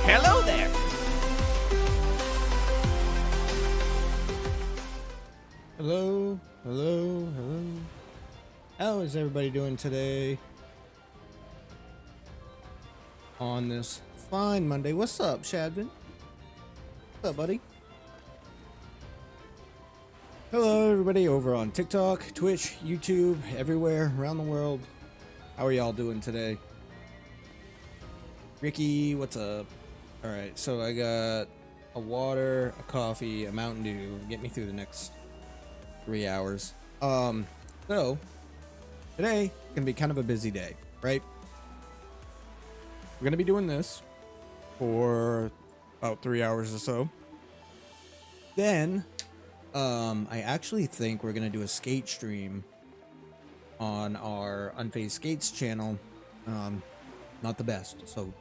Hello there. Hello, hello, hello. How is everybody doing today? On this fine Monday. What's up, Shadvin? What's up, buddy? Hello, everybody over on TikTok, Twitch, YouTube, everywhere around the world. How are y'all doing today? Ricky, what's up? Alright, so I got a water, a coffee, a Mountain Dew. Get me through the next 3 hours. So today gonna be kind of a busy day, right? We're gonna be doing this for about 3 hours or so. Then I actually think we're gonna do a skate stream on our Unphaz3d Skates channel. Not the best, so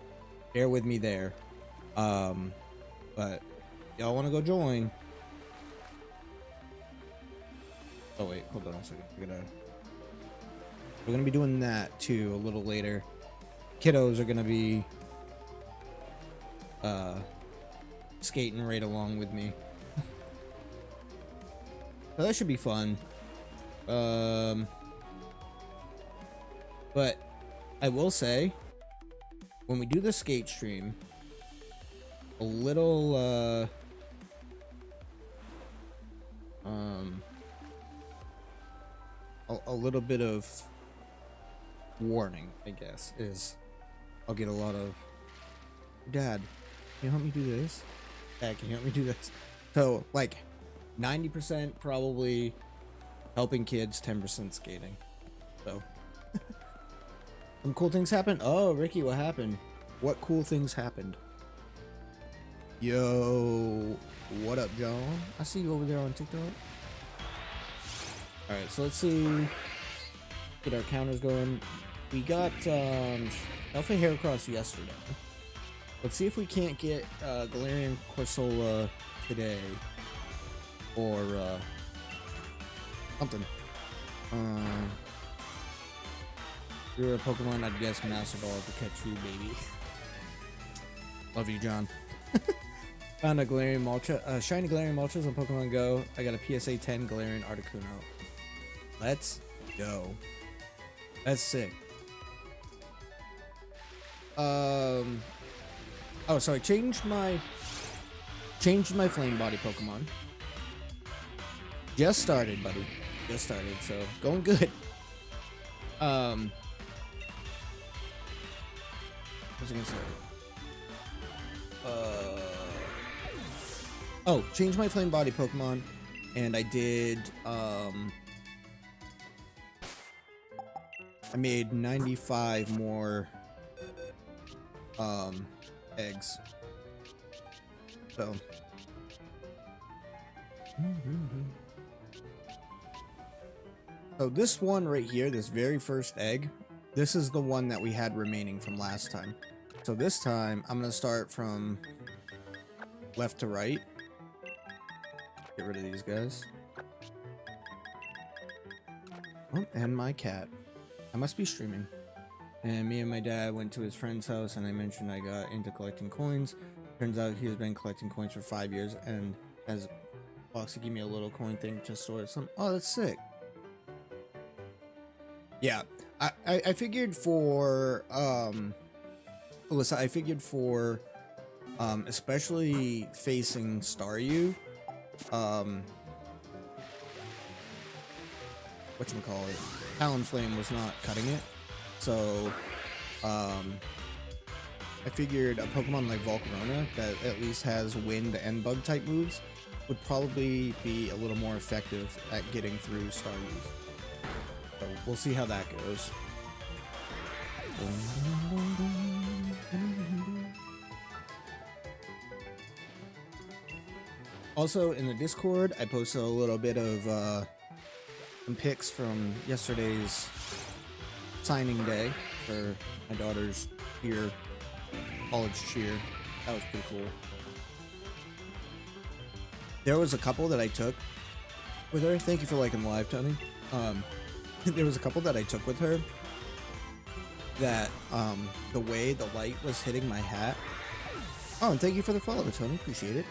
bear with me there. But y'all want to go join? Oh wait, hold on a second. We're gonna be doing that too a little later. Kiddos are gonna be skating right along with me. So that should be fun. But I will say, when we do the skate stream, a little a little bit of warning, I guess, is I'll get a lot of, Dad, can you help me do this? Dad, can you help me do this? So like 90% probably helping kids, 10% skating. So some cool things happened. Oh, Ricky, what happened? What cool things happened? Yo, what up, John? I see you over there on TikTok. Alright, so let's see. Get our counters going. We got Alpha Heracross yesterday. Let's see if we can't get Galarian CORSOLA today. Or something. If you were a Pokemon, I'd guess Master Ball to catch you, baby. Love you, John. Found a Galarian Moltres, shiny Galarian Moltres on Pokemon Go. I got a PSA 10 Galarian Articuno. Let's go. That's sick. Oh, so I changed my Flame Body Pokemon. Just started, buddy. Just started, so going good. What was I gonna say? Oh, changed my Flame Body Pokemon, and I did, I made 95 more, eggs. So. So this one right here, this very first egg, this is the one that we had remaining from last time. So this time, I'm going to start from left to right. Get rid of these guys. Oh, and my cat. I must be streaming. And me and my dad went to his friend's house, and I mentioned I got into collecting coins. Turns out he's been collecting coins for 5 years, and has Foxy give me a little coin thing to store some. Oh, that's sick. Yeah, I figured for Alyssa, I figured for especially facing STARYU, whatchamacallit, Talonflame was not cutting it. So I figured a Pokemon like Volcarona that at least has wind and bug type moves would probably be a little more effective at getting through STARYUs. So we'll see how that goes. Also, in the Discord, I posted a little bit of some pics from yesterday's signing day for my daughter's cheer, college cheer. That was pretty cool. There was a couple that I took with her. Thank you for liking live, Tony. There was a couple that I took with her that the way the light was hitting my hat, Oh, and thank you for the follow, Tony. Appreciate it.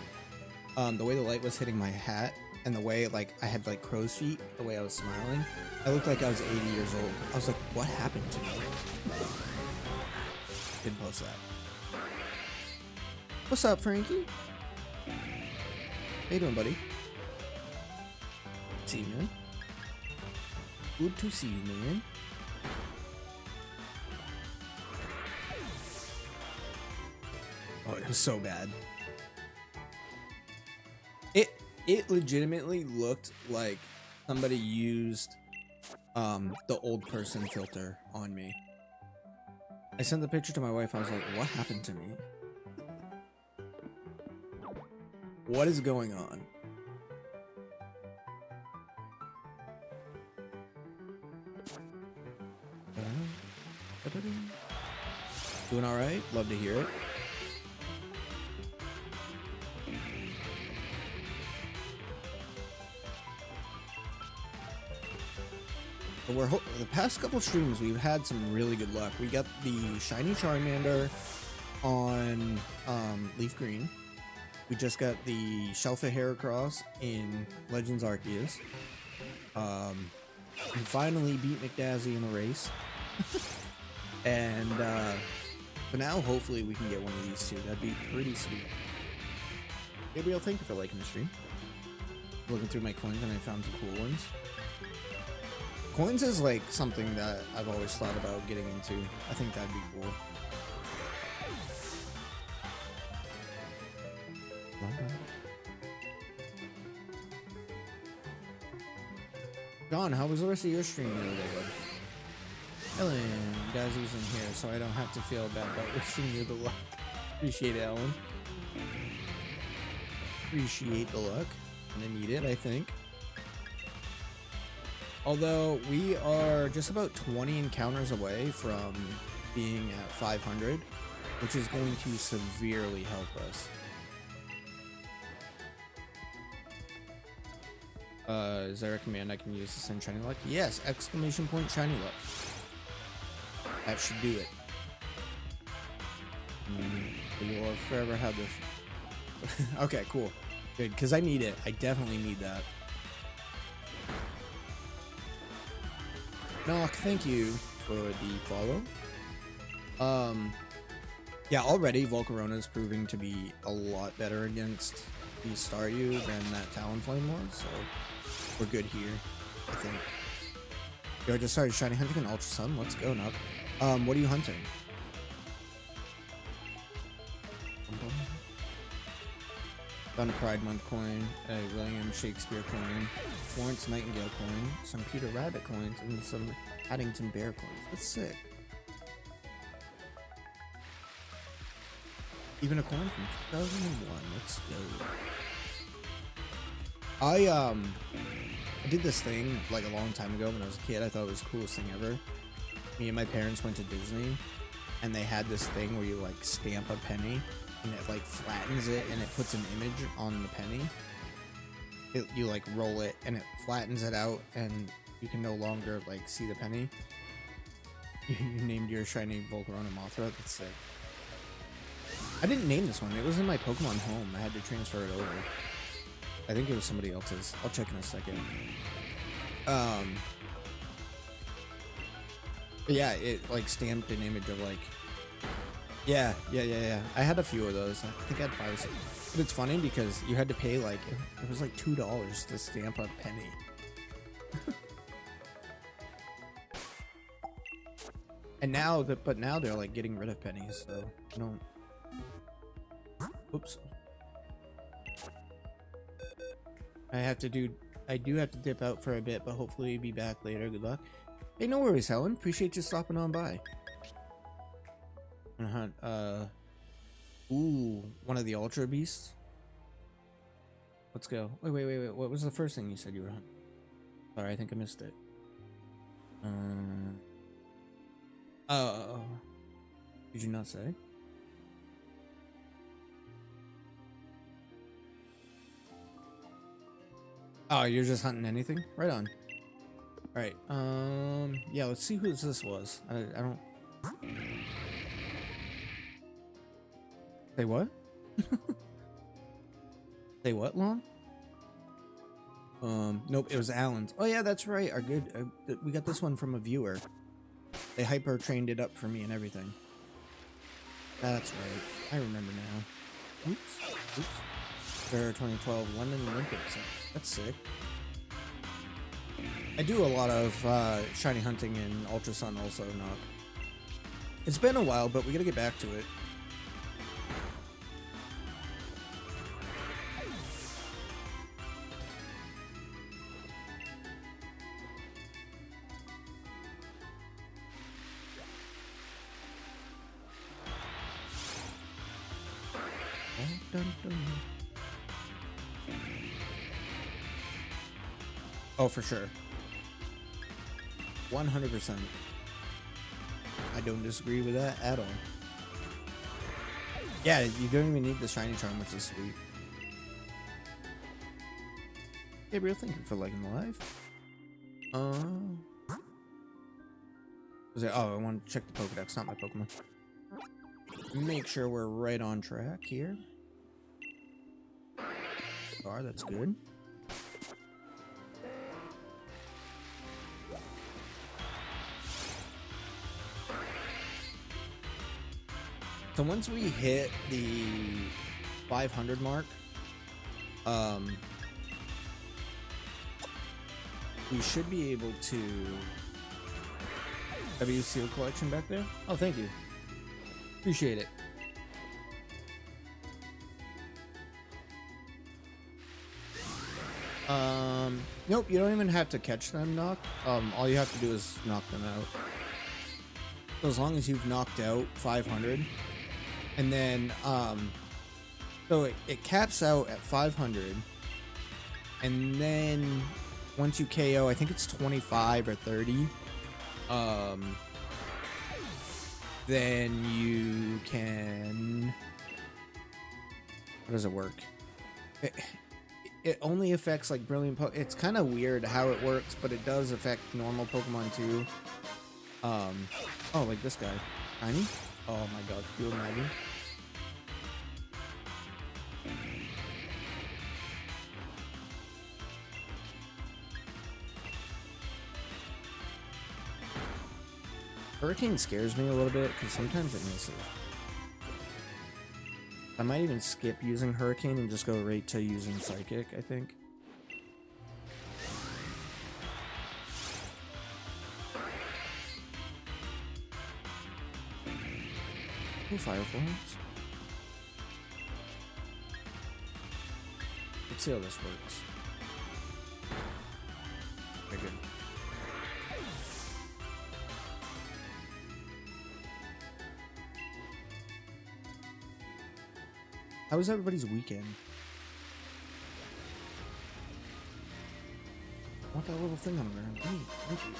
The way the light was hitting my hat and the way like I had like crow's feet, the way I was smiling, I looked like I was 80 years old. I was like, what happened to me? Didn't post that. What's up, Frankie? How you doing, buddy? See you, man. Good to see you, man. Oh, it was so bad. It legitimately looked like somebody used the old person filter on me. I sent the picture to my wife. I was like, what happened to me? What is going on? Doing all right? Love to hear it. We're the past couple streams we've had some really good luck. We got the shiny Charmander on Leaf Green. We just got the Shelfa Heracross in Legends Arceus. We finally beat McDazzy in a race. And but now hopefully we can get one of these two. That'd be pretty sweet. Gabriel, thank you for liking the stream. Looking through my coins and I found some cool ones. Coins is like something that I've always thought about getting into. I think that'd be cool. John, how was the rest of your stream the other day? Ellen, Dazzy's in here, so I don't have to feel bad about wishing you the luck. Appreciate it, Ellen. Appreciate the luck. And I need it, I think. Although we are just about 20 encounters away from being at 500, which is going to severely help us. Is there a command I can use to send shiny luck? Yes! Exclamation point shiny luck. That should do it. You'll forever have this. Okay, cool. Good, because I need it. I definitely need that. Knock, thank you for the follow. Yeah, already Volcarona is proving to be a lot better against the Staryu than that Talonflame was, so we're good here, I think. Yo, I just started shiny hunting an Ultra Sun. Let's go, Knock. What are you hunting? Found a Pride Month coin, a William Shakespeare coin, Florence Nightingale coin, some Peter Rabbit coins, and some Paddington Bear coins. That's sick. Even a coin from 2001. Let's go. I did this thing like a long time ago when I was a kid. I thought it was the coolest thing ever. Me and my parents went to Disney, and they had this thing where you like stamp a penny, and it like flattens it, and it puts an image on the penny. You like roll it, and it flattens it out, and you can no longer like see the penny. You named your shiny Volcarona Mothra. That's sick. I didn't name this one. It was in my Pokemon home. I had to transfer it over. I think it was somebody else's. I'll check in a second. But yeah, it like stamped an image of like. Yeah. I had a few of those. I think I had 5 or 6. But it's funny because you had to pay like it was like $2 to stamp a penny. And now but now they're like getting rid of pennies, so I don't. Oops. I do have to dip out for a bit, but hopefully be back later. Good luck. Hey, no worries, Helen. Appreciate you stopping on by. Ooh, one of the Ultra Beasts. Let's go. Wait. What was the first thing you said you were hunting? Sorry, I think I missed it. Did you not say? Oh, you're just hunting anything? Right on. Alright, yeah, let's see who this was. I don't... Say what? Say what, Long? Nope, it was Alan's. Oh yeah, that's right. Our good, we got this one from a viewer. They hyper trained it up for me and everything. That's right. I remember now. Oops. Oops. For 2012 London Olympics. That's sick. I do a lot of shiny hunting in Ultra Sun also, Knock. It's been a while, but we gotta get back to it. Oh, for sure. 100%. I don't disagree with that at all. Yeah, you don't even need the shiny charm, which is sweet. Gabriel, thank you for liking the live. Oh, I want to check the Pokedex, not my Pokemon. Make sure we're right on track here. That's good. So once we hit the 500 mark, we should be able to WCO collection back there. Oh, thank you. Appreciate it. Nope, you don't even have to catch them, Knock. All you have to do is knock them out. So as long as you've knocked out 500, and then, so it caps out at 500, and then once you KO, I think it's 25 or 30, then you can, how does it work? It only affects like brilliant it's kind of weird how it works, but it does affect normal Pokemon too. Oh, like this guy. Tiny? Oh my god, can you imagine? Hurricane scares me a little bit because sometimes it misses. I might even skip using Hurricane and just go right to using Psychic, I think. Ooh, Fireflies. Let's see how this works. Very good. How was everybody's weekend? I want that little thing on the ground. Hey, thank you.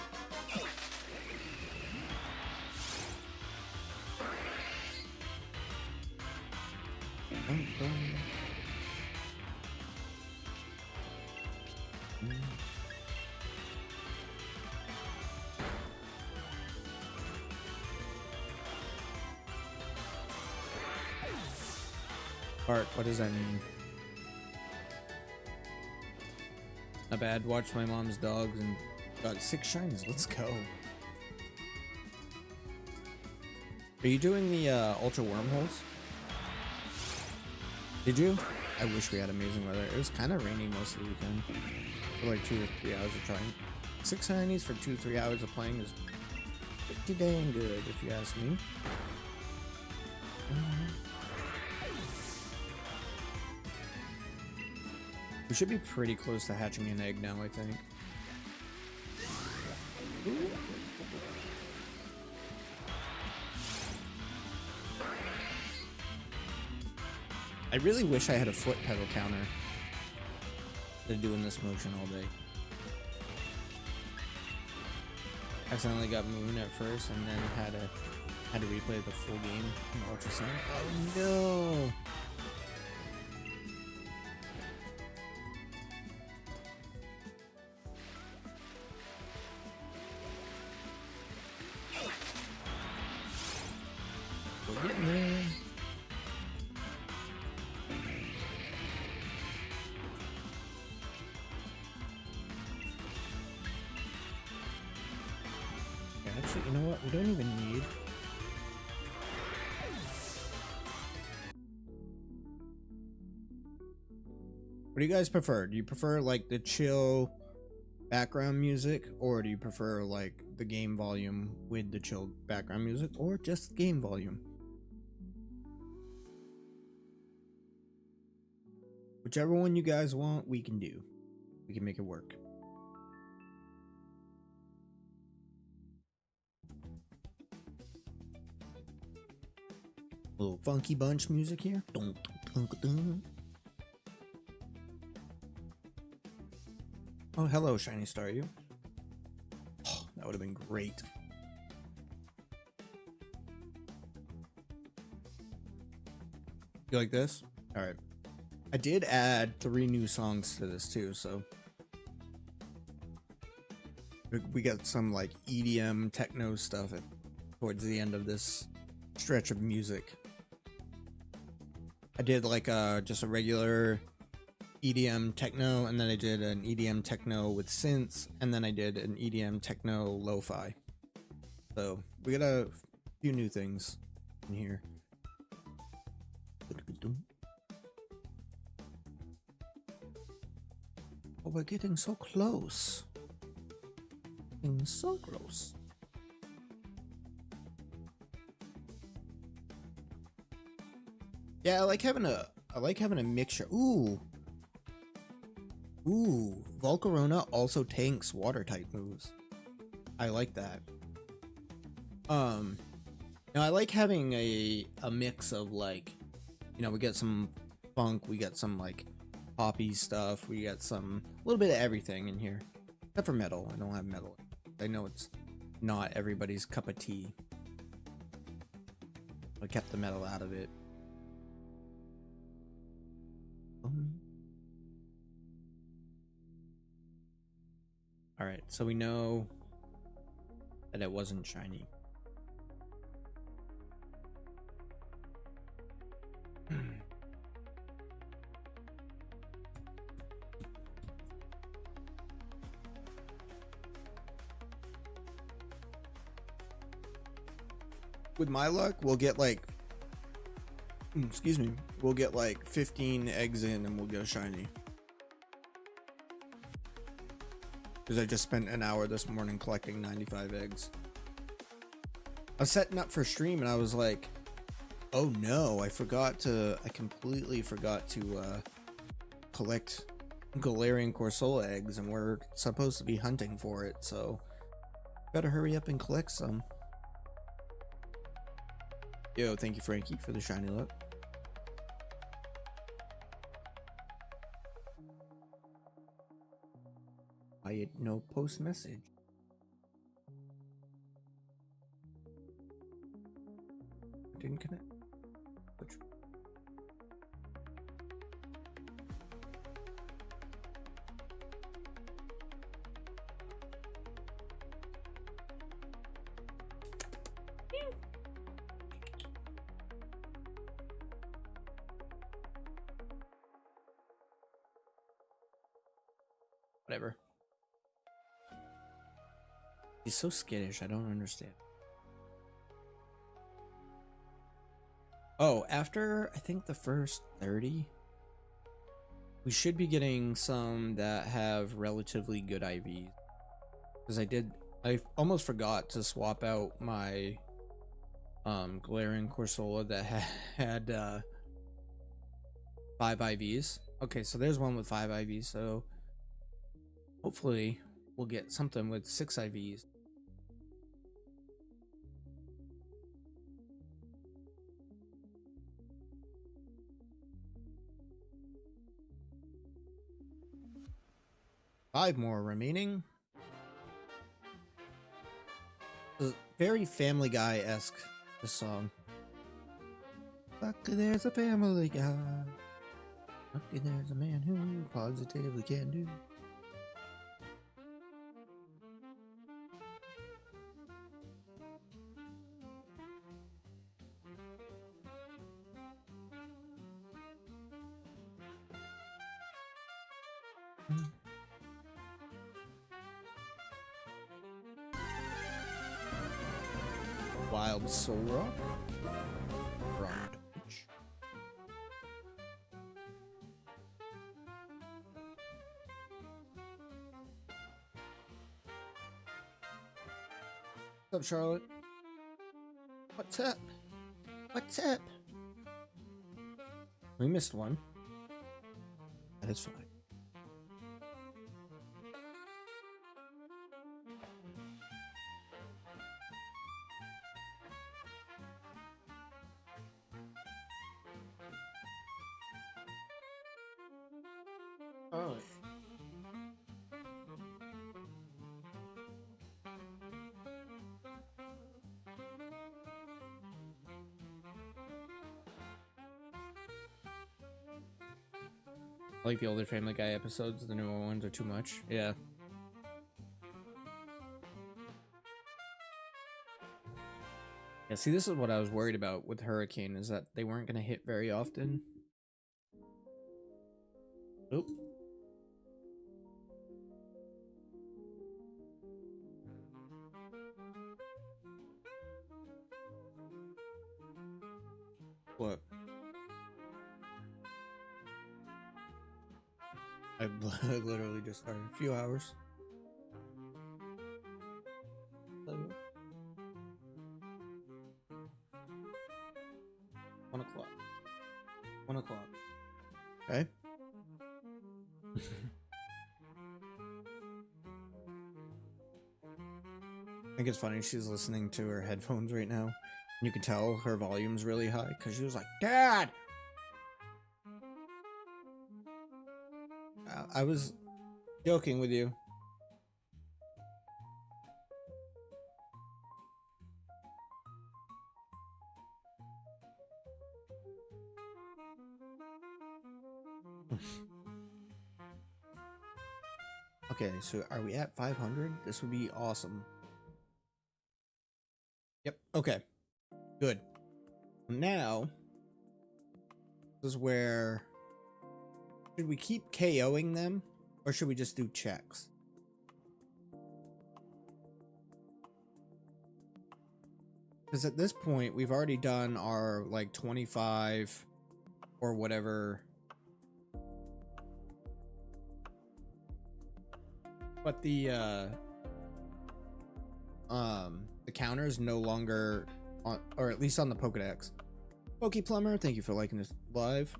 Art, what does that mean? Not bad. Watched my mom's dogs and got 6 shinies. Let's go. Are you doing the ultra wormholes? Did you? I wish we had amazing weather. It was kind of rainy most of the weekend. For like 2 or 3 hours of trying. 6 shinies for 2-3 hours of playing is pretty dang good, if you ask me. We should be pretty close to hatching an egg now, I think. I really wish I had a foot pedal counter to doing this motion all day. Accidentally got Moon at first and then had to replay the full game in Ultra Sun. Oh no! We're getting there. you know what? We don't even need. What do you guys prefer? Do you prefer like the chill background music, or do you prefer like the game volume with the chill background music, or just game volume? Whichever one you guys want, we can do. We can make it work. A little funky bunch music here. Dun, dun, dun, dun. Oh, hello, shiny STARYU. Oh, that would have been great. You like this? All right. I did add 3 new songs to this too, so we got some like EDM techno stuff towards the end of this stretch of music. I did like just a regular EDM techno, and then I did an EDM techno with synths, and then I did an EDM techno lo-fi. So we got a few new things in here. Oh, we're getting so close. Getting so close. Yeah, I like having a mixture. Ooh, Volcarona also tanks water type moves. I like that. Now I like having a mix of like, you know, we get some funk, we got some like poppy stuff, we got a little bit of everything in here. Except for metal. I don't have metal. I know it's not everybody's cup of tea. I kept the metal out of it. Alright, so we know that it wasn't shiny. With my luck, we'll get like, excuse me, we'll get like 15 eggs in and we'll go shiny. Because I just spent an hour this morning collecting 95 eggs. I was setting up for stream and I was like, oh no, I completely forgot to collect Galarian CORSOLA eggs, and we're supposed to be hunting for it, so better hurry up and collect some. Yo, thank you Frankie for the shiny luck. I had no post message. Didn't connect. Whatever. He's so skittish, I don't understand. Oh, after I think the first 30, we should be getting some that have relatively good IVs. Because I almost forgot to swap out my Galarian CORSOLA that had 5 IVs. Okay, so there's one with 5 IVs, so hopefully we'll get something with 6 IVs. Five more remaining. Very Family Guy-esque, this song. Lucky there's a family guy. Lucky there's a man who positively can do. wild soul rock. What's up, Charlotte? What's up? What's up? We missed one. That is fine. Oh. Like the older Family Guy episodes, the newer ones are too much. Yeah. Yeah, see, this is what I was worried about with Hurricane, is that they weren't going to hit very often. Oop. What? I literally just started a few hours. 1 o'clock. 1 o'clock. Okay. I think it's funny, she's listening to her headphones right now. You can tell her volume's really high because she was like, "Dad!" I was joking with you. Okay, so are we at 500? This would be awesome. Yep, okay. Good. Now, this is where... Should we keep KOing them, or should we just do checks? Because at this point, we've already done our, like, 25 or whatever. But the counter is no longer on, or at least on the Pokedex. Pokeplumber, thank you for liking this live.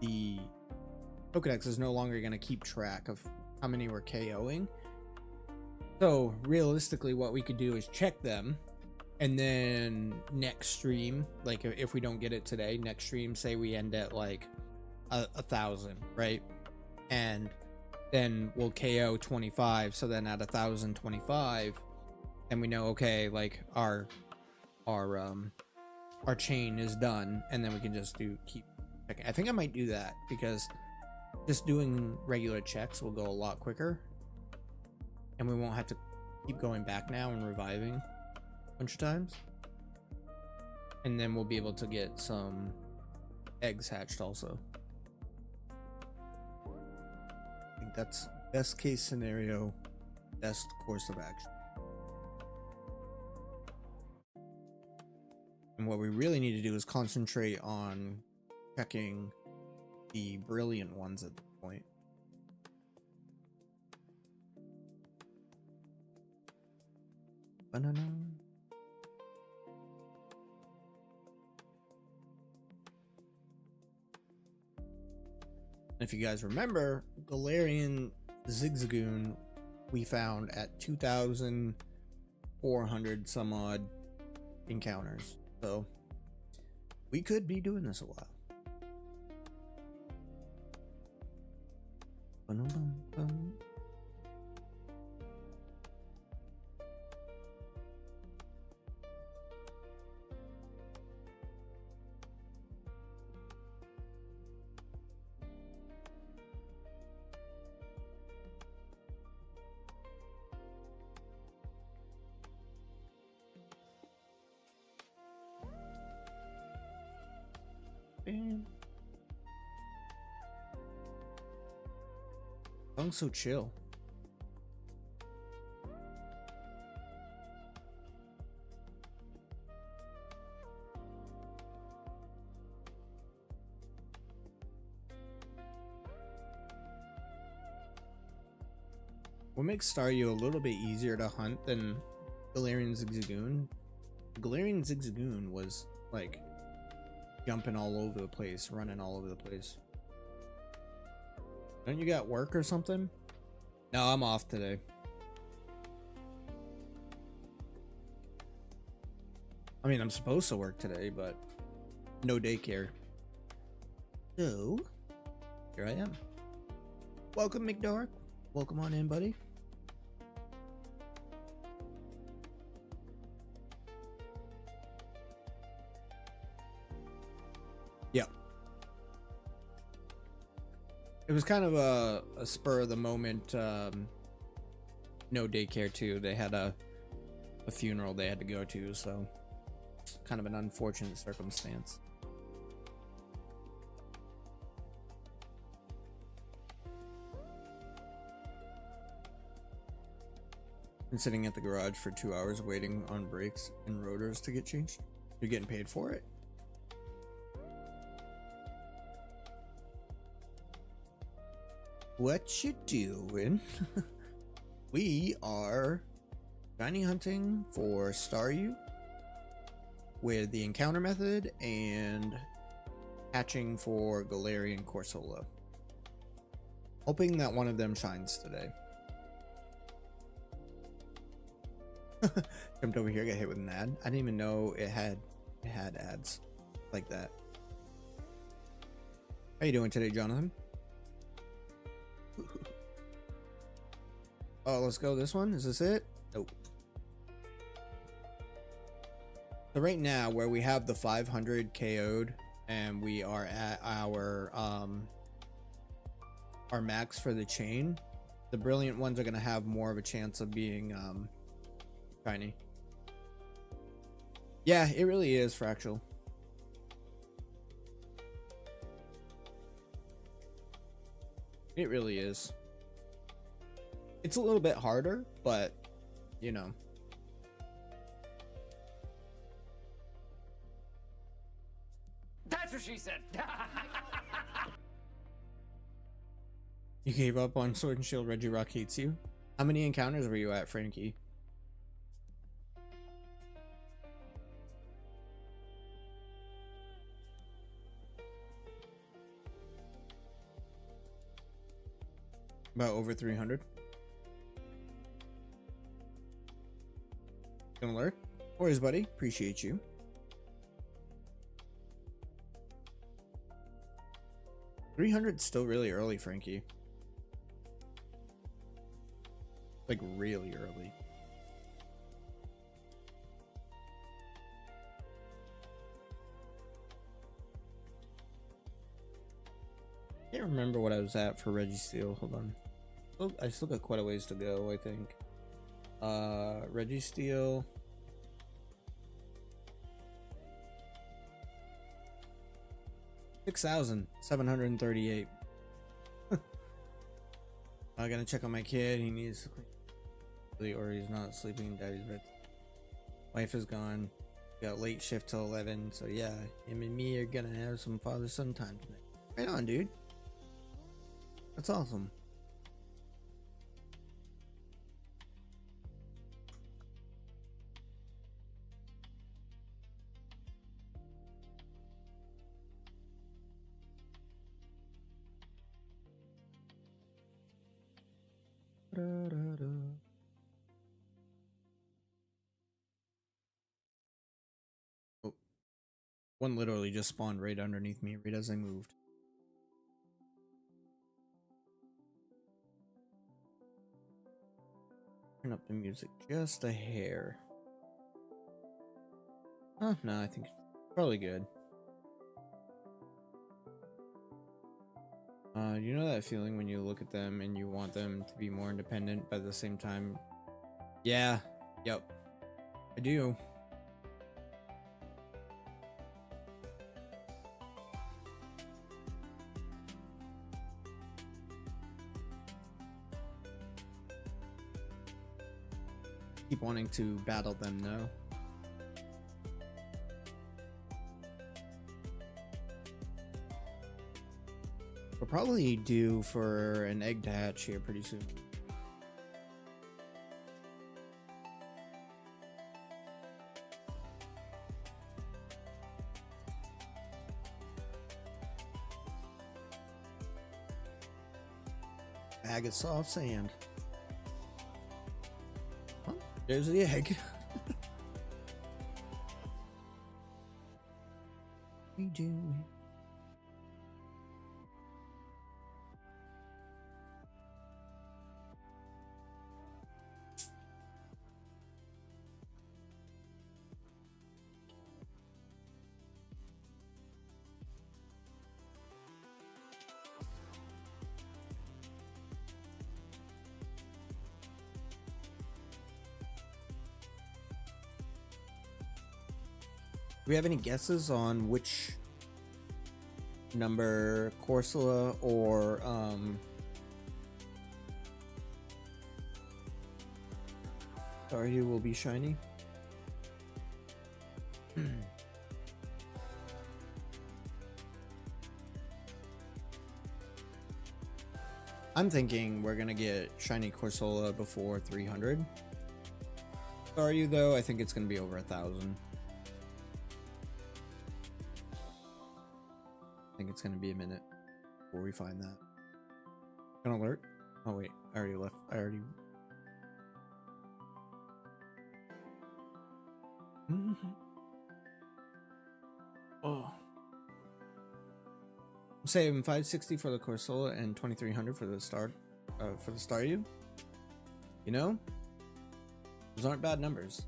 The Pokedex is no longer going to keep track of how many we're KOing. So realistically, what we could do is check them, and then next stream, like if we don't get it today, next stream, say we end at like 1,000, right? And then we'll KO 25. So then at 1,025, and we know, okay, like our chain is done, and then we can just keep checking. I think I might do that, because just doing regular checks will go a lot quicker, and we won't have to keep going back now and reviving a bunch of times, and then we'll be able to get some eggs hatched also. I think that's best case scenario, best course of action. And what we really need to do is concentrate on checking the brilliant ones at this point. Banana. If you guys remember, Galarian Zigzagoon we found at 2,400 some odd encounters. So we could be doing this a while. Song's so chill. What makes Staryu a little bit easier to hunt than Galarian Zigzagoon? Galarian Zigzagoon was like jumping all over the place, running all over the place. Don't you got work or something? No, I'm off today. I mean, I'm supposed to work today, but no daycare. So, here I am. Welcome, McDark. Welcome on in, buddy. Yep. It was kind of a spur of the moment, no daycare too. They had a funeral they had to go to, so kind of an unfortunate circumstance. Been sitting at the garage for 2 hours waiting on brakes and rotors to get changed. You're getting paid for it? What you doing? We are shiny hunting for Staryu with the encounter method and hatching for Galarian CORSOLA. Hoping that one of them shines today. Jumped over here, got hit with an ad. I didn't even know it had ads like that. How you doing today, Jonathan? Oh, let's go this one. Is this it? Nope. So right now, where we have the 500 KO'd and we are at our max for the chain, the brilliant ones are gonna have more of a chance of being shiny. Yeah, it really is, Fractal. It really is. It's a little bit harder, but you know. That's what she said. You gave up on Sword and Shield. Reggie Rock hates you. How many encounters were you at, Frankie? About over 300. Gonna lurk? Where's buddy? Appreciate you. $300's still really early, Frankie. Like really early. Can't remember what I was at for Registeel. Hold on. Oh, I still got quite a ways to go, I think. Registeel. $6,738. I gotta check on my kid. He needs to sleep, or he's not sleeping in daddy's bed. Wife is gone. Got late shift till 11, so yeah, him and me are gonna have some father-son time tonight. Right on, dude. That's awesome. Oh, one literally just spawned right underneath me right as I moved. Turn up the music just a hair. Oh, no, I think it's probably good. You know that feeling when you look at them and you want them to be more independent, but at the same time, yeah, yep, I do. Keep wanting to battle them, though. We'll probably due for an egg to hatch here pretty soon. bag of soft sand. Well, there's the egg. We do. Do we have any guesses on which number CORSOLA or STARYU will be shiny? I'm thinking we're gonna get shiny CORSOLA before 300. STARYU though, I think it's gonna be over 1,000. I think it's gonna be a minute before we find that. An alert? Oh wait, I already left. I already. Oh. I'm saving 560 for the CORSOLA and 2,300 for the STARYU. You know, those aren't bad numbers.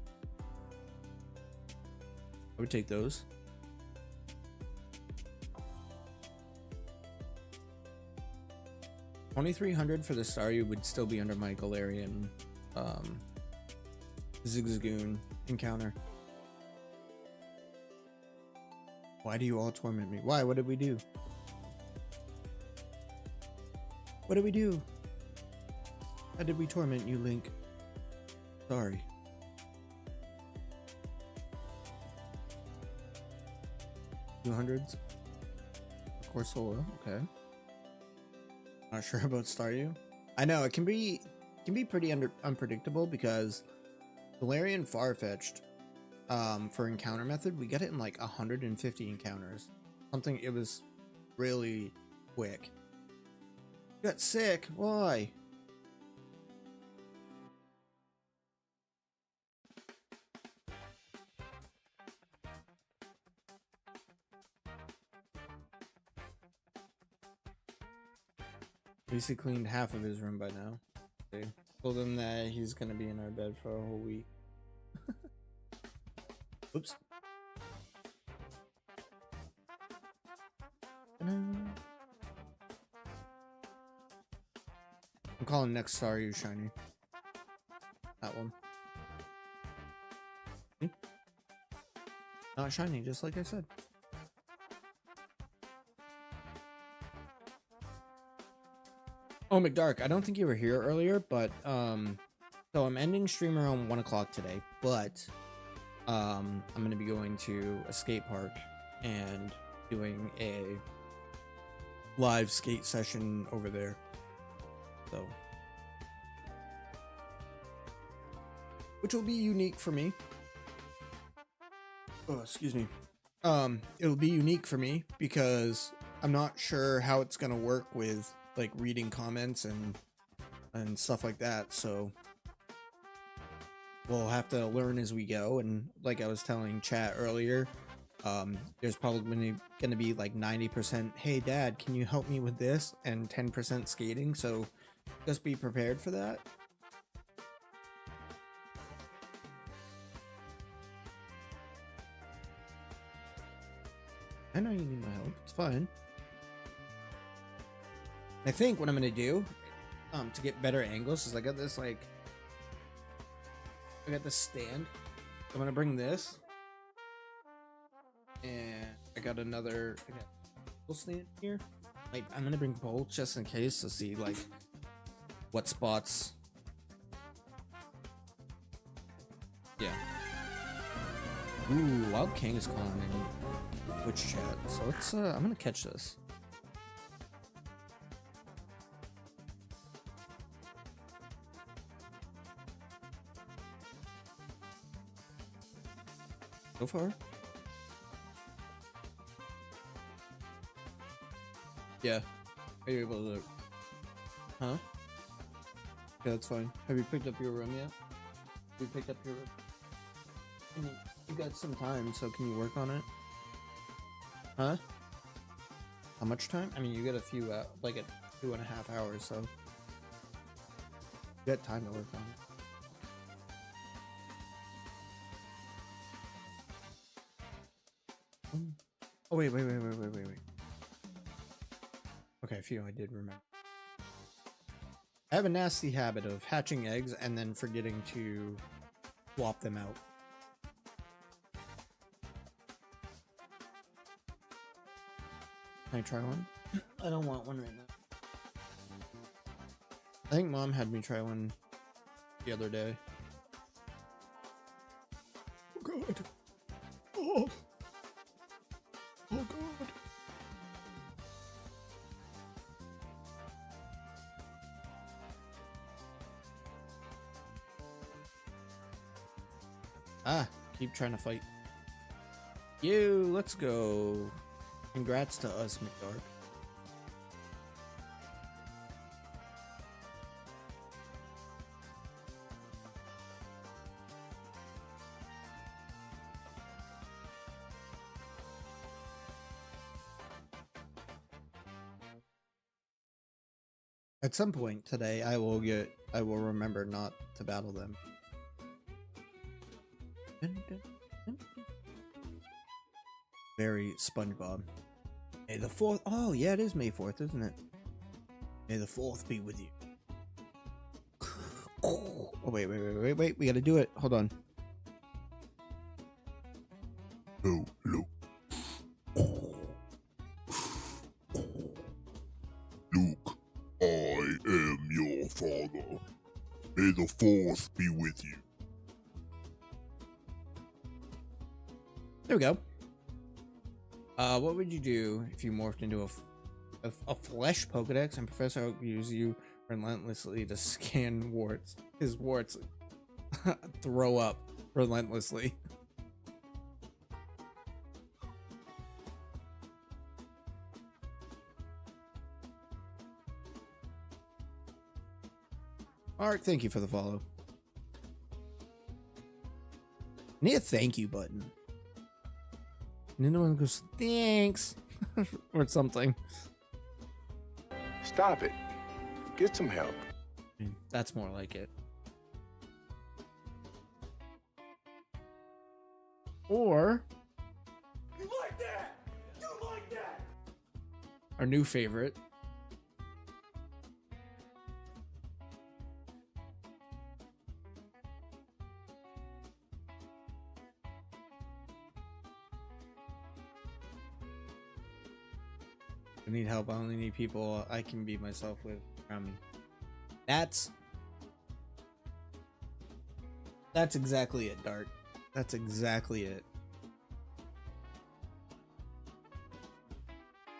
I would take those. 2,300 for the STARYU would still be under my Galarian Zigzagoon encounter. Why do you all torment me? Why? What did we do? What did we do? How did we torment you, Link? Sorry. $200s. CORSOLA, okay. Not sure about STARYU. I know it can be pretty unpredictable because Galarian Farfetch'd for encounter method, we got it in like 150 encounters. Something, it was really quick. You got sick? Why? At least he cleaned half of his room by now. Okay. Told him that he's gonna be in our bed for a whole week. Oops. I'm calling next STARYU shiny. That one. Not shiny, just like I said. Oh, McDark, I don't think you were here earlier, but so I'm ending stream around 1 o'clock today, but I'm gonna be going to a skate park and doing a live skate session over there. So, which will be unique for me. Oh, excuse me. It'll be unique for me because I'm not sure how it's gonna work with like reading comments and stuff like that, so we'll have to learn as we go. And like I was telling chat earlier, there's probably gonna be like 90% hey dad, can you help me with this, and 10% skating, so just be prepared for that. I know you need my help, it's fine. I think what I'm gonna do to get better angles is I got this like I got this stand. I'm gonna bring this, and I got another stand here. Like I'm gonna bring both just in case to see like what spots. Yeah. Ooh, Wild King is calling in Twitch chat. So let's I'm gonna catch this. So far. Yeah. Are you able to... Huh? Yeah, that's fine. Have you picked up your room yet? Have you picked up your room? You got some time, so can you work on it? Huh? How much time? I mean, you got a few, like a 2.5 hours, so you got time to work on it. Oh, wait. Okay, I feel I did remember. I have a nasty habit of hatching eggs and then forgetting to swap them out. Can I try one? I don't want one right now. I think Mom had me try one the other day. Oh god. Oh. Oh god. Ah, keep trying to fight. You, let's go. Congrats to us, McDark. At some point today, I will remember not to battle them. Very SpongeBob. May the 4th. Oh, yeah, it is May 4th, isn't it? May the 4th be with you. Oh, wait. We gotta do it. Hold on. No. Luke, I am your father. May the 4th be with you. There we go. What would you do if you morphed into a flesh Pokedex and Professor Oak used you relentlessly to scan warts? His warts throw up relentlessly. Mark, thank you for the follow. Need a thank you button. And then one goes, thanks, or something. Stop it. Get some help. That's more like it. Or You like that? You like that? our new favorite. I need help. I only need people I can be myself with around me. That's exactly it, Dark. That's exactly it.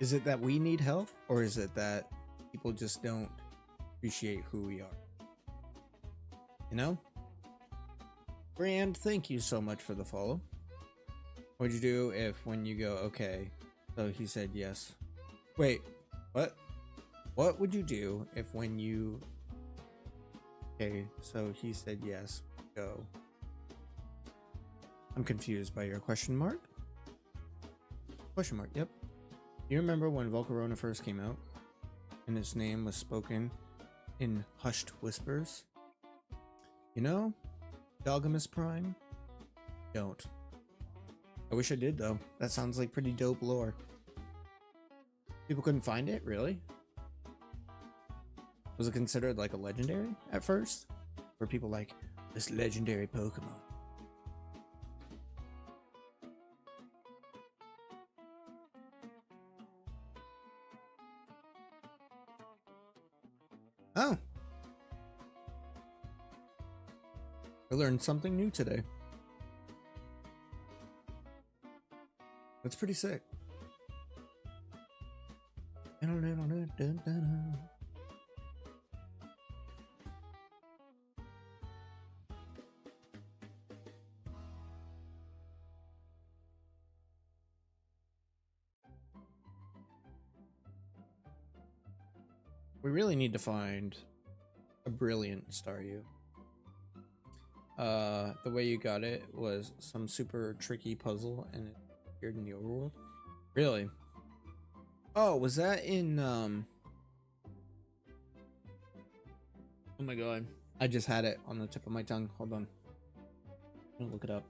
Is it that we need help, or is it that people just don't appreciate who we are? You know? Brand, thank you so much for the follow. What'd you do if when you go, okay, so he said yes. Wait, what? What would you do if when you... Okay, so he said yes, go. I'm confused by your question mark. Question mark, yep. You remember when Volcarona first came out? And its name was spoken in hushed whispers? You know, Doggimus Prime? Don't. I wish I did, though. That sounds like pretty dope lore. People couldn't find it? Really? Was it considered like a legendary at first? Were people like, this legendary Pokemon? Oh. I learned something new today. That's pretty sick. We really need to find a brilliant Staryu. The way you got it was some super tricky puzzle and it appeared in the overworld. Really? Oh, was that in oh my god. I just had it on the tip of my tongue. Hold on. I'm gonna look it up.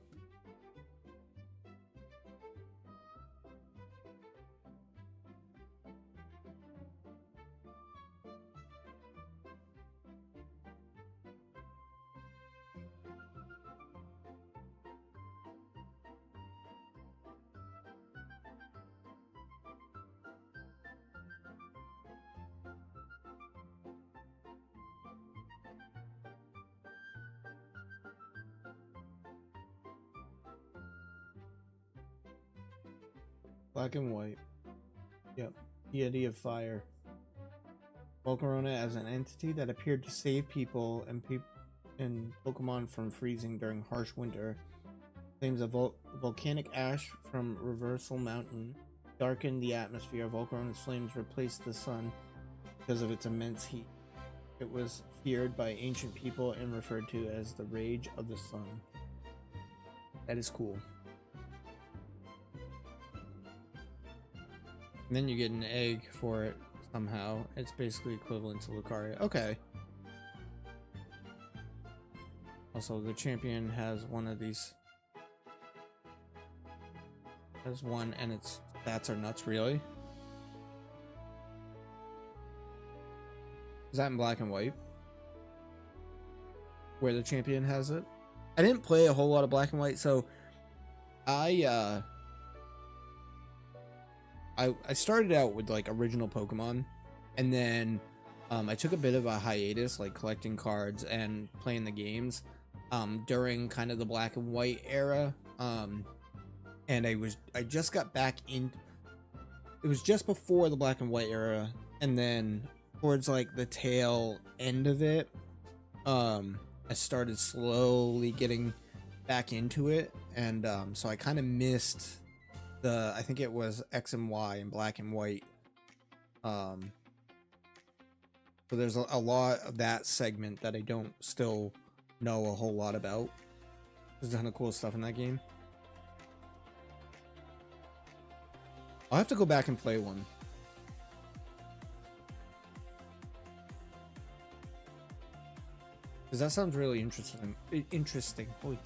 Black and white. Yep. Deity of fire. Volcarona as an entity that appeared to save people and Pokemon from freezing during harsh winter. Claims of volcanic ash from Reversal Mountain darkened the atmosphere. Volcarona's flames replaced the sun because of its immense heat. It was feared by ancient people and referred to as the Rage of the Sun. That is cool. And then you get an egg for it somehow. It's basically equivalent to Lucaria. Okay. Also, the champion has one of these. Has one, and its stats are nuts, really? Is that in black and white? Where the champion has it? I didn't play a whole lot of black and white, so I started out with like original Pokemon, and then I took a bit of a hiatus, like collecting cards and playing the games during kind of the black and white era. And I just got back in. It was just before the black and white era, and then towards like the tail end of it, I started slowly getting back into it, and so I kind of missed I think it was X and Y in black and white. So there's a lot of that segment that I don't still know a whole lot about. There's a ton of cool stuff in that game. I'll have to go back and play one. Because that sounds really interesting. Holy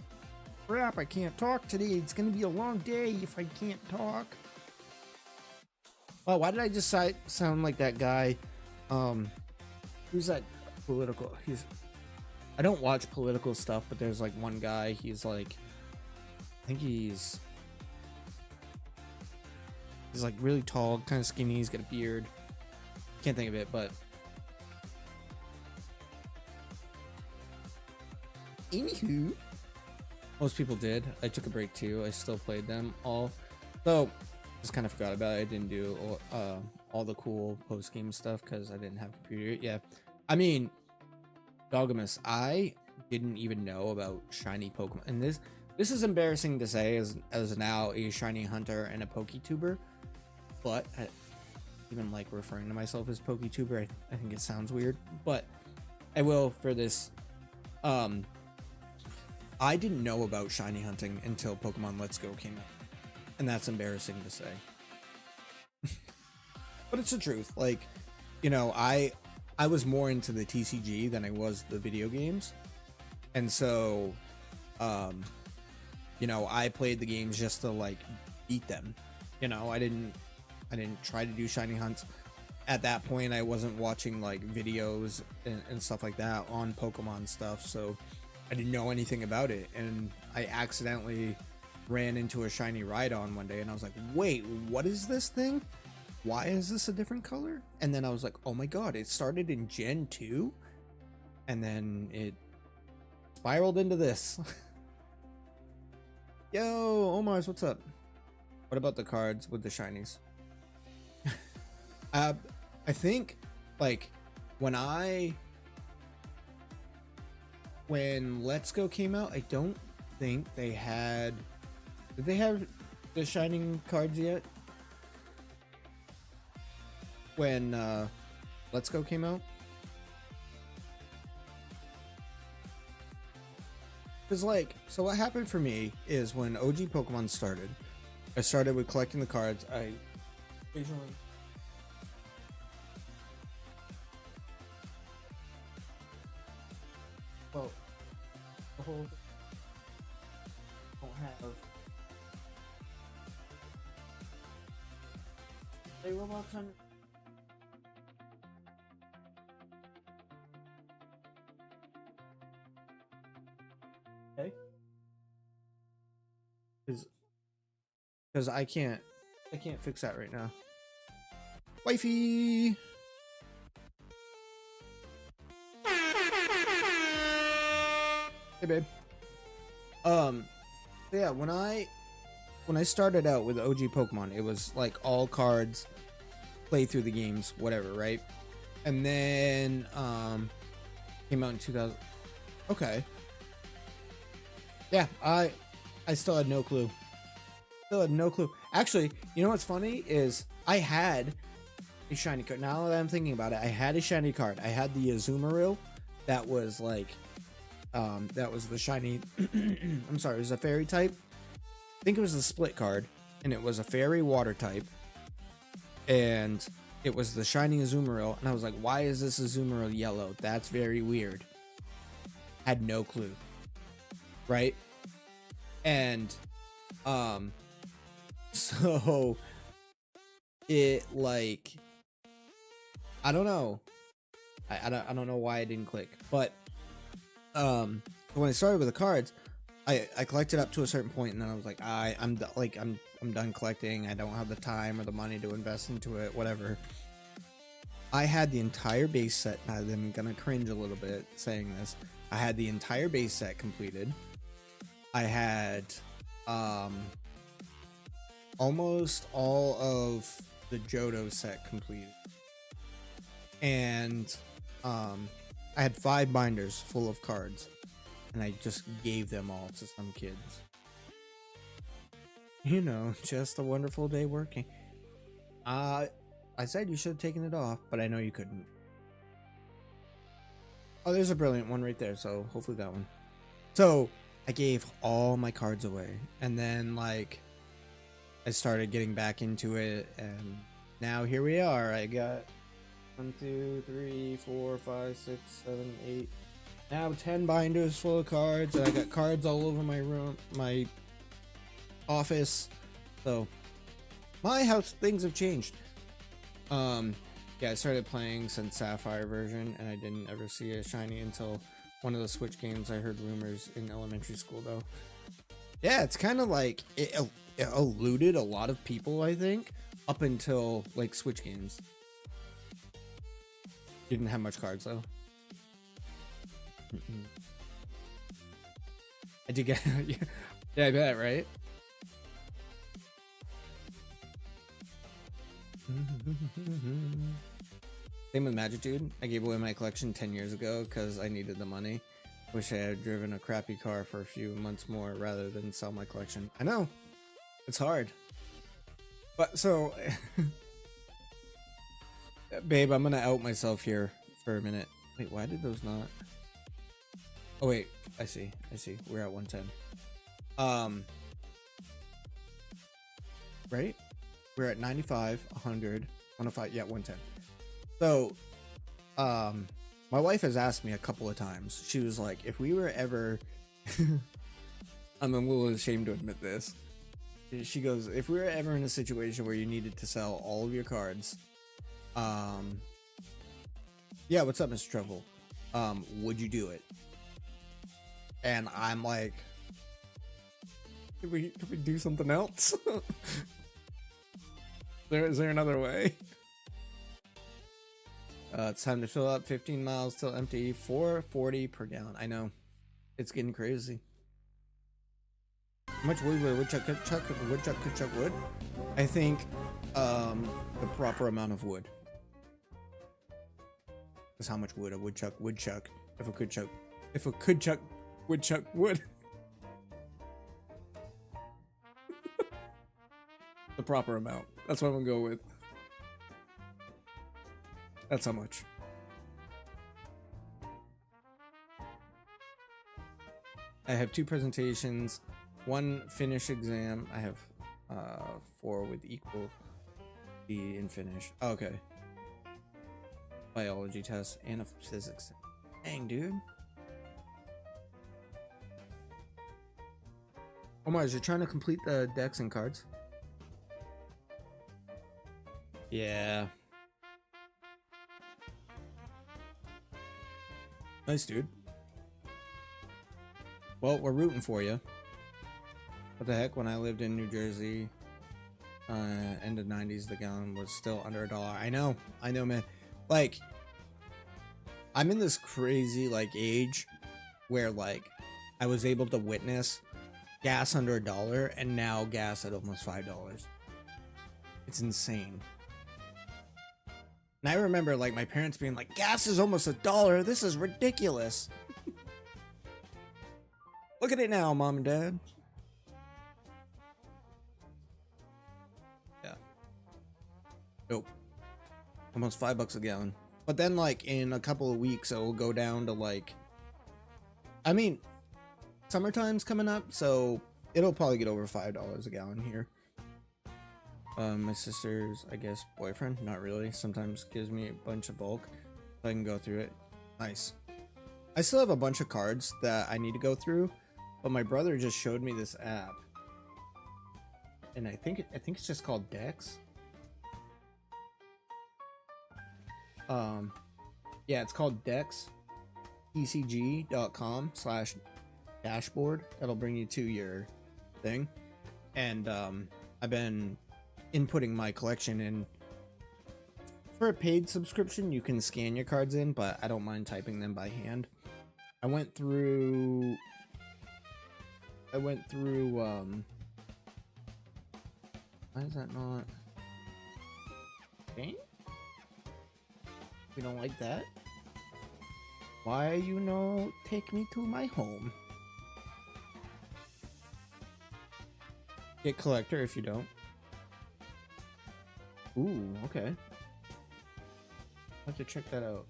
crap, I can't talk today. It's gonna be a long day if I can't talk. Oh, why did I just sound like that guy? Who's that political? I don't watch political stuff, but there's like one guy, he's like, I think he's like really tall, kind of skinny, he's got a beard. Can't think of it, but anywho, most people did. I took a break too. I still played them all. So, just kind of forgot about it. I didn't do all the cool post-game stuff because I didn't have a computer. Yeah. I mean, Dogmas, I didn't even know about shiny Pokemon. And this is embarrassing to say as now a shiny hunter and a PokeTuber. But I even like referring to myself as PokeTuber. I think it sounds weird. But I will for this. I didn't know about shiny hunting until Pokemon Let's Go came out, and that's embarrassing to say. But it's the truth. Like, you know, I was more into the TCG than I was the video games, and so, you know, I played the games just to like beat them. You know, I didn't try to do shiny hunts. At that point, I wasn't watching like videos and stuff like that on Pokemon stuff, so I didn't know anything about it, and I accidentally ran into a shiny Rhydon one day, and I was like, wait, what is this thing? Why is this a different color? And then I was like, oh my god, it started in Gen 2? And then it spiraled into this. Yo, Omars, what's up? What about the cards with the shinies? I think, like, when Let's Go came out, I don't think they had... Did they have the shining cards yet? When Let's Go came out? Cause like, so what happened for me is when OG Pokemon started, I started with collecting the cards. I occasionally. Well, the whole don't have. Hey, robot time. Okay. Because I can't fix that right now. Wifey. Hey babe. So yeah, when I started out with OG Pokemon, it was like all cards, play through the games, whatever, right? And then came out in 2000. Okay. Yeah, I still had no clue. Actually, you know what's funny is I had a shiny card. Now that I'm thinking about it, I had a shiny card. I had the Azumarill that was like that was the shiny I'm sorry, it was a fairy type. I think it was a split card, and it was a fairy water type. And it was the shiny Azumarill, and I was like, why is this Azumarill yellow? That's very weird. Had no clue. Right? And so it like I don't know. I don't know why it didn't click. But when I started with the cards, I collected up to a certain point, and then I was like, I'm done collecting. I don't have the time or the money to invest into it, whatever. I had the entire base set. Now I'm gonna cringe a little bit saying this. I had the entire base set completed. I had almost all of the Johto set completed, and I had 5 binders full of cards, and I just gave them all to some kids. You know, just a wonderful day working. I said you should have taken it off, but I know you couldn't. Oh, there's a brilliant one right there, so hopefully that one. So I gave all my cards away, and then like I started getting back into it, and now here we are. I got 1, 2, 3, 4, 5, 6, 7, 8. Now 10 binders full of cards, and I got cards all over my room, my office. So my house, things have changed. Yeah, I started playing since Sapphire version, and I didn't ever see a shiny until one of the Switch games. I heard rumors in elementary school though. Yeah, it's kind of like it eluded a lot of people, I think, up until like Switch games. Didn't have much cards though. I did get yeah, I bet, right? Same with Magic Dude. I gave away my collection 10 years ago because I needed the money. Wish I had driven a crappy car for a few months more rather than sell my collection. I know. It's hard. But so babe, I'm gonna out myself here for a minute. Wait, why did those not? Oh wait, I see. We're at 110. Right? We're at 95, 100, 105, yeah, 110. So, my wife has asked me a couple of times. She was like, if we were ever, I'm a little ashamed to admit this. She goes, if we were ever in a situation where you needed to sell all of your cards, yeah, what's up, Mr. Truffle? Would you do it? And I'm like, could we do something else? Is there another way? It's time to fill up. 15 miles till empty. 440 per gallon. I know. It's getting crazy. How much wood would a woodchuck chuck if a woodchuck could chuck wood? I think the proper amount of wood. That's how much wood a woodchuck would chuck if a woodchuck would. The proper amount. That's what I'm gonna go with. That's how much. I have 2 presentations, 1 Finnish exam. I have 4 with equal B in Finnish. Okay. Biology test and a physics. Dang, dude. Omar, you're trying to complete the decks and cards? Yeah. Nice, dude. Well, we're rooting for you. What the heck? When I lived in New Jersey, end of 90s, the gallon was still under $1. I know, man. Like, I'm in this crazy, like, age where, like, I was able to witness gas under $1 and now gas at almost $5. It's insane. And I remember, like, my parents being like, gas is almost $1. This is ridiculous. Look at it now, Mom and Dad. Yeah. Nope. Almost $5 a gallon. But then, like, in a couple of weeks, it will go down to, like... I mean, summertime's coming up, so it'll probably get over $5 a gallon here. My sister's, I guess, boyfriend, not really, sometimes gives me a bunch of bulk so I can go through it. Nice. I still have a bunch of cards that I need to go through, but my brother just showed me this app, and I think it's just called Dex. Yeah, it's called Dex, ecg.com/dashboard. That'll bring you to your thing, and I've been inputting my collection in. For a paid subscription, you can scan your cards in, but I don't mind typing them by hand. I went through why is that not? Okay. We don't like that. Why you no take me to my home? Get collector if you don't. Ooh, okay. I'll have to check that out.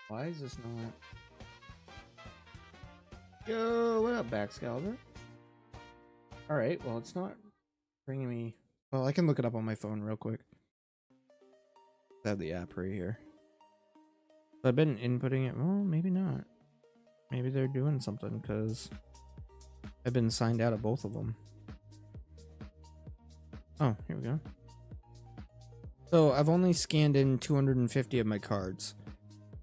Why is this not? Yo, what up, Backscalver? Alright, well, it's not bringing me... Well, I can look it up on my phone real quick. I have the app right here. I've been inputting it. Well, maybe not. Maybe they're doing something because I've been signed out of both of them. Oh, here we go. So I've only scanned in 250 of my cards,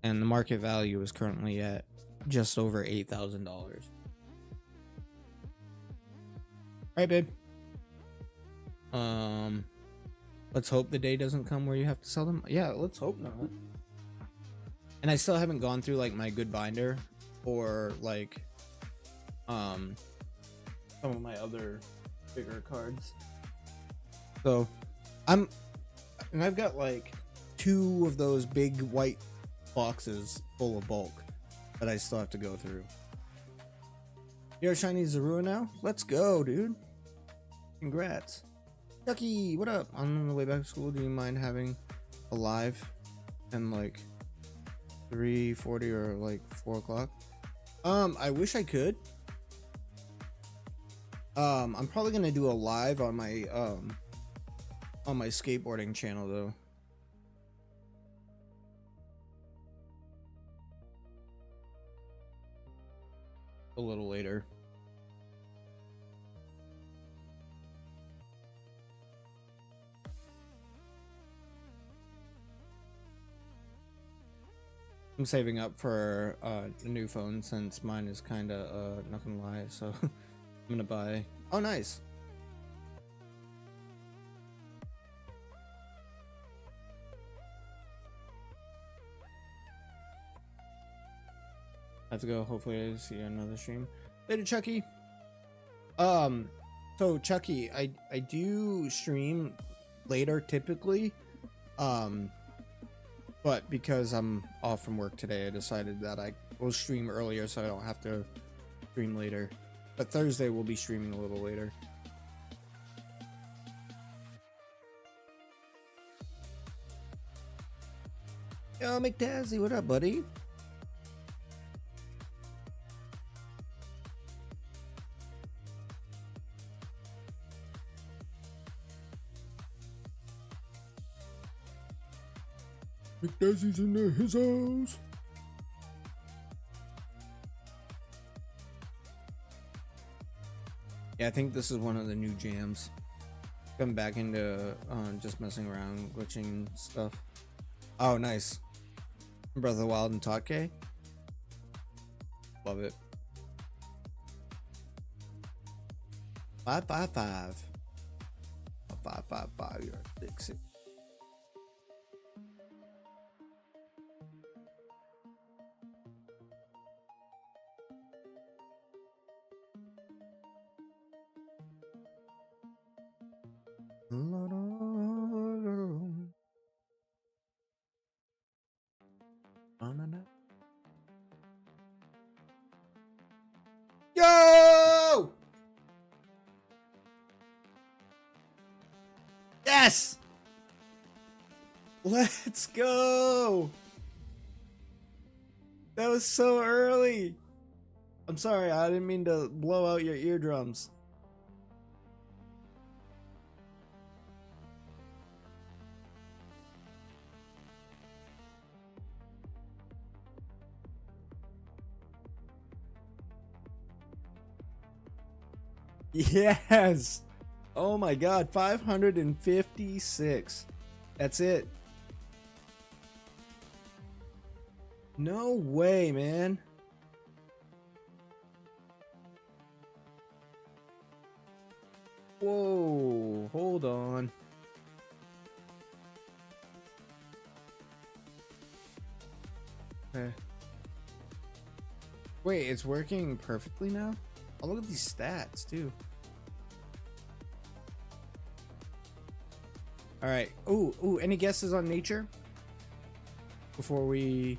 and the market value is currently at just over $8,000. Alright, babe. Let's hope the day doesn't come where you have to sell them. Yeah, let's hope not. And I still haven't gone through like my good binder or like some of my other bigger cards. So I've got like 2 of those big white boxes full of bulk that I still have to go through. You're a shiny Zorua now? Let's go, dude. Congrats. Ducky, what up? On the way back to school, do you mind having a live and like 3:40 or like 4 o'clock? I wish I could. I'm probably gonna do a live on my skateboarding channel though. A little later. I'm saving up for a new phone since mine is kind of not gonna lie, so I'm gonna buy. Oh, nice. I have to go. Hopefully, I see another stream later, Chucky. So Chucky, I do stream later typically, but because I'm off from work today, I decided that I will stream earlier so I don't have to stream later. But Thursday we'll be streaming a little later. Yo, McDazzy, what up, buddy? McDessie's in his house. Yeah, I think this is one of the new jams. Come back into just messing around, glitching stuff. Oh, nice. Breath of the Wild and Take. Love it. 555. 555. You're a big sick. Yo! Yes! Let's go! That was so early. I'm sorry, I didn't mean to blow out your eardrums. Yes! Oh my god, 556. That's it. No way, man. Whoa, hold on. Okay. Wait, it's working perfectly now? Oh, look at these stats, too. Alright. Ooh, any guesses on nature? Before we...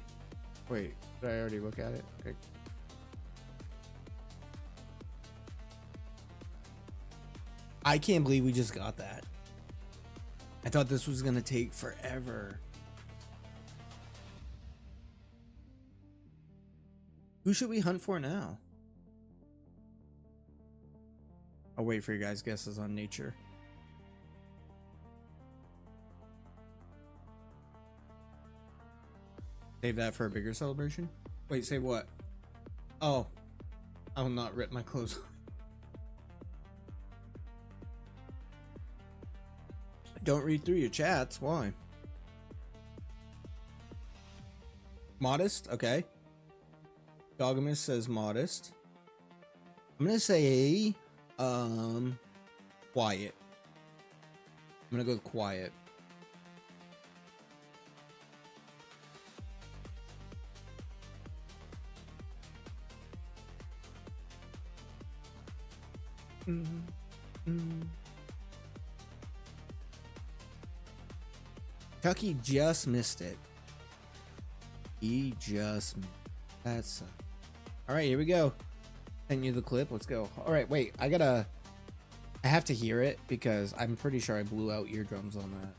Wait, did I already look at it? Okay. I can't believe we just got that. I thought this was gonna take forever. Who should we hunt for now? I'll wait for you guys' guesses on nature. Save that for a bigger celebration? Wait, say what? Oh. I will not rip my clothes off. Don't read through your chats. Why? Modest? Okay. Dogmas says modest. I'm gonna say quiet. I'm gonna go with quiet. Chucky just missed it. He just... That's... Alright, here we go. Send you the clip. Let's go. Alright, wait. I have to hear it because I'm pretty sure I blew out eardrums on that.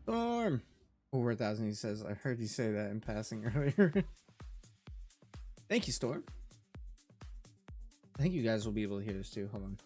Storm! Over 1,000, he says. I heard you say that in passing earlier. Thank you, Storm. I think you guys will be able to hear this too. Hold on.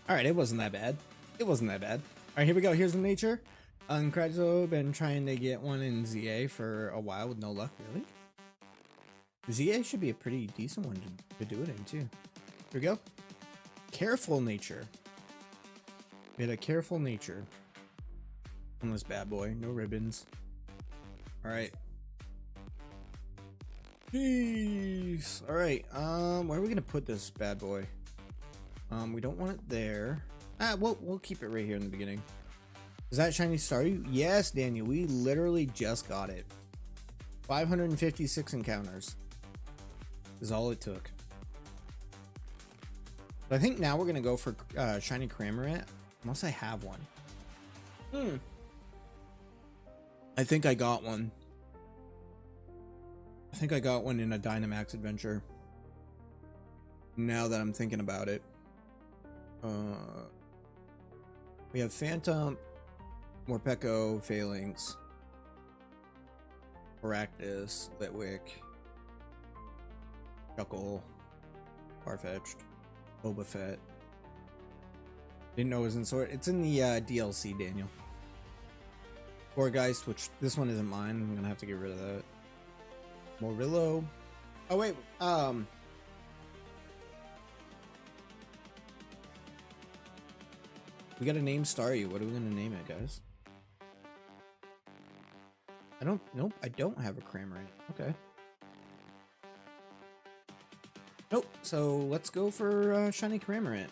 All right, it wasn't that bad. It wasn't that bad. All right, here we go. Here's the nature. Uncredizo been trying to get one in ZA for a while with no luck, really. ZA should be a pretty decent one to do it in, too. Here we go. Careful nature. We had a careful nature on this bad boy. No ribbons. All right. Jeez. All right. Where are we gonna put this bad boy? We don't want it there. We'll keep it right here in the beginning. Is that shiny STARYU? Yes, Daniel. We literally just got it. 556 encounters is all it took. But I think now we're gonna go for shiny Cramorant, unless I have one. I think I got one. I think I got one in a Dynamax adventure. Now that I'm thinking about it. We have Phantom, Morpeko, Phalanx, Arachnus, Litwick, Chuckle, Farfetch'd, Boba Fett. Didn't know it was in sort. It's in the DLC, Daniel. Gourgeist, which this one isn't mine. I'm gonna have to get rid of that. Morillo. Oh wait, we gotta name Staryu. What are we gonna name it, guys? Nope, I don't have a Cramorant. Okay. Nope, so let's go for shiny Cramorant.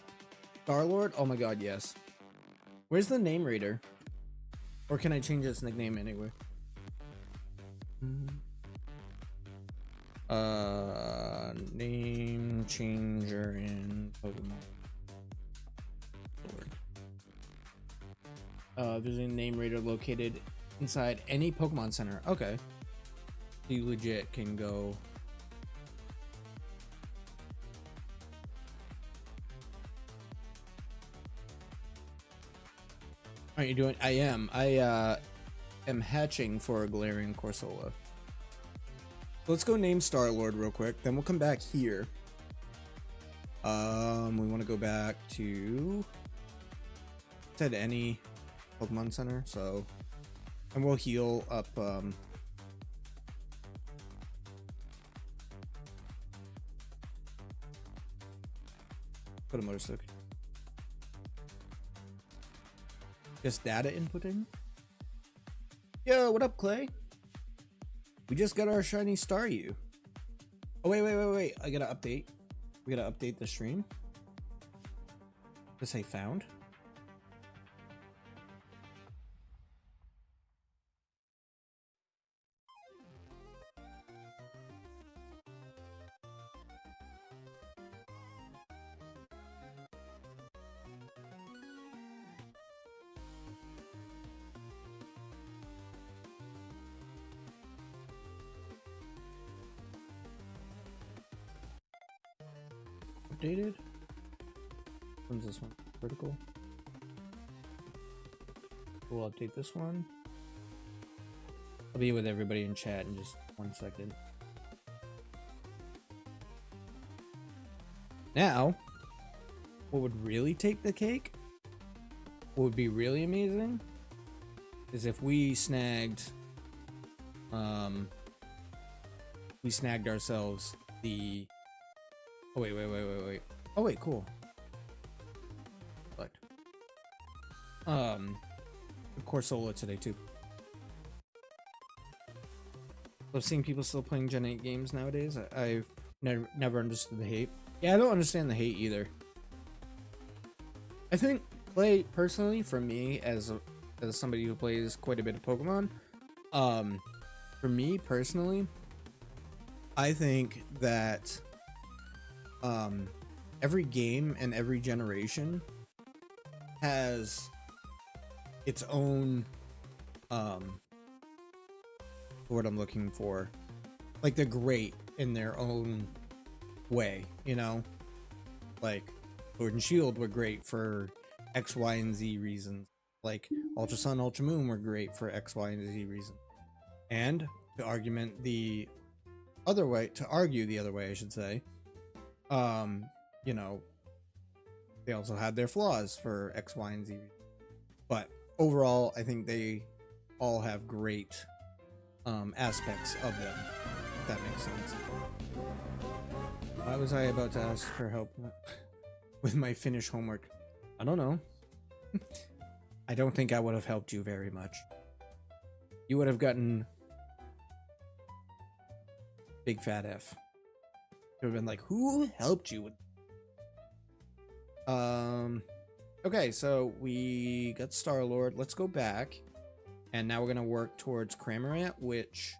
Starlord? Oh my god, yes. Where's the name reader? Or can I change its nickname anyway? Name changer in Pokemon. There's a name reader located inside any Pokemon Center. Okay. You legit can go. Aren't you doing? I am. I am hatching for a Galarian Corsola. Let's go name Starlord real quick. Then we'll come back here. We want to go back to any Pokemon Center. So, and we'll heal up. Put a motorstick. Just data inputting. Yo, what up, Clay? We just got our shiny Staryu. Oh wait! I gotta update. We gotta update the stream. Just say found. Updated. When's this one? Critical. We'll update this one. I'll be with everybody in chat in just 1 second. Now, what would really take the cake? What would be really amazing is if we snagged ourselves the. Oh wait. Oh wait, cool. But CORSOLA today too. I've seen people still playing Gen 8 games nowadays. I've never understood the hate. Yeah, I don't understand the hate either. I think play personally for me as somebody who plays quite a bit of Pokemon. For me personally, I think that every game and every generation has its own word I'm looking for. Like they're great in their own way, you know? Like Sword and Shield were great for X, Y, and Z reasons. Like Ultra Sun, Ultra Moon were great for X, Y, and Z reasons. And to argue the other way, I should say, you know, they also had their flaws for X, Y, and Z. But overall, I think they all have great aspects of them, if that makes sense. Why was I about to ask for help with my Finnish homework? I don't know. I don't think I would have helped you very much. You would have gotten big fat F. It would have been like, who helped you with? Okay, so we got Starlord. Let's go back. And now we're gonna work towards Cramorant, which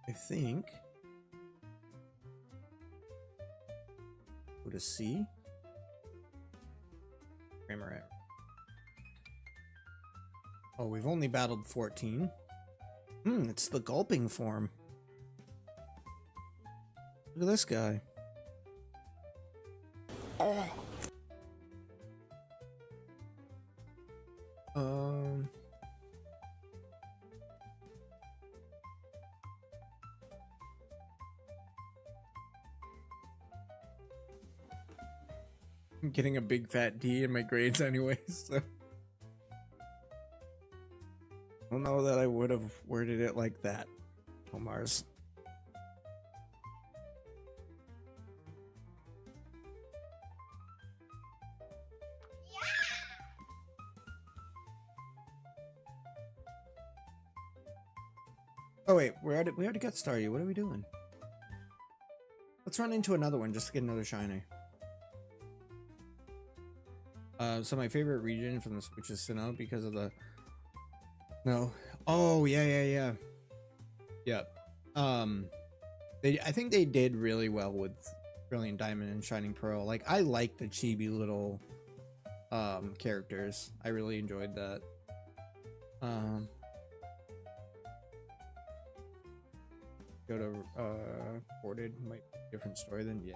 I think With a C? Kramer. Oh, we've only battled 14. It's the gulping form. Look at this guy. I'm getting a big fat D in my grades anyways, so I don't know that I would have worded it like that, Omar's. Oh wait, we already got STARYU. What are we doing? Let's run into another one just to get another shiny. So my favorite region from the Switch is Sinnoh because of the... No. Oh, yeah. Yep. I think they did really well with Brilliant Diamond and Shining Pearl. Like, I like the chibi little characters. I really enjoyed that. Go to ported, might be a different story than yeah.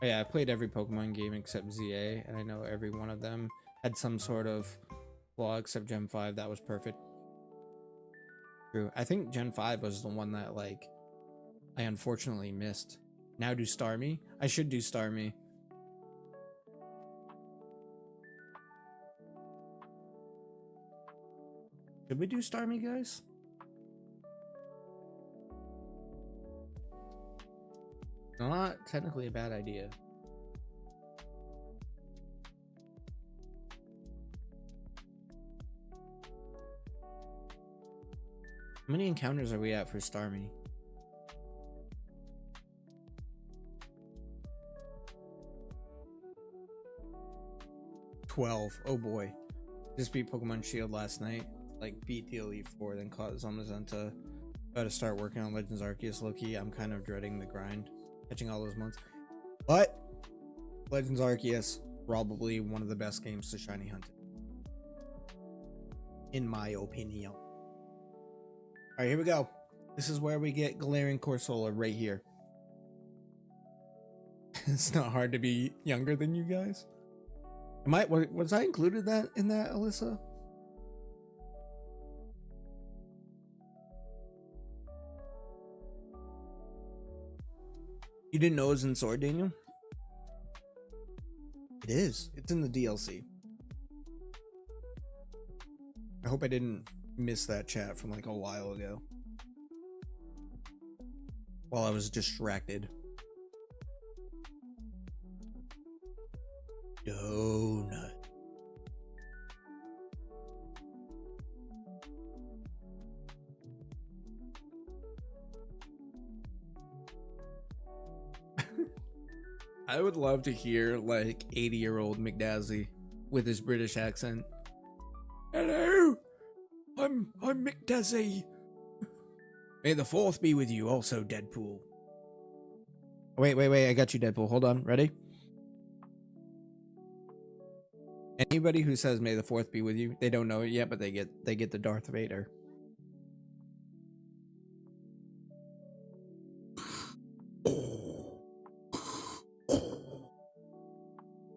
Oh, yeah, I played every Pokemon game except ZA, and I know every one of them had some sort of flaw except Gen 5. That was perfect. True. I think Gen 5 was the one that, like, I unfortunately missed. Now do Starmie? I should do Starmie. Should we do Starmie, guys? Not technically a bad idea. How many encounters are we at for Starmie? Oh boy. Just beat Pokemon Shield last night. Like beat the Elite Four, then caught Zamazenta. Got to start working on Legends Arceus low-key. I'm kind of dreading the grind. Catching all those months. But Legends Arceus, probably one of the best games to shiny hunt. In my opinion. Alright, here we go. This is where we get Galar and CORSOLA right here. It's not hard to be younger than you guys. Was I included that in that, Alyssa? You didn't know it was in Sword, Daniel? It is. It's in the DLC. I hope I didn't miss that chat from like a while ago. While I was distracted. Donut. I would love to hear like 80-year-old McDazzy with his British accent. Hello, I'm McDazzy. May the fourth be with you, also Deadpool. Wait, I got you, Deadpool. Hold on, ready? Anybody who says May the fourth be with you, they don't know it yet, but they get the Darth Vader.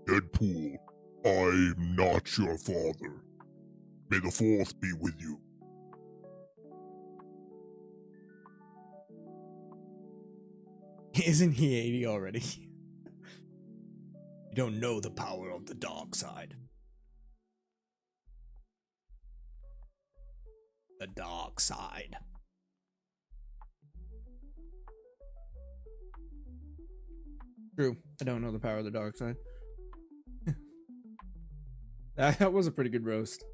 Deadpool, I'm not your father. May the fourth be with you. Isn't he 80 already? You don't know the power of the dark side. The dark side. True. I don't know the power of the dark side. That was a pretty good roast.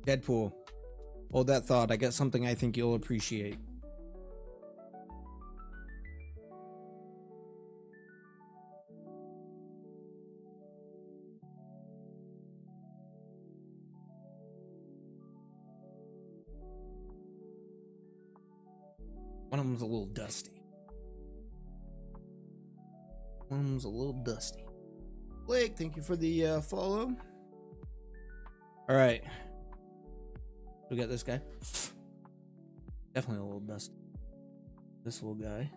Deadpool. Hold that thought. I got something I think you'll appreciate. One of them's a little dusty. One of them's a little dusty. Blake, thank you for the follow. All right. We got this guy. Definitely a little dusty. This little guy.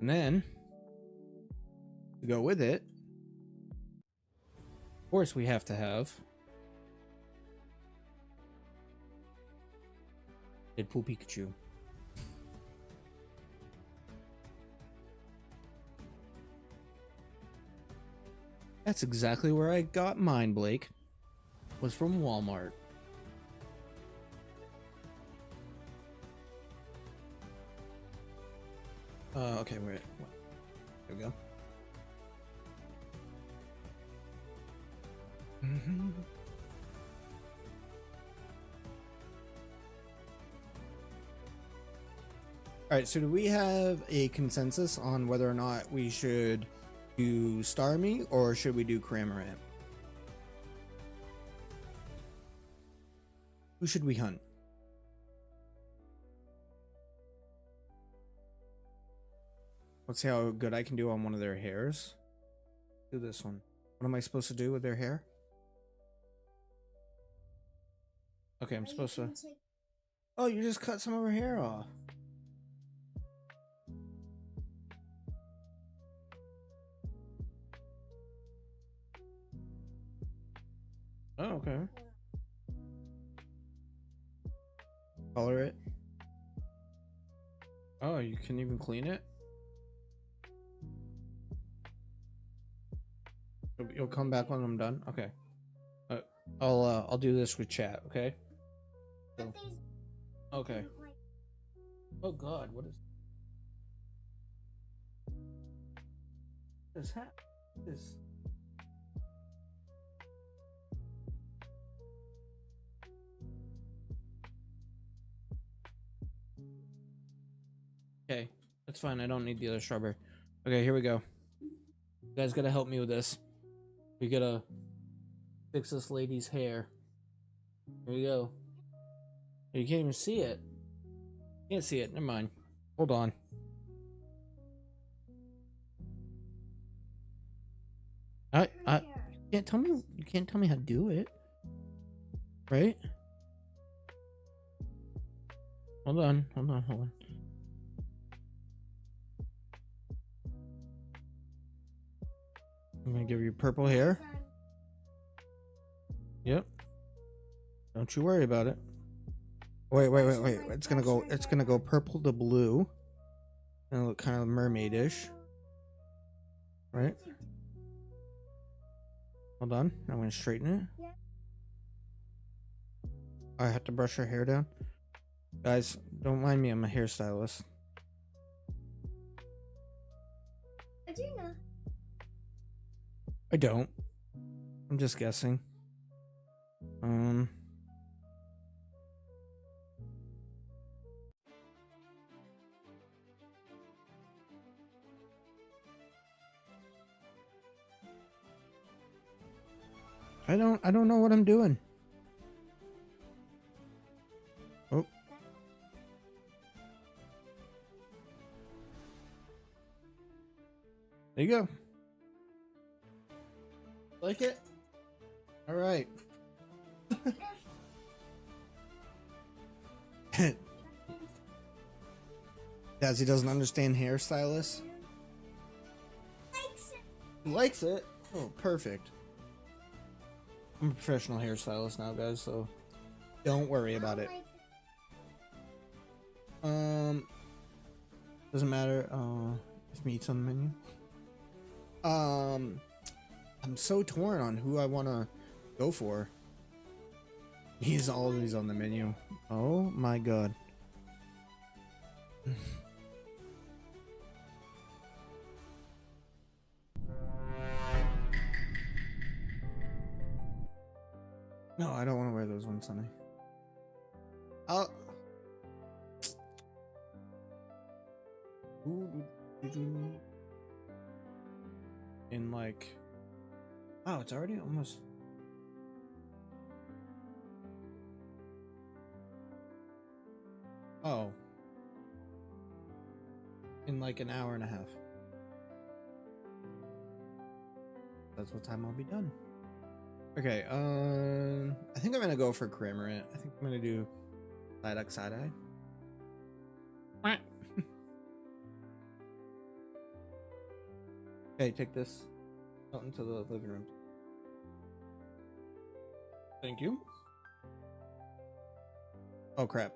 And then, to go with it, of course we have to have Deadpool Pikachu. That's exactly where I got mine, Blake. Was from Walmart. Okay, wait. There we go. Alright, so do we have a consensus on whether or not we should do Starmie or should we do Cramorant? Who should we hunt? Let's see how good I can do on one of their hairs. Do this one. What am I supposed to do with their hair? Okay, I'm supposed to... Oh, you just cut some of her hair off. Oh, okay. Color it. Oh, you can even clean it? You'll come back when I'm done? Okay. I'll do this with chat, okay? So, okay. Oh god, what is that? This Okay, that's fine. I don't need the other strawberry. Okay, here we go. You guys gotta help me with this. We gotta fix this lady's hair. Here we go. You can't even see it. Can't see it. Never mind. Hold on. You can't tell me. You can't tell me how to do it, right? Hold on. Hold on. Hold on. I'm gonna give you purple hair. Yep. Don't you worry about it. Wait. It's gonna go purple to blue. And look kind of mermaidish. Right? Hold on. I'm gonna straighten it. I have to brush her hair down. Guys, don't mind me, I'm a hairstylist. I do not. I don't. I'm just guessing. I don't know what I'm doing. Oh. There you go. Like it? All right. Dazzy doesn't understand hairstylists. He likes it? Oh, perfect. I'm a professional hairstylist now, guys, so don't worry about it. Doesn't matter if meat's on the menu. I'm so torn on who I want to go for. He's always on the menu. Oh my god. No, I don't want to wear those ones, honey. I'll. In like. Oh, it's already almost. Oh. In like an hour and a half. That's what time I'll be done. Okay, I think I'm gonna go for Cramorant. I think I'm gonna do Psyduck Side-Eye. Okay, take this out into the living room. Thank you. Oh crap.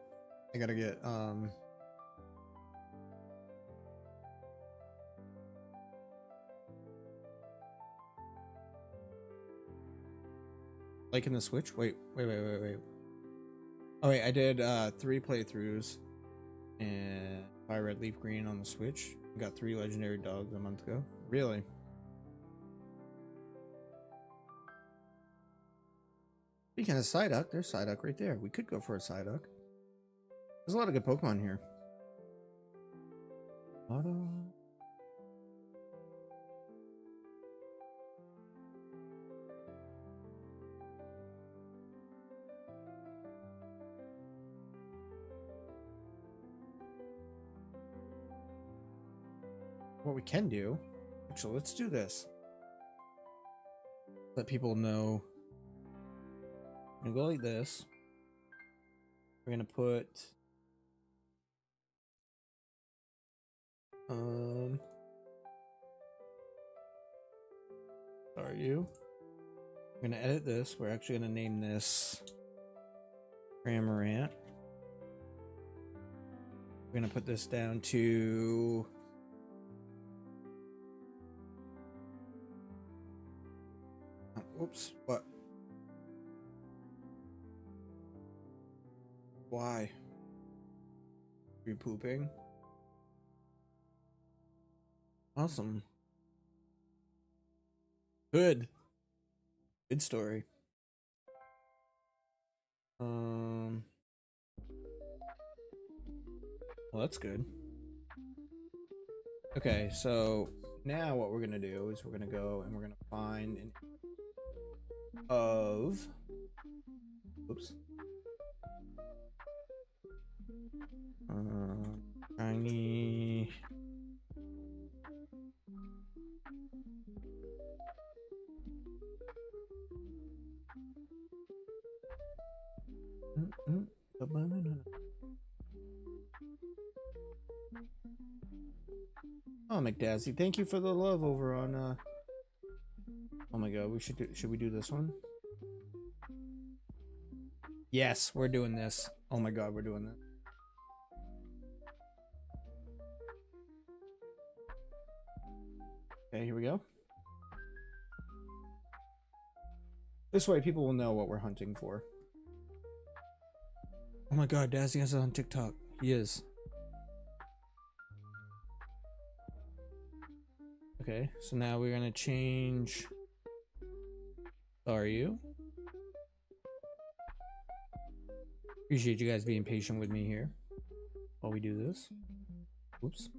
I gotta get like in the Switch? Wait. Oh wait, I did 3 playthroughs and Fire Red Leaf Green on the Switch. Got 3 legendary dogs a month ago. Really? Speaking of Psyduck, there's Psyduck right there. We could go for a Psyduck. There's a lot of good Pokemon here. What we can do, actually, let's do this. Let people know. I'm gonna go like this. We're gonna put STARYU. We're gonna edit this. We're actually gonna name this Cramorant. We're gonna put this down to oops, what? Why? Are you pooping? Awesome. Good. Good story. Well, that's good. Okay, so now what we're gonna do is we're gonna go and we're gonna find an of oops. Shiny the banana. Oh, McDazzy, thank you for the love over on oh my god, should we do this one? Yes, we're doing this. Oh my god, we're doing that. Okay, here we go. This way people will know what we're hunting for. Oh my god, Dazzy is on TikTok. He is. Okay, so now we're gonna change STARYU. Appreciate you guys being patient with me here while we do this. Oops.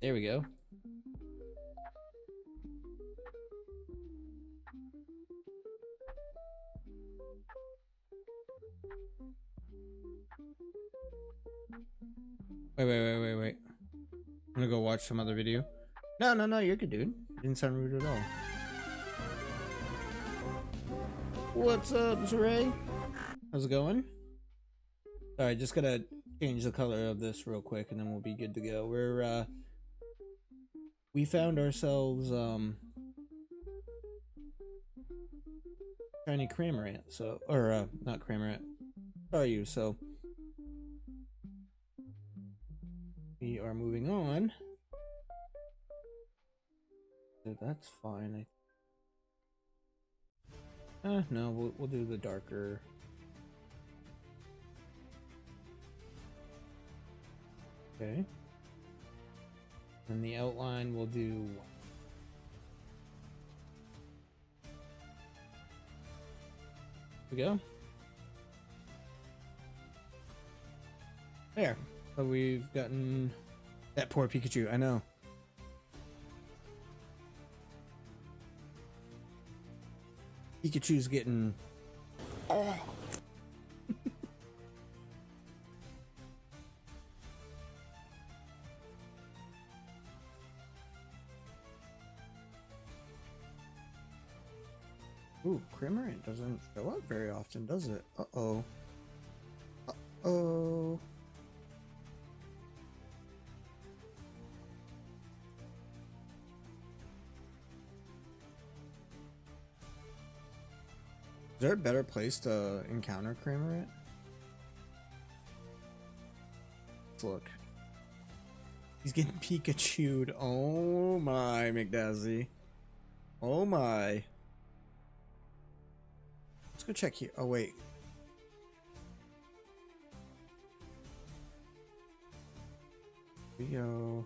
There we go. Wait. I'm gonna go watch some other video. No, you're good, dude. You didn't sound rude at all. What's up, Ray? How's it going? Alright, just gotta change the color of this real quick and then we'll be good to go. We found ourselves shiny Cramorant, so not Cramorant. STARYU, so we are moving on. So that's fine. No, we'll do the darker. Okay. And the outline will do. We go. There. So we've gotten that poor Pikachu. I know. Pikachu's getting. Ooh, Crimorant doesn't show up very often, does it? Uh-oh. Uh-oh. Is there a better place to encounter Crimorant? Let's look. He's getting Pikachu'd. Oh my, McDazzy. Oh my. Let's go check here. Oh, wait. Here we go.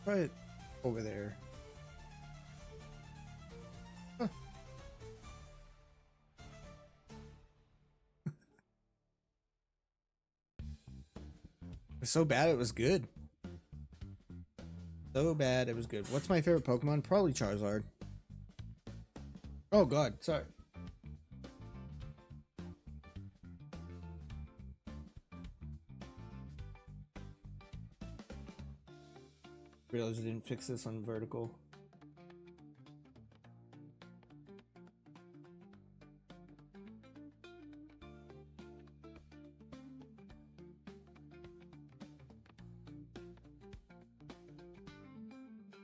Try it over there. Huh. It's so bad it was good. So bad it was good. What's my favorite Pokemon? Probably Charizard. Oh god, sorry. Realized I didn't fix this on vertical.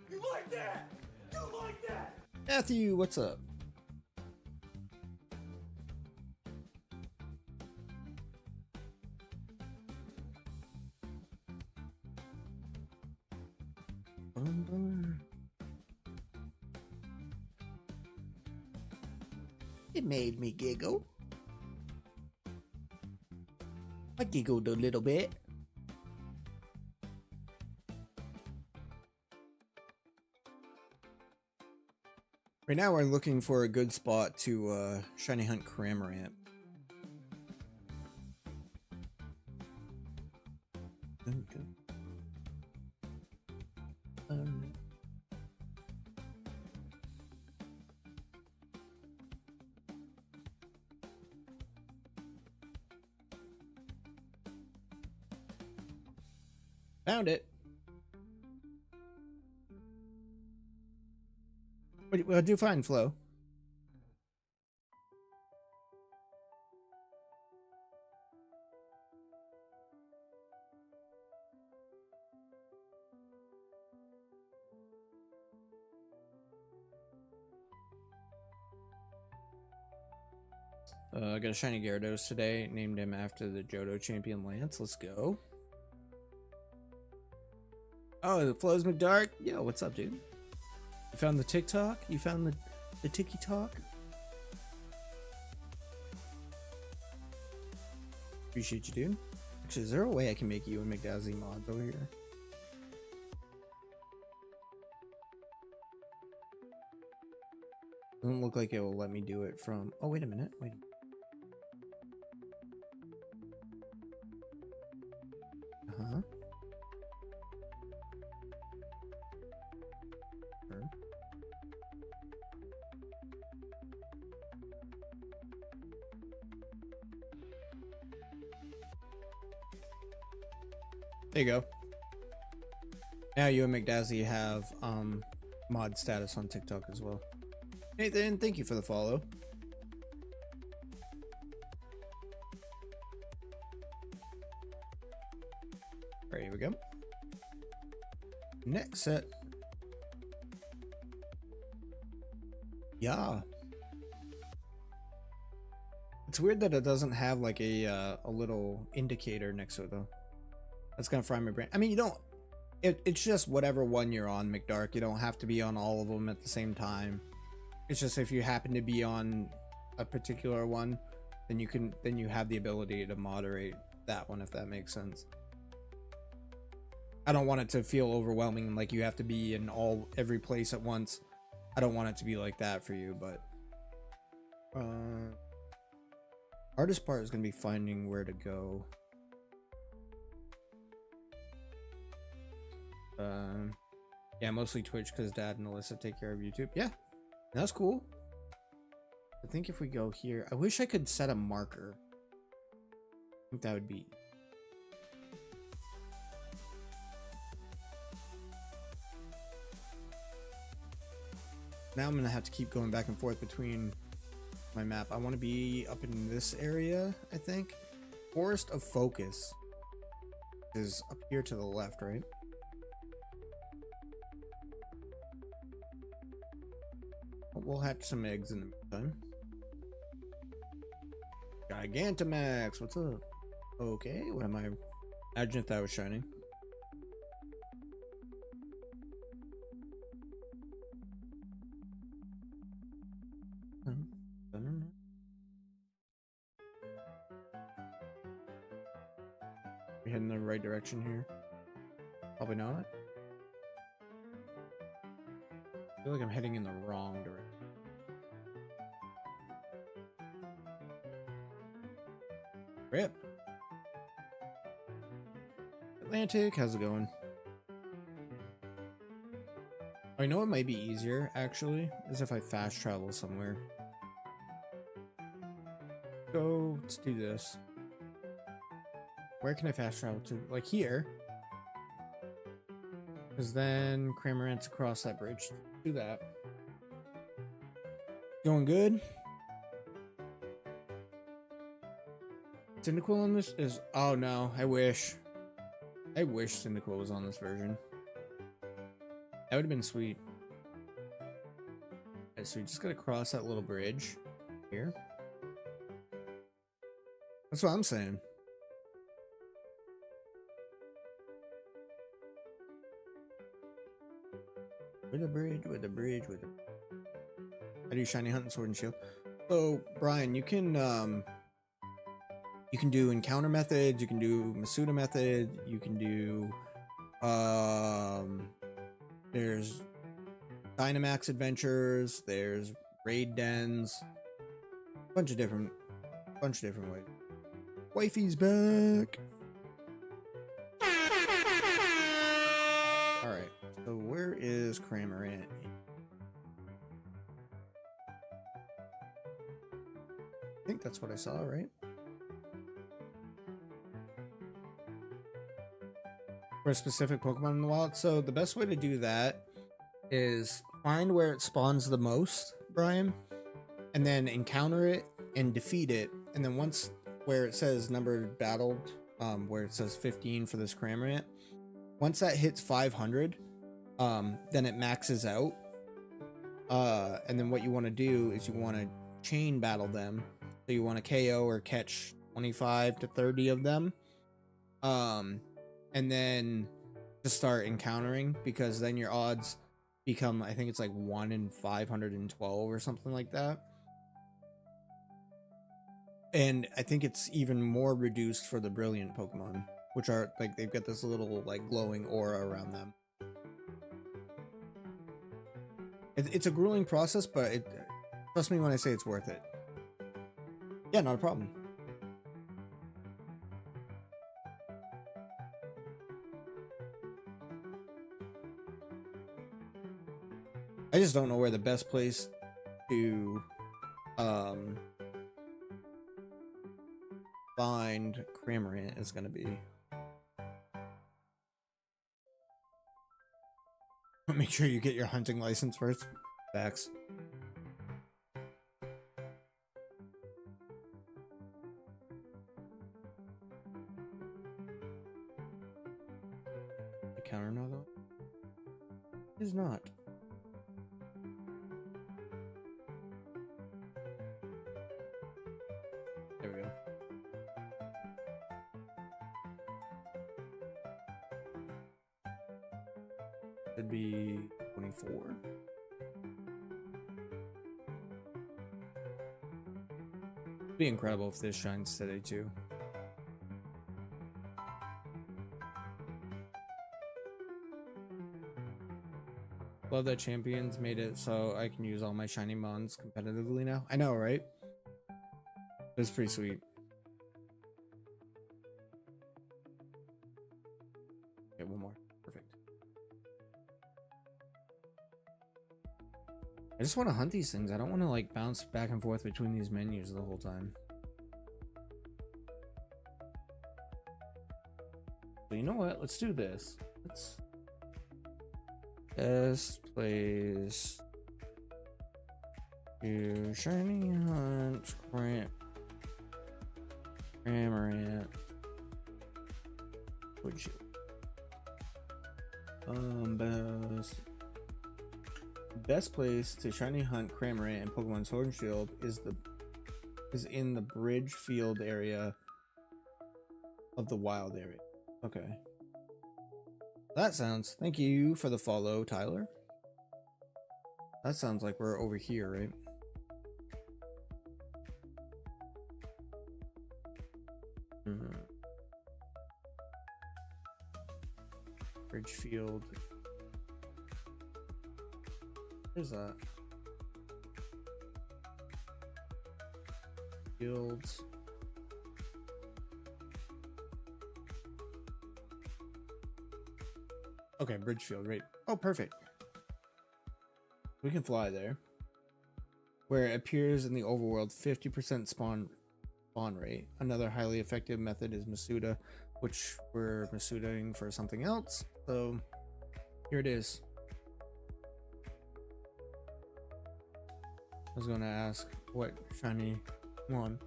You like that? You like that? Matthew, what's up? It made me giggle. I giggled a little bit. Right now we're looking for a good spot to shiny hunt Cramorant. Found it. What'd you find, Flo? I got a shiny Gyarados today. Named him after the Johto champion Lance. Let's go. Oh, the Flows McDark. Yo, what's up, dude? You found the TikTok? You found the Tiki Talk? Appreciate you, dude. Actually, is there a way I can make you and McDazzy mods over here? Doesn't look like it will let me do it from... Oh, wait a minute. Wait. Uh-huh. Sure. There you go. Now you and McDazzy have mod status on TikTok as well. Nathan, thank you for the follow. Alright, here we go. Next set. Yeah. It's weird that it doesn't have like a little indicator next to it though. That's gonna fry my brain. I mean, you don't. It's just whatever one you're on, McDark. You don't have to be on all of them at the same time. It's just if you happen to be on a particular one, then you have the ability to moderate that one, if that makes sense. I don't want it to feel overwhelming, like you have to be in every place at once. I don't want it to be like that for you, but hardest part is gonna be finding where to go. Yeah, mostly Twitch because Dad and Alyssa take care of YouTube. Yeah, that's cool. I think if we go here, I wish I could set a marker. I think that would be. Now I'm gonna have to keep going back and forth between my map. I want to be up in this area, I think. Forest of Focus is up here to the left, right? We'll hatch some eggs in the meantime. Gigantamax, what's up? Okay, what am I? Imagine if that was shining. We heading in the right direction here? Probably not. I feel like I'm heading in the wrong direction. Rip. Atlantic, how's it going? I know it might be easier, actually, is if I fast travel somewhere. So, let's do this. Where can I fast travel to? Like here. Because then Cramorant's across that bridge. Do that. Going good? Cyndaquil on this is... Oh no, I wish. I wish Cyndaquil was on this version. That would have been sweet. Okay, so we just gotta cross that little bridge here. That's what I'm saying. With a bridge, with a bridge, with a... I do shiny hunt and sword and shield. So, Brian, you can do encounter methods, you can do Masuda method, you can do there's Dynamax adventures, there's raid dens, bunch of different ways. Wifey's back. All right, so where is Cramorant? I think that's what I saw, right? For a specific Pokemon in the wild. So the best way to do that is find where it spawns the most, Brian, and then encounter it and defeat it. And then once where it says number battled, where it says 15 for this Cramorant, once that hits 500, then it maxes out. And then what you want to do is you want to chain battle them. So you want to KO or catch 25 to 30 of them. And then just start encountering, because then your odds become, I think it's like 1 in 512 or something like that. And I think it's even more reduced for the brilliant Pokemon, which are like, they've got this little like glowing aura around them. It's a grueling process, but trust me when I say it's worth it. Yeah, not a problem. I just don't know where the best place to find Cramorant is going to be. Make sure you get your hunting license first. Facts. The counter now though is not. There we go. Should be 24. It'd be incredible if this shines today too. Love that Champions made it so I can use all my shiny mons competitively now. I know, right? It's pretty sweet. Okay, one more. Perfect. I just want to hunt these things. I don't want to like bounce back and forth between these menus the whole time. So you know what? Let's do this. Let's best place to shiny hunt Cramorant. Would you? Best place to shiny hunt Cramorant in Pokemon Sword and Shield is in the bridge field area of the wild area. Okay. That sounds. Thank you for the follow, Tyler. That sounds like we're over here, right? Bridgefield. Where's that? Fields. Okay, Bridgefield, right. Oh, perfect. We can fly there. Where it appears in the overworld, 50% spawn rate. Another highly effective method is Masuda, which we're Masudaing for something else. So here it is. I was going to ask what shiny one.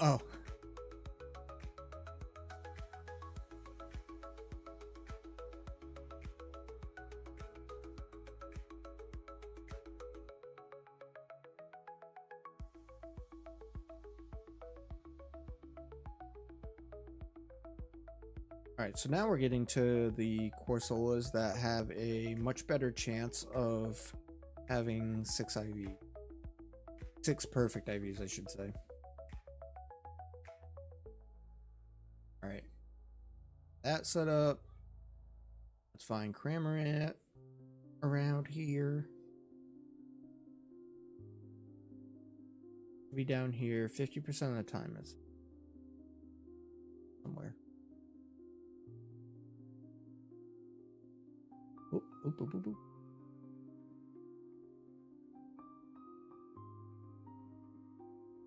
Oh. Alright, so now we're getting to the CORSOLAs that have a much better chance of having 6 IV. 6 perfect IVs, I should say. Alright. That set up. Let's find Cramorant around here. Be down here 50% of the time is somewhere. Oop, oop, oop, oop, oop.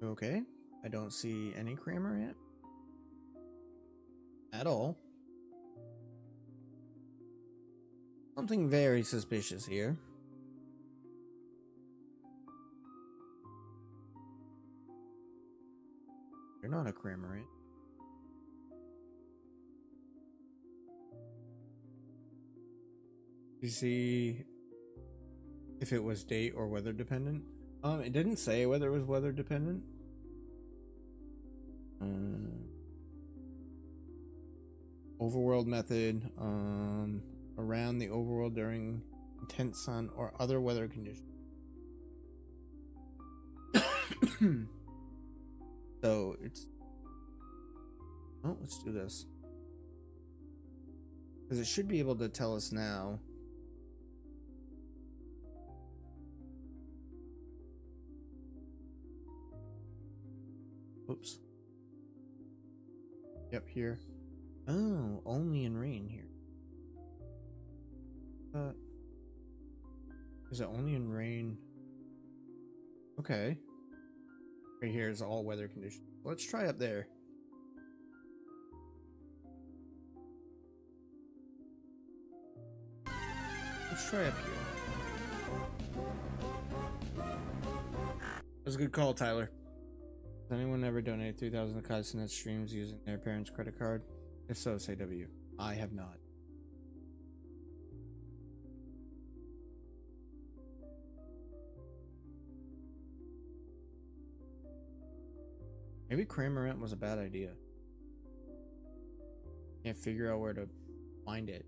Okay, I don't see any Cramorant at all. Something very suspicious here. You're not a Cramorant. You see if it was date or weather dependent? It didn't say whether it was weather dependent. Overworld method. Around the overworld during intense sun or other weather conditions. So it's. Oh, let's do this. Because it should be able to tell us now. Oops. Yep, here. Oh, only in rain here. Is it only in rain? Okay. Right here is all weather conditions. Let's try up there. Let's try up here. That was a good call, Tyler. Has anyone ever donated 3,000 to Kaisenet streams using their parents' credit card? If so, say W. I have not. Maybe Cramorant was a bad idea. Can't figure out where to find it.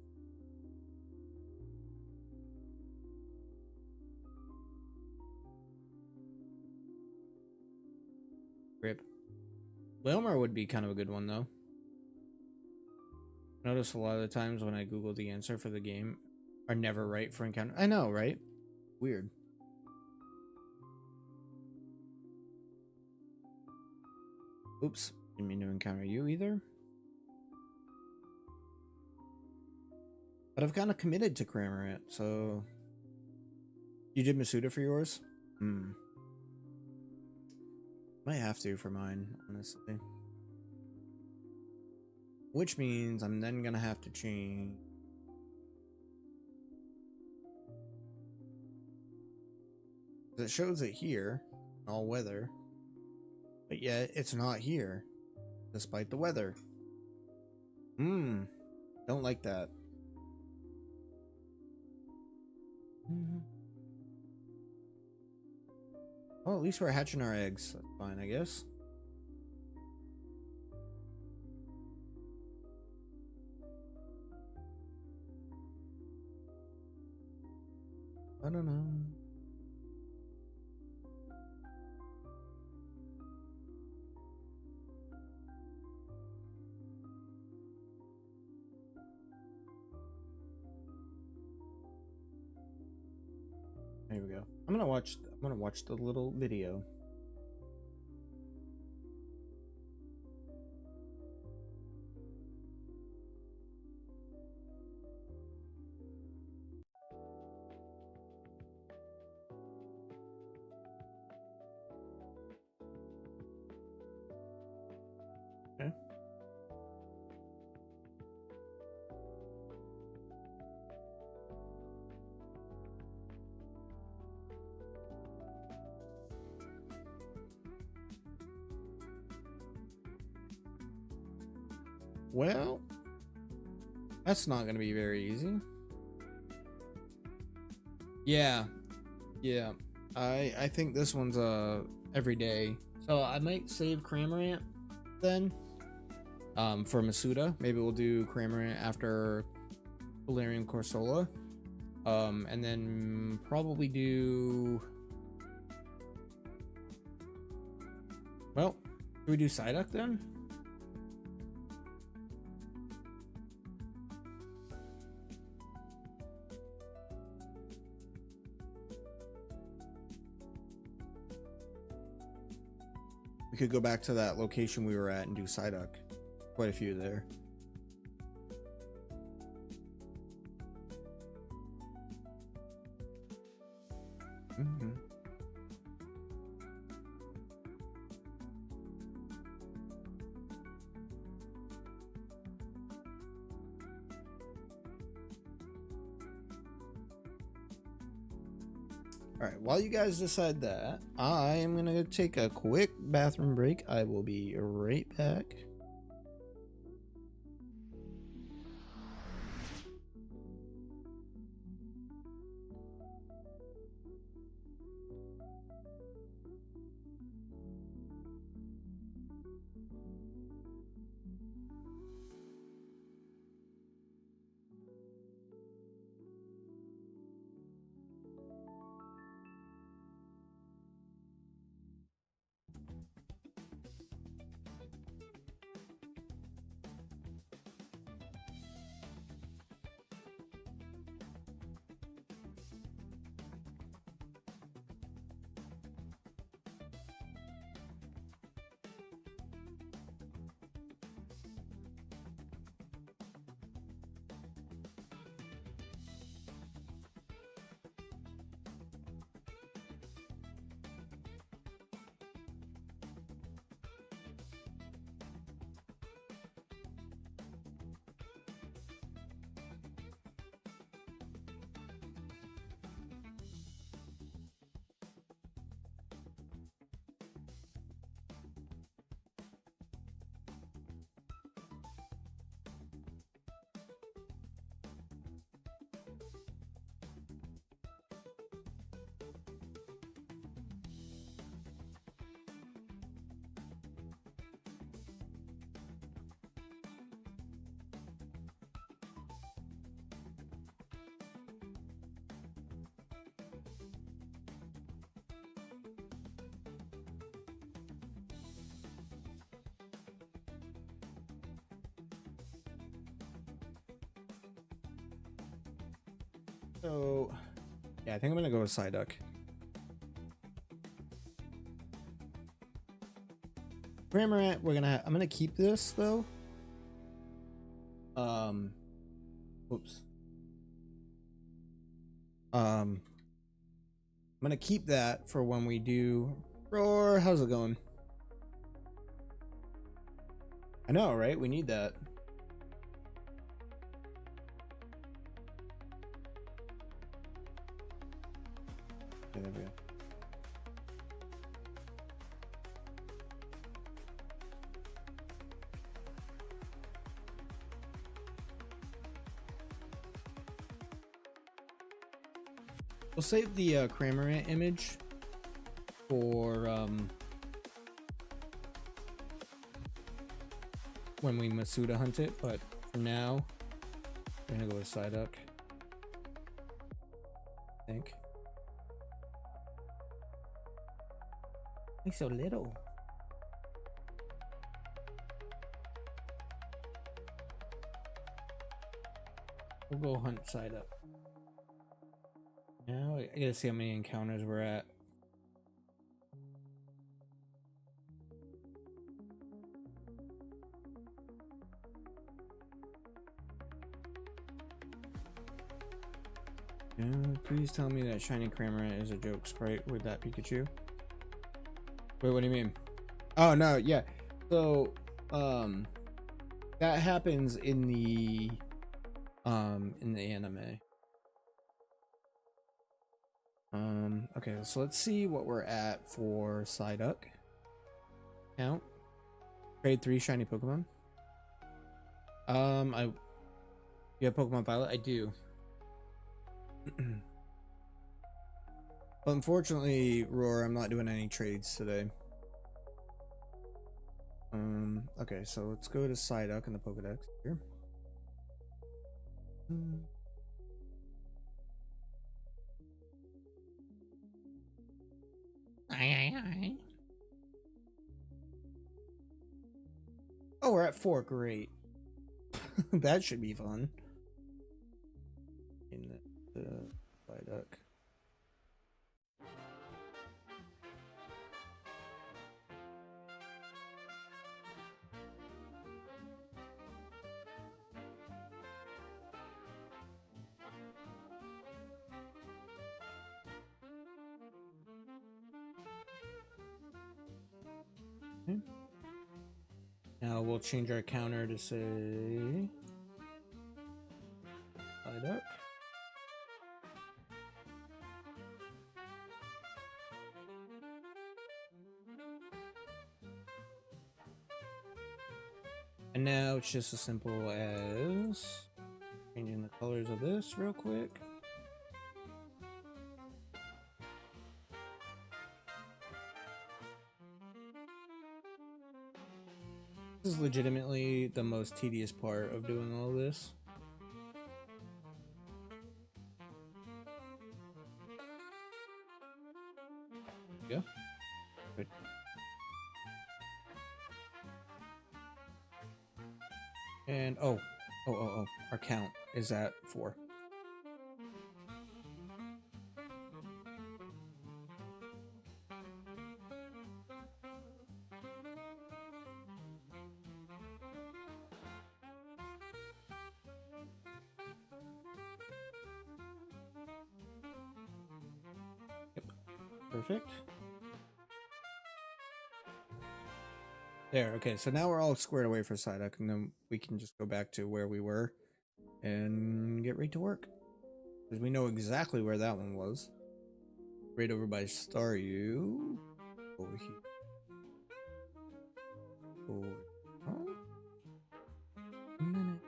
Rip. Wilmer would be kind of a good one, though. Notice a lot of the times when I Google the answer for the game are never right for encounter. I know, right? Weird. Oops. Didn't mean to encounter you either. But I've kind of committed to Cramorant, so... You did Masuda for yours? Hmm. Might have to for mine, honestly. Which means I'm then gonna have to change... It shows it here, all weather. But yet, it's not here, despite the weather. Don't like that. Well, at least we're hatching our eggs. That's fine, I guess. I don't know. There we go. I'm gonna watch the little video. Okay. Well, that's not going to be very easy. Yeah. I think this one's every day. So I might save Cramorant then for Masuda. Maybe we'll do Cramorant after Valerian Corsola. And then probably do... Well, do we do Psyduck then? We could go back to that location we were at and do Psyduck. Quite a few there. Alright, while you guys decide that, I am going to take a quick bathroom break. I will be right back. So, yeah, I think I'm gonna go with Psyduck. Cramorant, I'm gonna keep this though. Oops. I'm gonna keep that for when we do Roar. How's it going? I know, right? We need that. Okay, there we go. We'll save the Cramorant image for when we Masuda hunt it, but for now, we're gonna go with Psyduck. I think. He's so little. We'll go hunt Psyduck. Now I gotta see how many encounters we're at. Please tell me that shiny Cramorant is a joke sprite with that Pikachu. Wait, what do you mean? Oh no, yeah. So that happens in the anime. Okay, so let's see what we're at for Psyduck. Count. Trade 3 shiny Pokemon. You have Pokemon Violet? I do. But unfortunately, Roar, I'm not doing any trades today. Okay, so let's go to Psyduck in the Pokedex here. Oh, we're at 4. Great. That should be fun. In the Psyduck. Okay. Now we'll change our counter to say Psyduck. And now it's just as simple as changing the colors of this real quick. This is legitimately the most tedious part of doing all this. Yeah. Good. And oh, our count is at 4. Yep. Perfect. There, okay, so now we're all squared away for Psyduck, and then we can just go back to where we were and get right to work. Because we know exactly where that one was. Right over by STARYU. Over here. Over. Oh. A minute.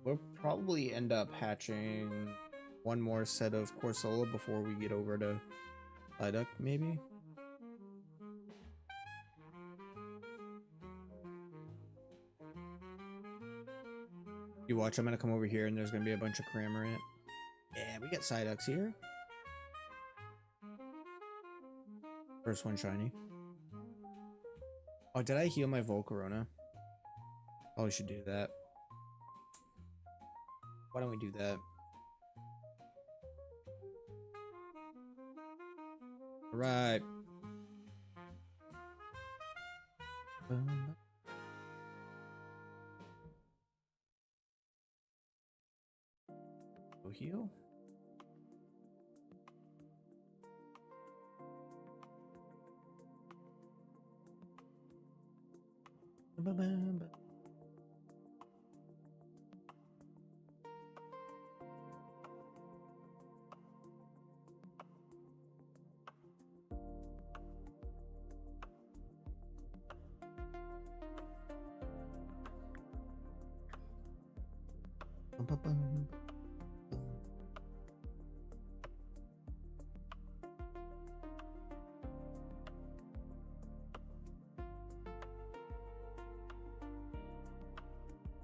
We'll probably end up hatching one more set of CORSOLA before we get over to Psyduck, maybe? You watch, I'm gonna come over here and there's gonna be a bunch of Cramorant. Yeah, we got Psyducks here. First one shiny. Oh, did I heal my Volcarona? Oh, we should do that. Why don't we do that? Right. Go heal.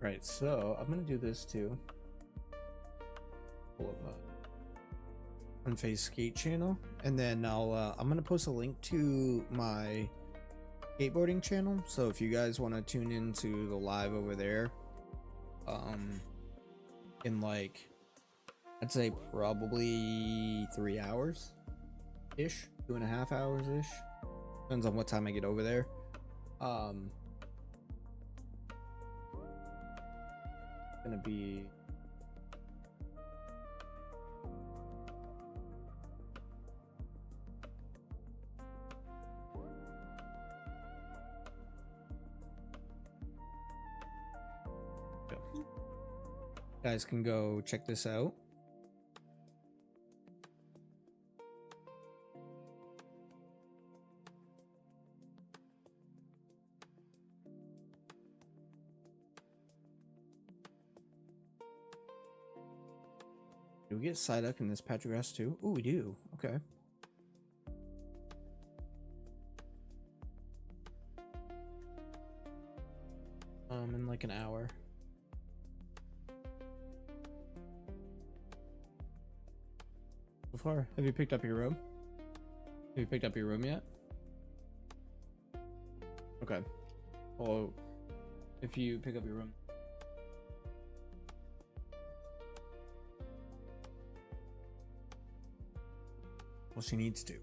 Right, so I'm gonna do this too. Pull up my Unphaz3d skate channel, and then I'm gonna post a link to my skateboarding channel. So if you guys want to tune into the live over there, in like I'd say probably 3 hours ish, 2.5 hours ish, depends on what time I get over there. Gonna be guys can go check this out. Do we get Psyduck in this patch of grass too? Oh, we do. Okay. In like an hour. So far, have you picked up your room? Have you picked up your room yet? Okay. Well, if you pick up your room. Well, she needs to.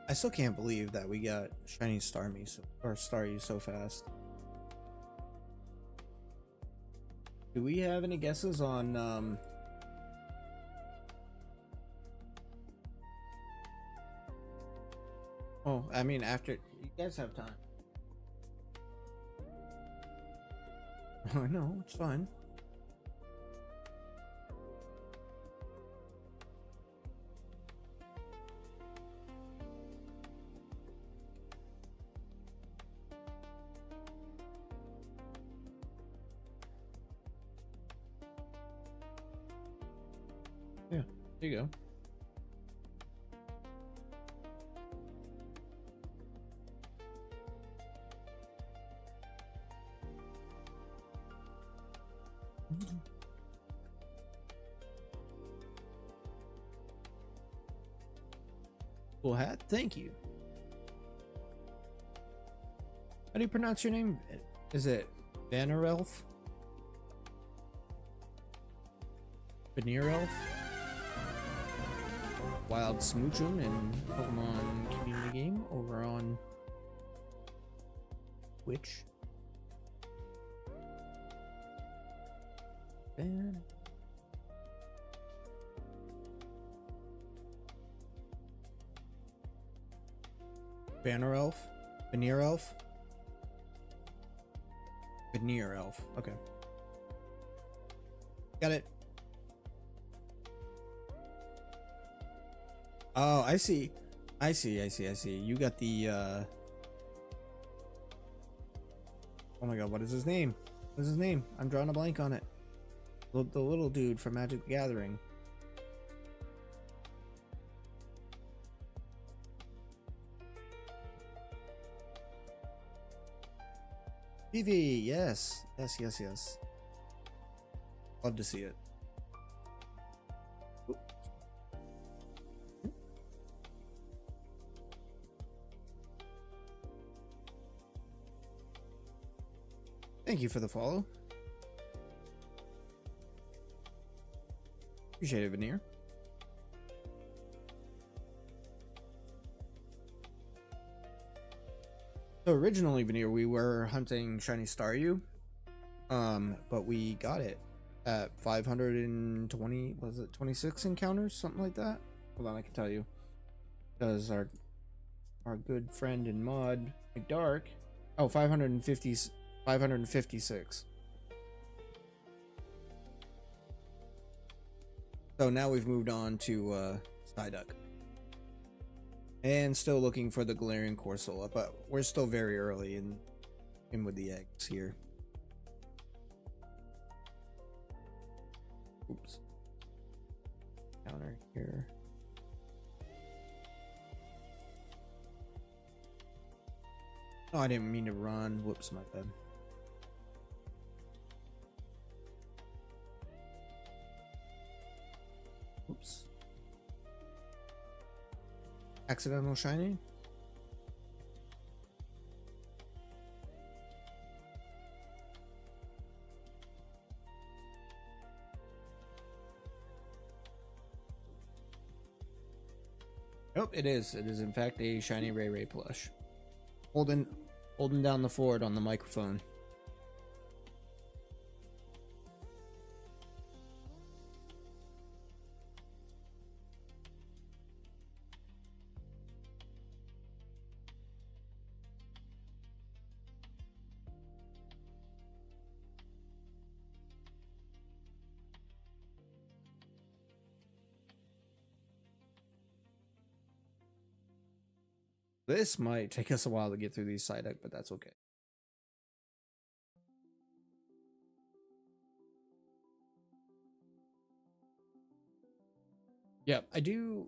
I still can't believe that we got shiny STARYU so fast. Do we have any guesses on oh, I mean, after you guys have time. I know, it's fine. Yeah, there you go. Cool hat, thank you. How do you pronounce your name? Is it Vanarelf? Vanirelf? Wild Smoochum in Pokemon community game over on Twitch. And Vanarelf? Vanirelf? Vanirelf. Okay. Got it. Oh, I see. I see. You got the oh my god, what is his name? What is his name? I'm drawing a blank on it. The little dude from Magic the Gathering. PV, yes. Yes, yes, yes. Love to see it. Oop. Thank you for the follow. Appreciate it, Veneer. So originally, Veneer, we were hunting shiny STARYU, but we got it at 520, was it 26 encounters, something like that? Hold on, I can tell you. Because our good friend in mod, McDark, oh, 556. So now we've moved on to Psyduck. And still looking for the Galarian CORSOLA, but we're still very early in with the eggs here. Oops. Counter here. Oh, I didn't mean to run. Whoops, my bad. Oops. Accidental shiny? Nope, it is. It is in fact a shiny Ray plush. Holding down the forward on the microphone. This might take us a while to get through these Psyduck, but that's okay. Yep, I do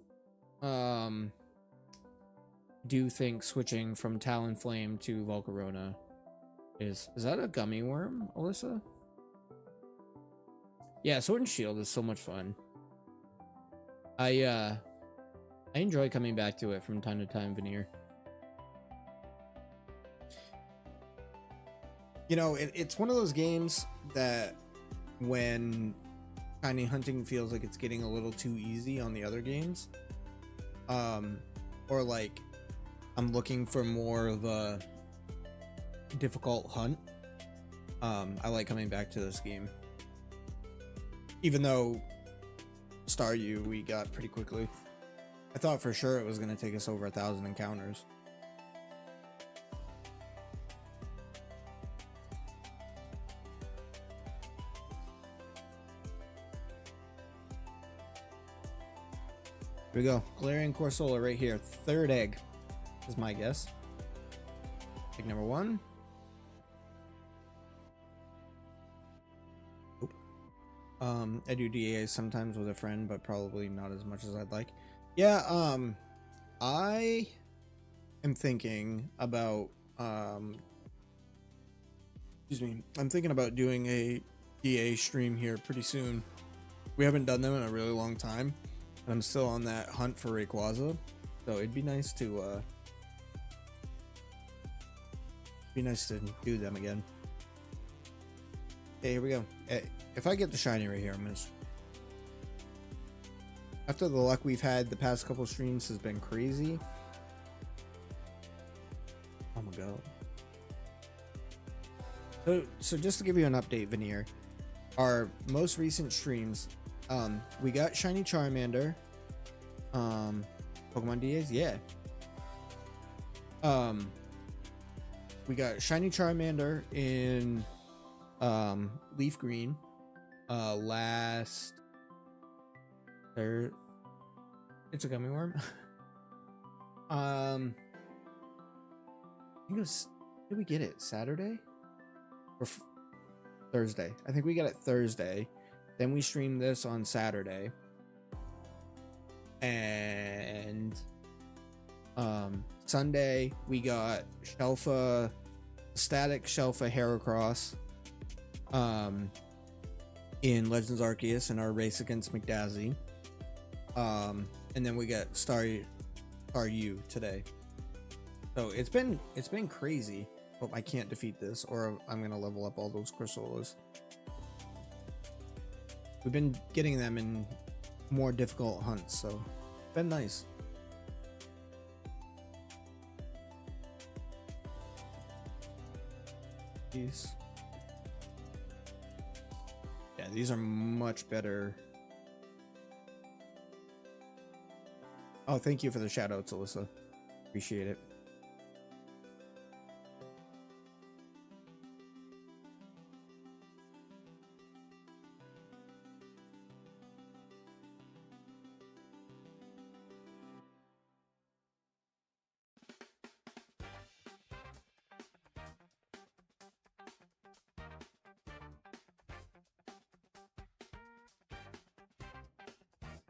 think switching from Talonflame to Volcarona is that a gummy worm, Alyssa? Yeah, Sword and Shield is so much fun. I enjoy coming back to it from time to time, Veneer. You know, it's one of those games that when shiny hunting feels like it's getting a little too easy on the other games, or like I'm looking for more of a difficult hunt, I like coming back to this game. Even though STARYU we got pretty quickly. I thought for sure it was going to take us over 1,000 encounters. Here we go. Galarian CORSOLA right here. Third egg is my guess. Egg number 1. Oop. I do DA sometimes with a friend, but probably not as much as I'd like. Yeah, I am thinking about excuse me, I'm thinking about doing a DA stream here pretty soon. We haven't done them in a really long time, and I'm still on that hunt for Rayquaza, so it'd be nice to do them again. Okay, here we go. If I get the shiny right here, I'm gonna. After the luck we've had the past couple streams has been crazy. Oh my god. So just to give you an update, Veneer, our most recent streams, we got shiny Charmander, Pokemon DAs, yeah. We got shiny Charmander in leaf green last it's a gummy worm. I think it was, did we get it Saturday or Thursday? I think we got it Thursday. Then we streamed this on Saturday, and Sunday we got Shelfa static Shelfa Heracross in Legends Arceus in our race against McDazzy. And then we got STARYU today. So it's been crazy. Hope I can't defeat this, or I'm gonna level up all those CORSOLAs. We've been getting them in more difficult hunts, so it's been nice. These, yeah, these are much better. Oh, thank you for the shout outs, Alyssa. Appreciate it.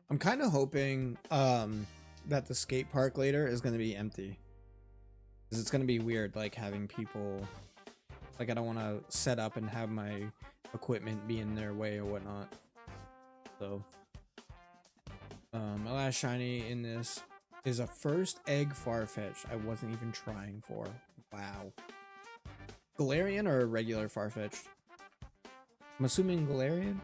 I'm kind of hoping that the skate park later is going to be empty, because it's going to be weird like having people, like I don't want to set up and have my equipment be in their way or whatnot. So my last shiny in this is a first egg Farfetch I wasn't even trying for. Wow. Galarian or a regular Farfetch? I'm assuming Galarian.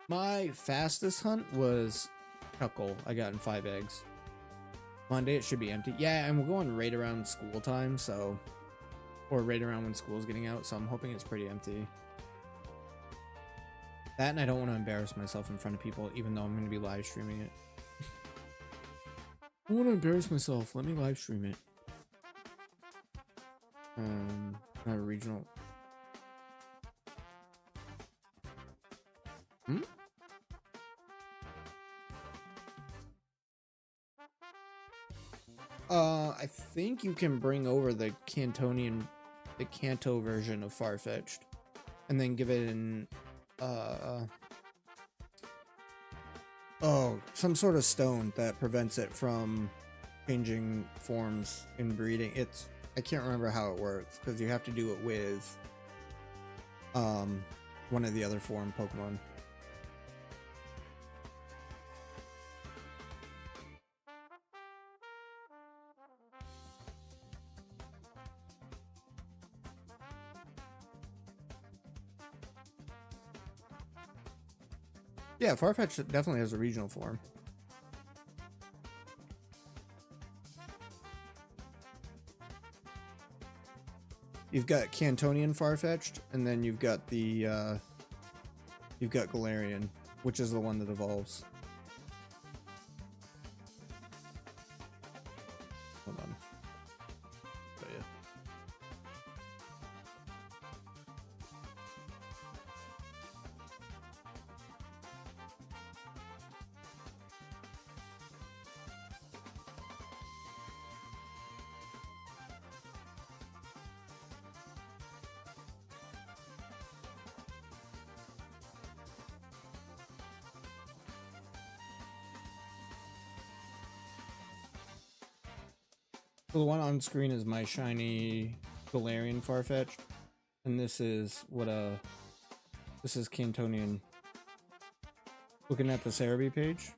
My fastest hunt was Chuckle. I got in 5 eggs. Monday it should be empty. Yeah, and we're going right around school time, so, or right around when school's getting out, so I'm hoping it's pretty empty. That, and I don't want to embarrass myself in front of people, even though I'm going to be live streaming it. I want to embarrass myself. Let me live stream it. Not a regional. I think you can bring over the Cantonian, the Kanto version of Farfetch'd, and then give it an, some sort of stone that prevents it from changing forms in breeding. I can't remember how it works, because you have to do it with, one of the other form Pokemon. Yeah, Farfetch definitely has a regional form. You've got Cantonian Farfetch'd, and then you've got the you've got Galarian, which is the one that evolves. Hold on. Oh, yeah. So the one on screen is my shiny Galarian Farfetch, and this is what this is Cantonian. Looking at the Cerebi page.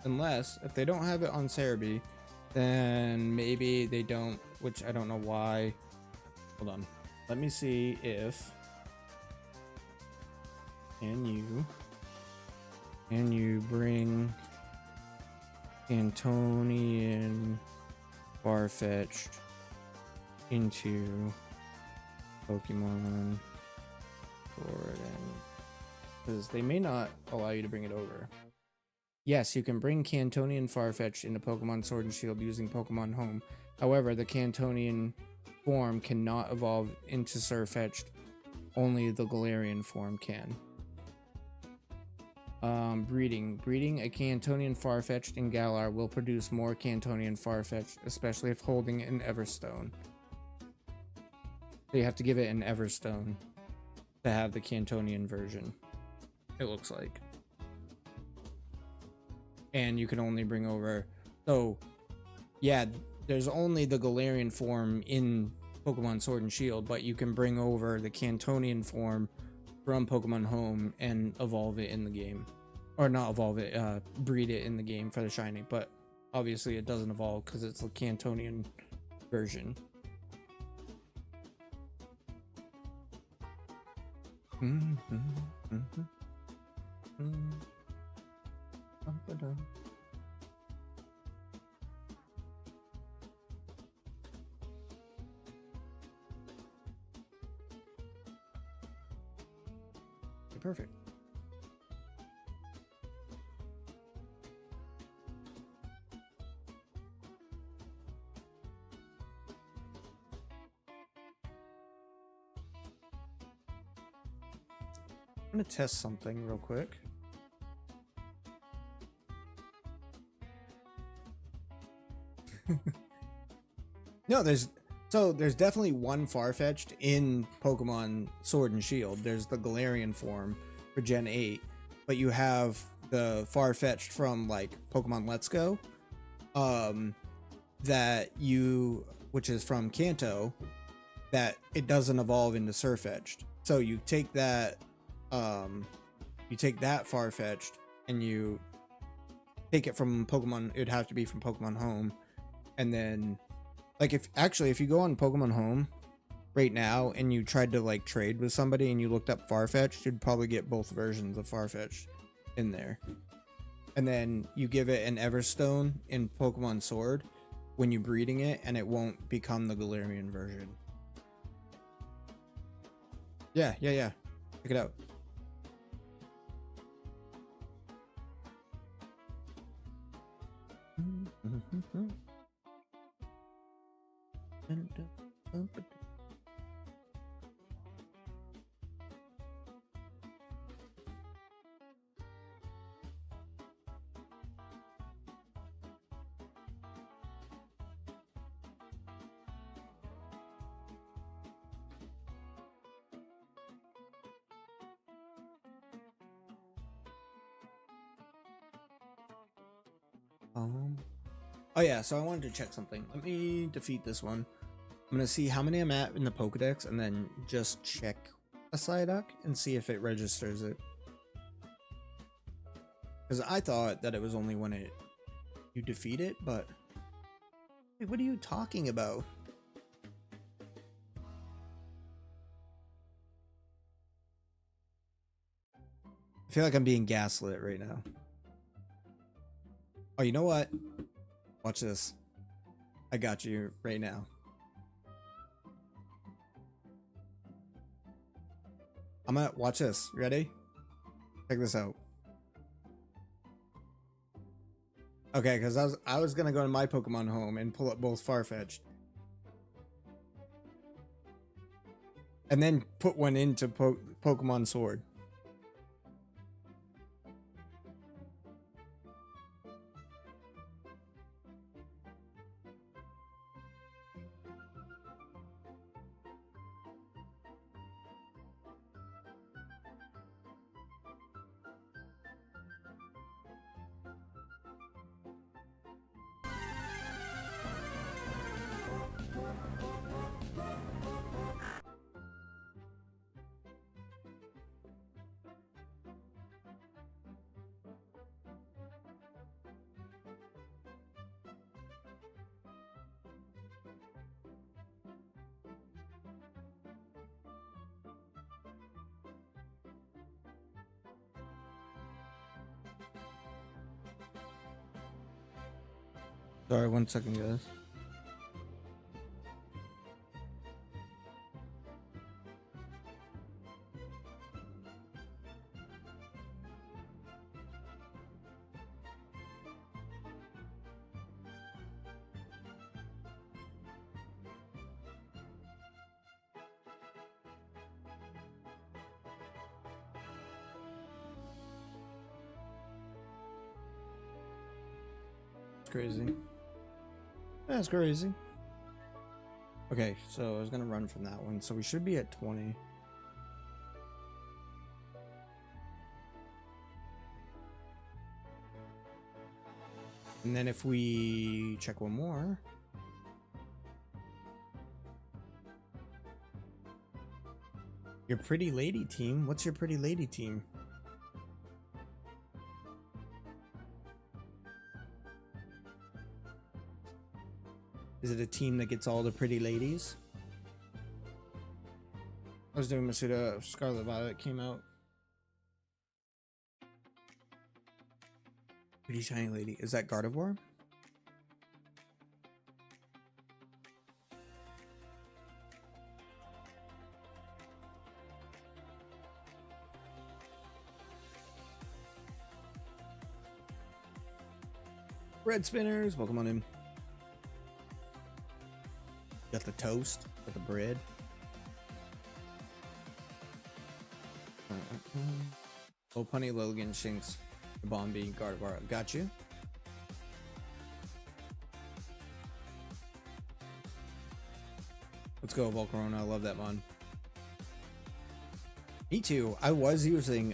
Unless if they don't have it on Cerebi, then maybe they don't, which I don't know why. Hold on, let me see if can you bring Cantonian Farfetch'd into Pokemon Sword, because they may not allow you to bring it over. Yes, you can bring Cantonian Farfetch'd into Pokemon Sword and Shield using Pokemon Home. However, the Cantonian form cannot evolve into Surfetch'd only the Galarian form can. Breeding. Breeding a Cantonian Farfetch'd in Galar will produce more Cantonian Farfetch'd, especially if holding an Everstone. So you have to give it an Everstone to have the Cantonian version, it looks like. And you can only bring over... So, yeah, there's only the Galarian form in Pokemon Sword and Shield, but you can bring over the Cantonian form from Pokemon Home and evolve it in the game. Or not evolve it, breed it in the game for the shiny, but obviously it doesn't evolve because it's the Cantonian version. Perfect. I'm gonna test something real quick. No, there's definitely one Farfetch'd in Pokemon Sword and Shield. There's the Galarian form for Gen 8, but you have the Farfetch'd from like Pokemon Let's Go, which is from Kanto, that it doesn't evolve into Surfetch'd. So you take that Farfetch'd and you take it from Pokemon. It'd have to be from Pokemon Home, and then like if you go on Pokemon Home right now and you tried to like trade with somebody and you looked up Farfetch'd, you'd probably get both versions of Farfetch'd in there. And then you give it an Everstone in Pokemon Sword when you're breeding it, and it won't become the Galarian version. Yeah. Check it out. Oh yeah, so I wanted to check something. Let me defeat this one. I'm gonna see how many I'm at in the Pokedex and then just check a Psyduck and see if it registers it. Because I thought that it was only when you defeat it, but wait, what are you talking about? I feel like I'm being gaslit right now. Oh, you know what? Watch this. I got you right now. Watch this. Ready? Check this out. Okay, because I was gonna go to my Pokemon Home and pull up both Farfetch'd, and then put one into Pokemon Sword. Sorry, 1 second, guys. crazy. That's crazy. Okay, so I was gonna run from that one, so we should be at 20. And then if we check one more. Your pretty lady team? What's your pretty lady team? Is it a team that gets all the pretty ladies? I was doing Masuda. Scarlet Violet came out. Pretty shiny lady. Is that Gardevoir? Red spinners, welcome on in. Got the toast, got the bread. Oh, Punny, Logan, Shinx, Bombi, Gardevoir. Got you. Let's go, Volcarona. I love that mon. Me too. I was using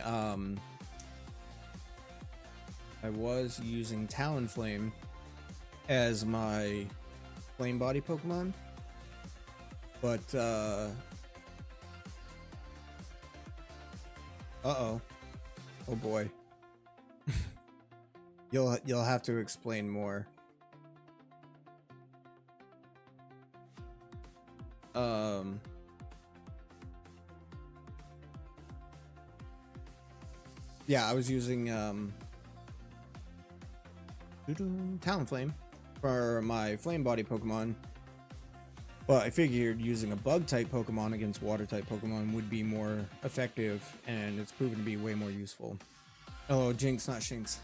Talonflame as my flame body Pokemon, but uh-oh, oh boy. You'll have to explain more. Yeah, I was using Talonflame for my flame body Pokemon, but I figured using a bug type Pokemon against water type Pokemon would be more effective, and it's proven to be way more useful. Oh, Jinx, not Shinx.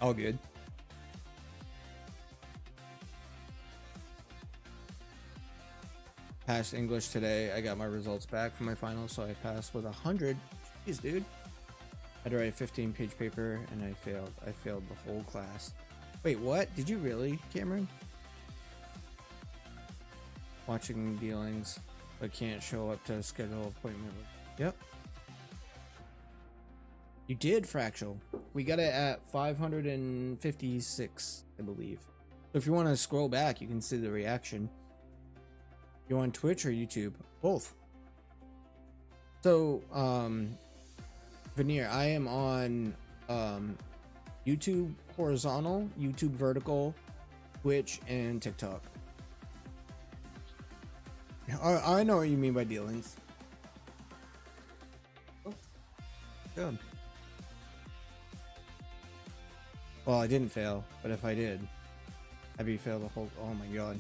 All good. Passed English today. I got my results back from my finals, so I passed with 100. Jeez, dude. I had to write a 15-page paper, and I failed. I failed the whole class. Wait, what? Did you really, Cameron? Watching dealings, but can't show up to schedule appointment. Yep. You did, Fractal. We got it at 556, I believe. So if you want to scroll back, you can see the reaction. You on Twitch or YouTube? Both. So, Veneer, I am on YouTube horizontal, YouTube vertical, Twitch, and TikTok. I know what you mean by dealings. Oh, good. Well, I didn't fail, but if I did, I'd be failed the whole. Oh my god,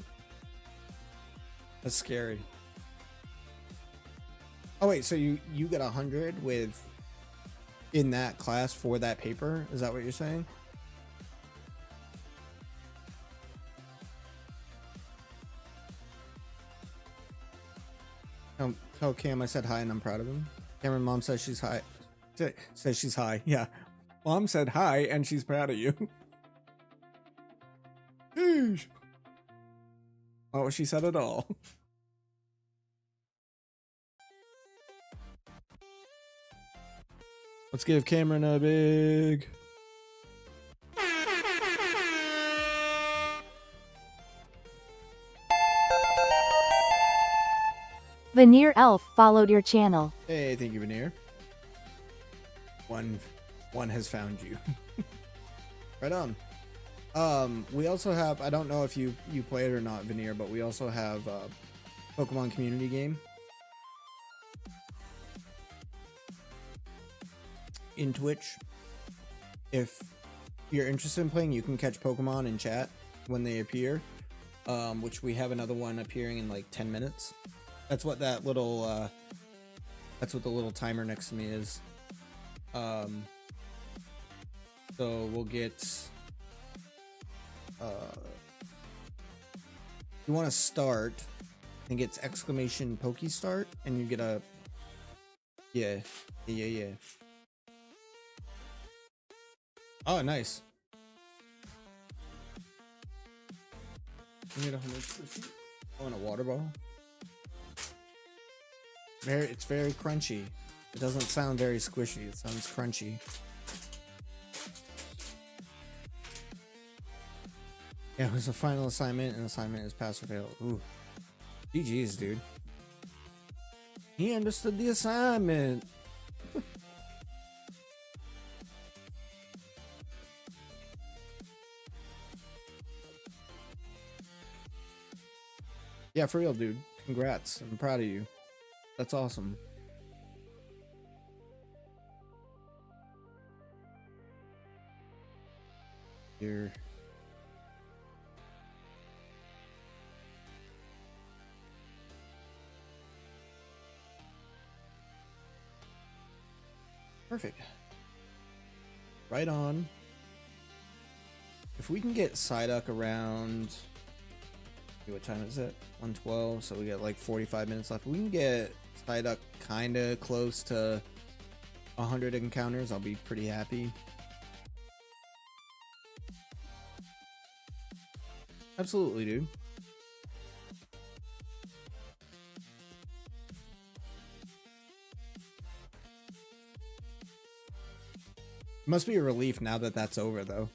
that's scary. Oh wait, so you got 100 with in that class for that paper? Is that what you're saying? Tell Cam I said hi and I'm proud of him. Cameron, mom says she's hi. Says she's hi. Yeah. Mom said hi and she's proud of you. Not what she said at all. Let's give Cameron a big... Veneer Elf followed your channel. Hey, thank you, Veneer. One has found you. Right on. We also have, I don't know if you play it or not, Veneer, but we also have Pokemon community game in Twitch. If you're interested in playing, you can catch Pokemon in chat when they appear, which we have another one appearing in like 10 minutes. That's what that little that's what the little timer next to me is. So we'll get you want to start, I think it's exclamation Poke start, and you get a yeah. Oh, nice. I need 100%. I want a water bottle. It's very crunchy. It doesn't sound very squishy. It sounds crunchy. Yeah, it was a final assignment, and assignment is pass or fail. Ooh. GG's, dude. He understood the assignment. Yeah, for real, dude. Congrats. I'm proud of you. That's awesome. Here. Perfect. Right on. If we can get Psyduck around... What time is it? 1:12, so we got like 45 minutes left. We can get Psyduck kind of close to 100 encounters. I'll be pretty happy. Absolutely, dude. Must be a relief now that that's over, though.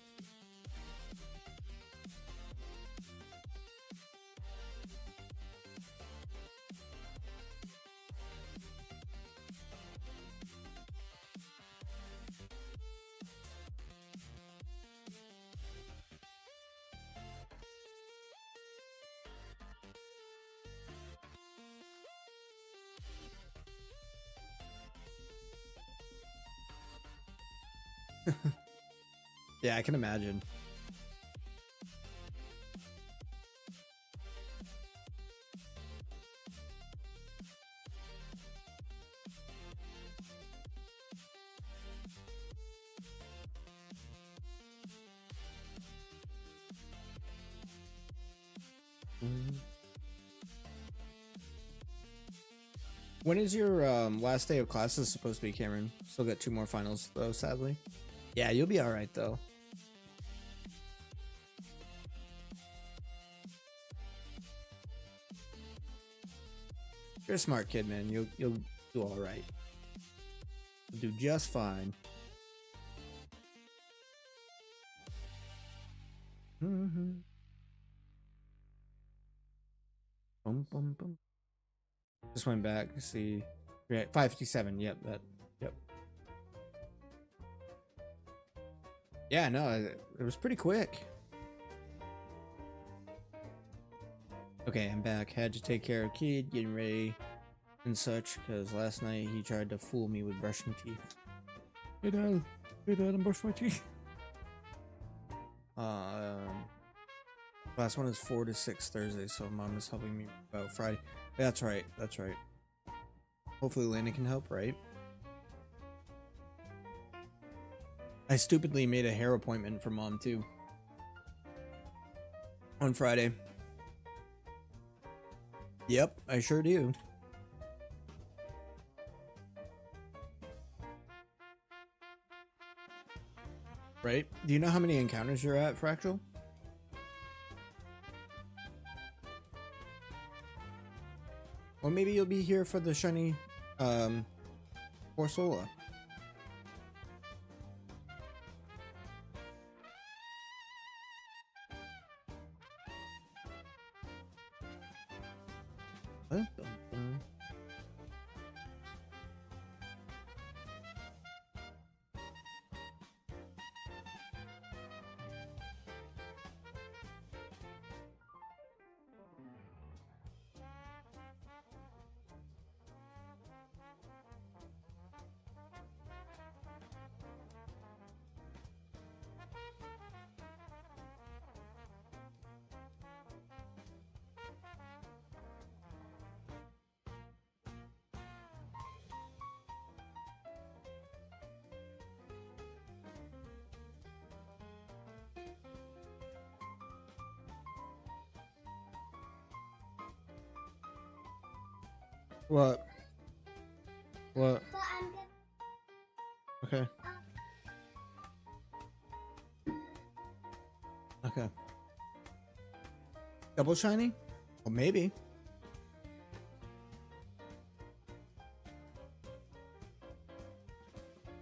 Yeah, I can imagine. When is your last day of classes supposed to be, Cameron? Still got 2 more finals though, sadly. Yeah, you'll be all right though. You're a smart kid, man. You'll do all right. You'll do just fine. Boom, boom, boom. Just went back to see. 557. Yep, that. Yep. Yeah, no, it was pretty quick. Okay, I'm back. Had to take care of kid, getting ready and such, because last night he tried to fool me with brushing teeth. Hey dad, I'm brushing my teeth. Last one is 4 to 6 Thursday, so mom is helping me about Friday. That's right, that's right. Hopefully Lena can help, right? I stupidly made a hair appointment for mom too. On Friday. Yep, I sure do. Right? Do you know how many encounters you're at, Fractal? Or maybe you'll be here for the shiny CORSOLA. What? What? But I'm good. Okay. Okay. Double shiny? Well, maybe.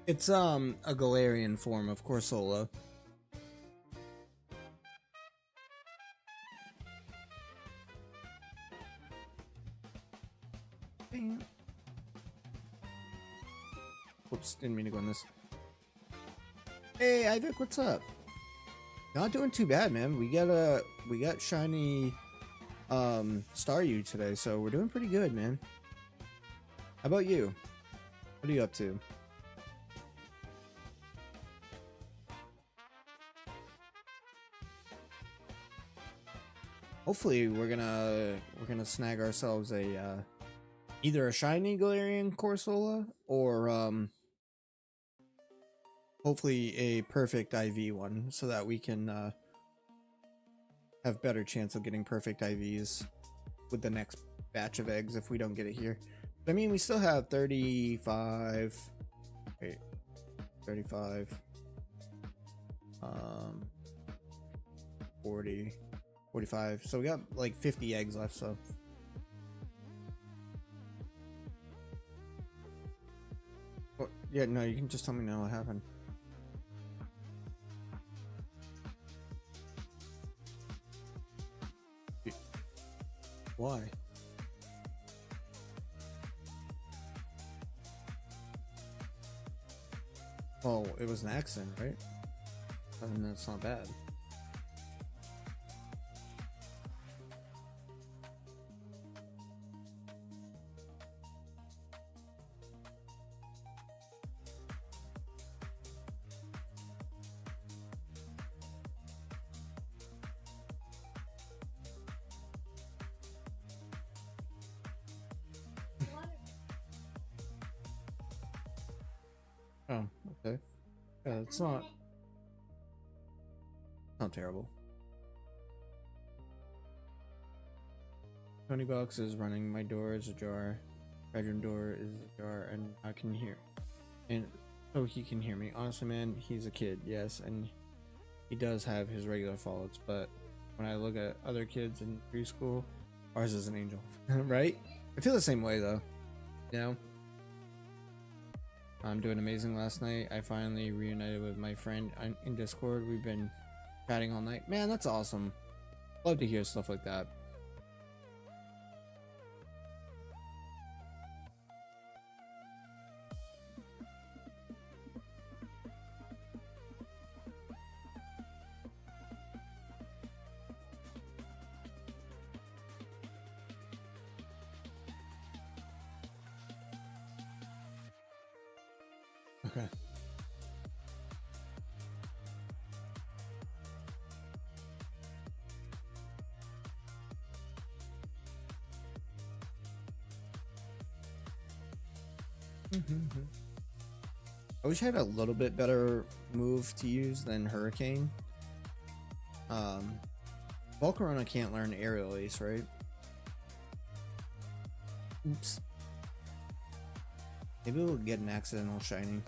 It's a Galarian form of CORSOLA. Whoops, didn't mean to go in this. Hey, Ivik, what's up? Not doing too bad, man. We got shiny STARYU today, so we're doing pretty good, man. How about you? What are you up to? Hopefully we're gonna snag ourselves a either a shiny Galarian CORSOLA or hopefully a perfect IV one, so that we can have better chance of getting perfect IVs with the next batch of eggs if we don't get it here. But I mean, we still have 35 wait 35 40 45, so we got like 50 eggs left, so oh, yeah, no, you can just tell me now what happened. Why? Well, it was an accident, right? I mean, that's not bad. Oh, okay. Yeah, it's not terrible. Tony Box is running. My door is ajar. Bedroom door is ajar, and I can hear. And so he can hear me. Honestly, man, he's a kid, yes, and he does have his regular faults. But when I look at other kids in preschool, ours is an angel, right? I feel the same way though. You know. I'm doing amazing last night. I finally reunited with my friend in Discord. We've been chatting all night. Man, that's awesome. Love to hear stuff like that. Okay. I wish I had a little bit better move to use than Hurricane. Volcarona can't learn Aerial Ace, right? Oops. Maybe we'll get an accidental shiny.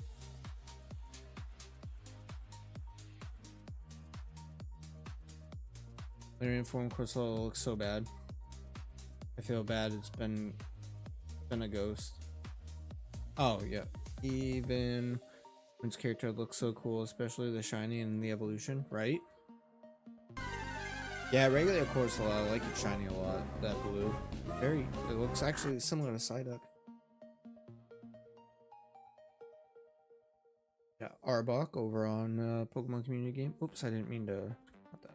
Their informed CORSOLA looks so bad. I feel bad. It's been a ghost. Oh yeah, even Prince character looks so cool, especially the shiny and the evolution, right? Yeah, regular CORSOLA, I like it shiny a lot. That blue, it looks actually similar to Psyduck. Yeah, Arbok over on Pokemon Community Game. Oops, I didn't mean to. Not that.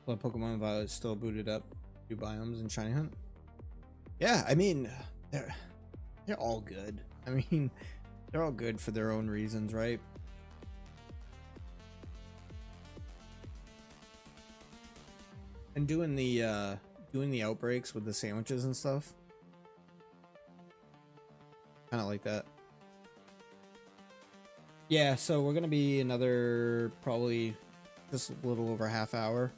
Well, Pokemon Violet still booted up new biomes and Shiny Hunt. Yeah, I mean, they're all good. I mean, they're all good for their own reasons, right? And doing the outbreaks with the sandwiches and stuff, Kind of like that. Yeah, so we're gonna be another probably just a little over half hour.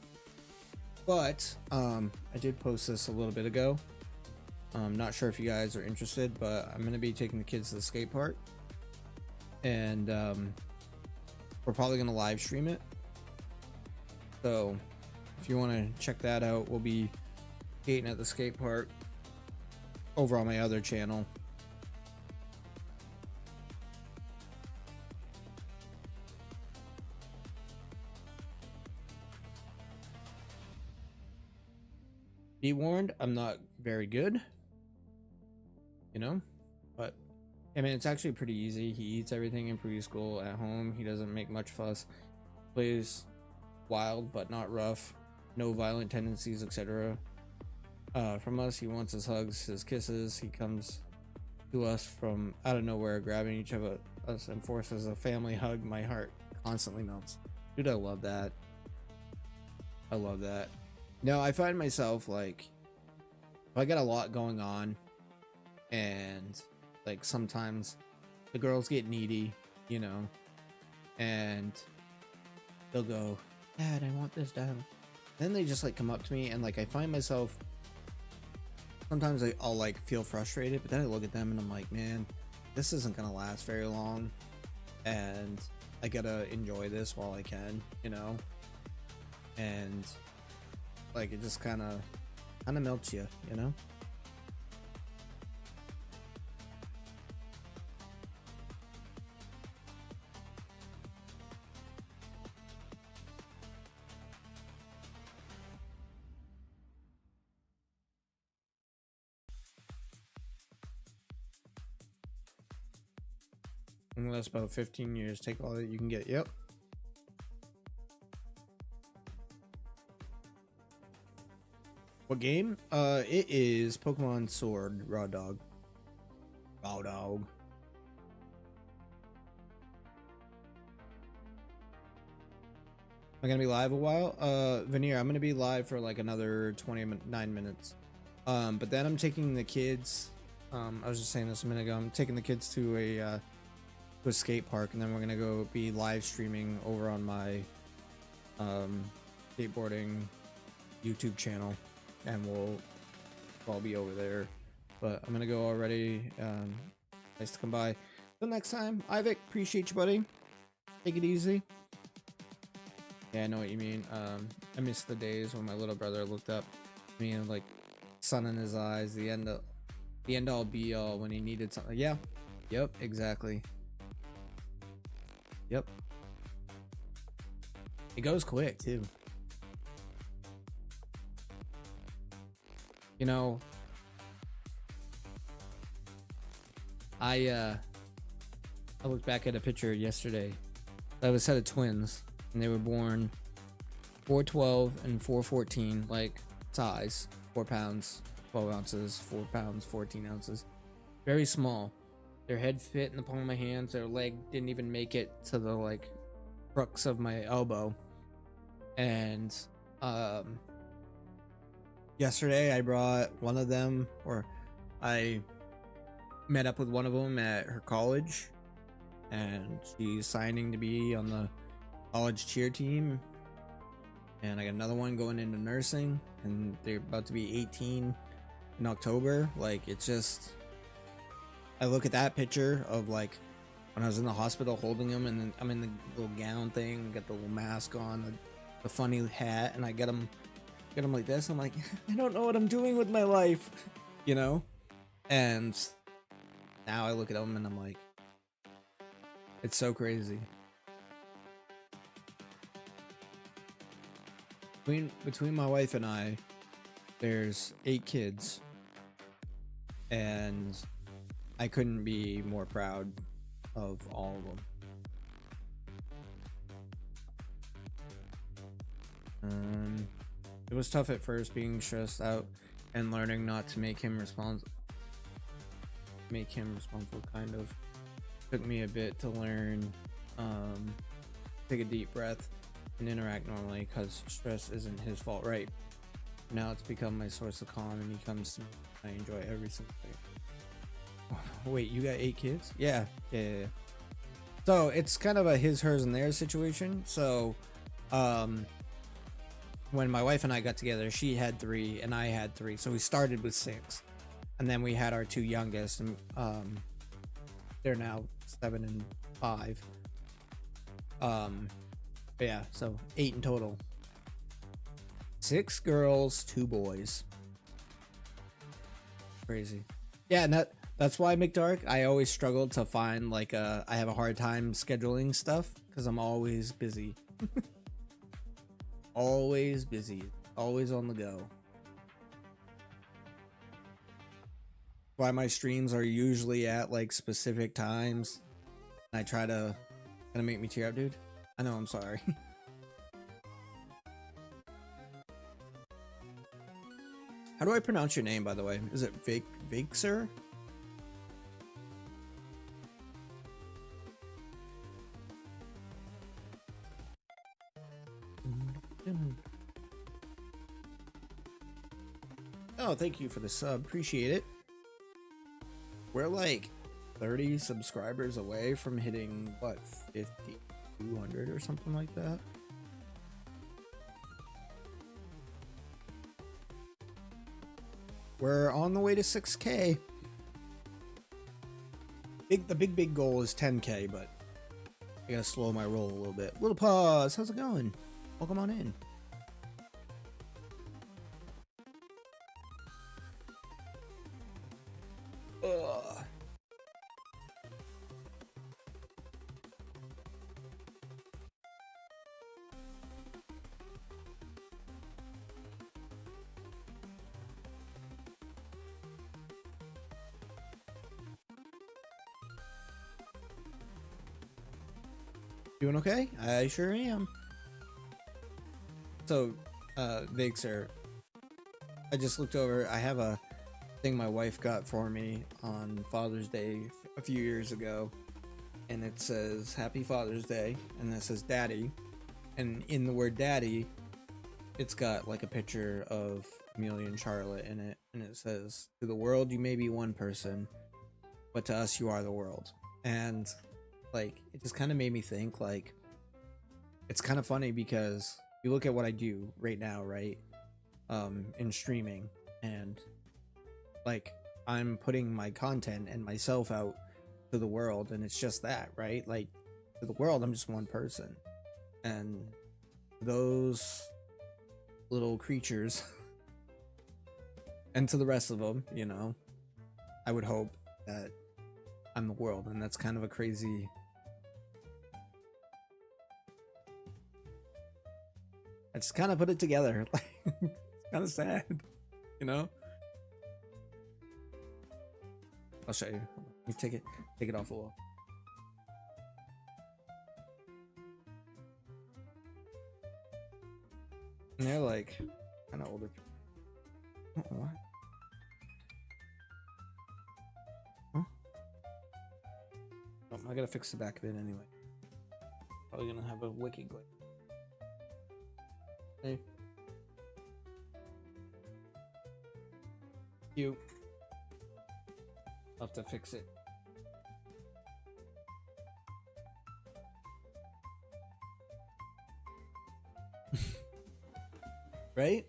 But I did post this a little bit ago. I'm not sure if you guys are interested, but I'm gonna be taking the kids to the skate park, and we're probably gonna live stream it. So if you want to check that out, we'll be skating at the skate park over on my other channel. Be warned, I'm not very good, you know, but I mean, it's actually pretty easy. He eats everything in preschool. At home, he doesn't make much fuss, plays wild but not rough, no violent tendencies, etc. From us, he wants his hugs, his kisses. He comes to us from out of nowhere, grabbing each of us and forces a family hug. My heart constantly melts. Dude, I love that. I love that. No, I find myself like, if I got a lot going on, and like sometimes the girls get needy, you know, and they'll go, Dad, I want this, Dad. Then they just like come up to me, and like I find myself sometimes I'll like feel frustrated, but then I look at them and I'm like, man, this isn't gonna last very long, and I gotta enjoy this while I can, you know. And like it just kind of melts you, you know. Unless about 15 years, take all that you can get. Yep. What game? It is Pokemon Sword Raw Dog. Raw Dog. Am I gonna be live a while? Veneer, I'm gonna be live for like another 29 minutes. But then I'm taking the kids. I was just saying this a minute ago. I'm taking the kids to a skate park, and then we're gonna go be live streaming over on my skateboarding YouTube channel, and we'll all be over there. But I'm gonna go already. Nice to come by. Till next time, Ivik, appreciate you, buddy. Take it easy. Yeah, I know what you mean. I miss the days when my little brother looked up to me and like sun in his eyes, the end all be all when he needed something. Yeah. Yep, exactly. Yep. It goes quick too. You know, I looked back at a picture yesterday. I was a set of twins, and they were born 412 and 414, like size, 4 pounds, 12 ounces, 4 pounds, 14 ounces. Very small. Their head fit in the palm of my hands. Their leg didn't even make it to the like crux of my elbow. And yesterday I brought one of them, or I met up with one of them at her college, and she's signing to be on the college cheer team. And I got another one going into nursing, and they're about to be 18 in October. Like, it's just, I look at that picture of like when I was in the hospital holding them, and then I'm in the little gown thing, got the little mask on, the funny hat, and I get them like this. I'm like, I don't know what I'm doing with my life, you know. And now I look at them and I'm like, it's so crazy. Between my wife and I, there's 8 kids, and I couldn't be more proud of all of them. It was tough at first, being stressed out and learning not to make him responsible. Kind of took me a bit to learn. Take a deep breath and interact normally, because stress isn't his fault, right? Now it's become my source of calm, and he comes to me. I enjoy every single day. wait, you got 8 kids? Yeah. So it's kind of a his, hers, and theirs situation. So, when my wife and I got together, she had 3 and I had 3. So we started with 6, and then we had our 2 youngest, and they're now 7 and 5. But yeah, so 8 in total. 6 girls, 2 boys. Crazy. Yeah, and that's why, McDark, I always struggle to find like I have a hard time scheduling stuff because I'm always busy. Always busy, always on the go. Why my streams are usually at like specific times. And I try to kind of make me tear up, dude. I know, I'm sorry. How do I pronounce your name, by the way? Is it Vakser? Oh, thank you for the sub. Appreciate it. We're like 30 subscribers away from hitting, what, 5,200 or something like that. We're on the way to 6K. The big goal is 10K, but I gotta slow my roll a little bit. Little pause. How's it going? Welcome on in. Ugh. Doing okay? I sure am. So, Vixer, I just looked over. I have a thing my wife got for me on Father's Day a few years ago, and it says Happy Father's Day, and it says Daddy, and in the word Daddy, it's got like a picture of Amelia and Charlotte in it, and it says, to the world you may be one person, but to us you are the world. And like, it just kind of made me think, like, it's kind of funny because you look at what I do right now, right, in streaming, and like, I'm putting my content and myself out to the world, and it's just that, right? Like, to the world, I'm just one person, and those little creatures and to the rest of them, you know, I would hope that I'm the world. And that's kind of a crazy, I just kind of put it together. Like, it's kind of sad, you know. I'll show you. Let me take it off the wall. And they're like kind of older. What? Huh? Oh, I gotta fix the back of it anyway. Probably gonna have a wiki glitch. Hey. You. I'll have to fix it. Right?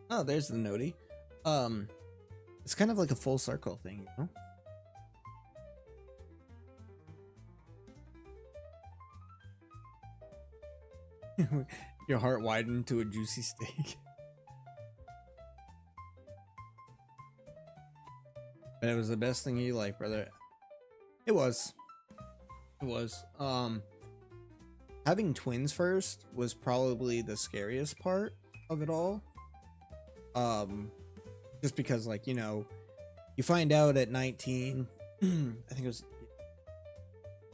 Oh, there's the noti. It's kind of like a full circle thing, you know? Your heart widened to a juicy steak. But it was the best thing you like, brother. It was. It was. Having twins first was probably the scariest part of it all. Just because, like, you know, you find out at 19, I think it was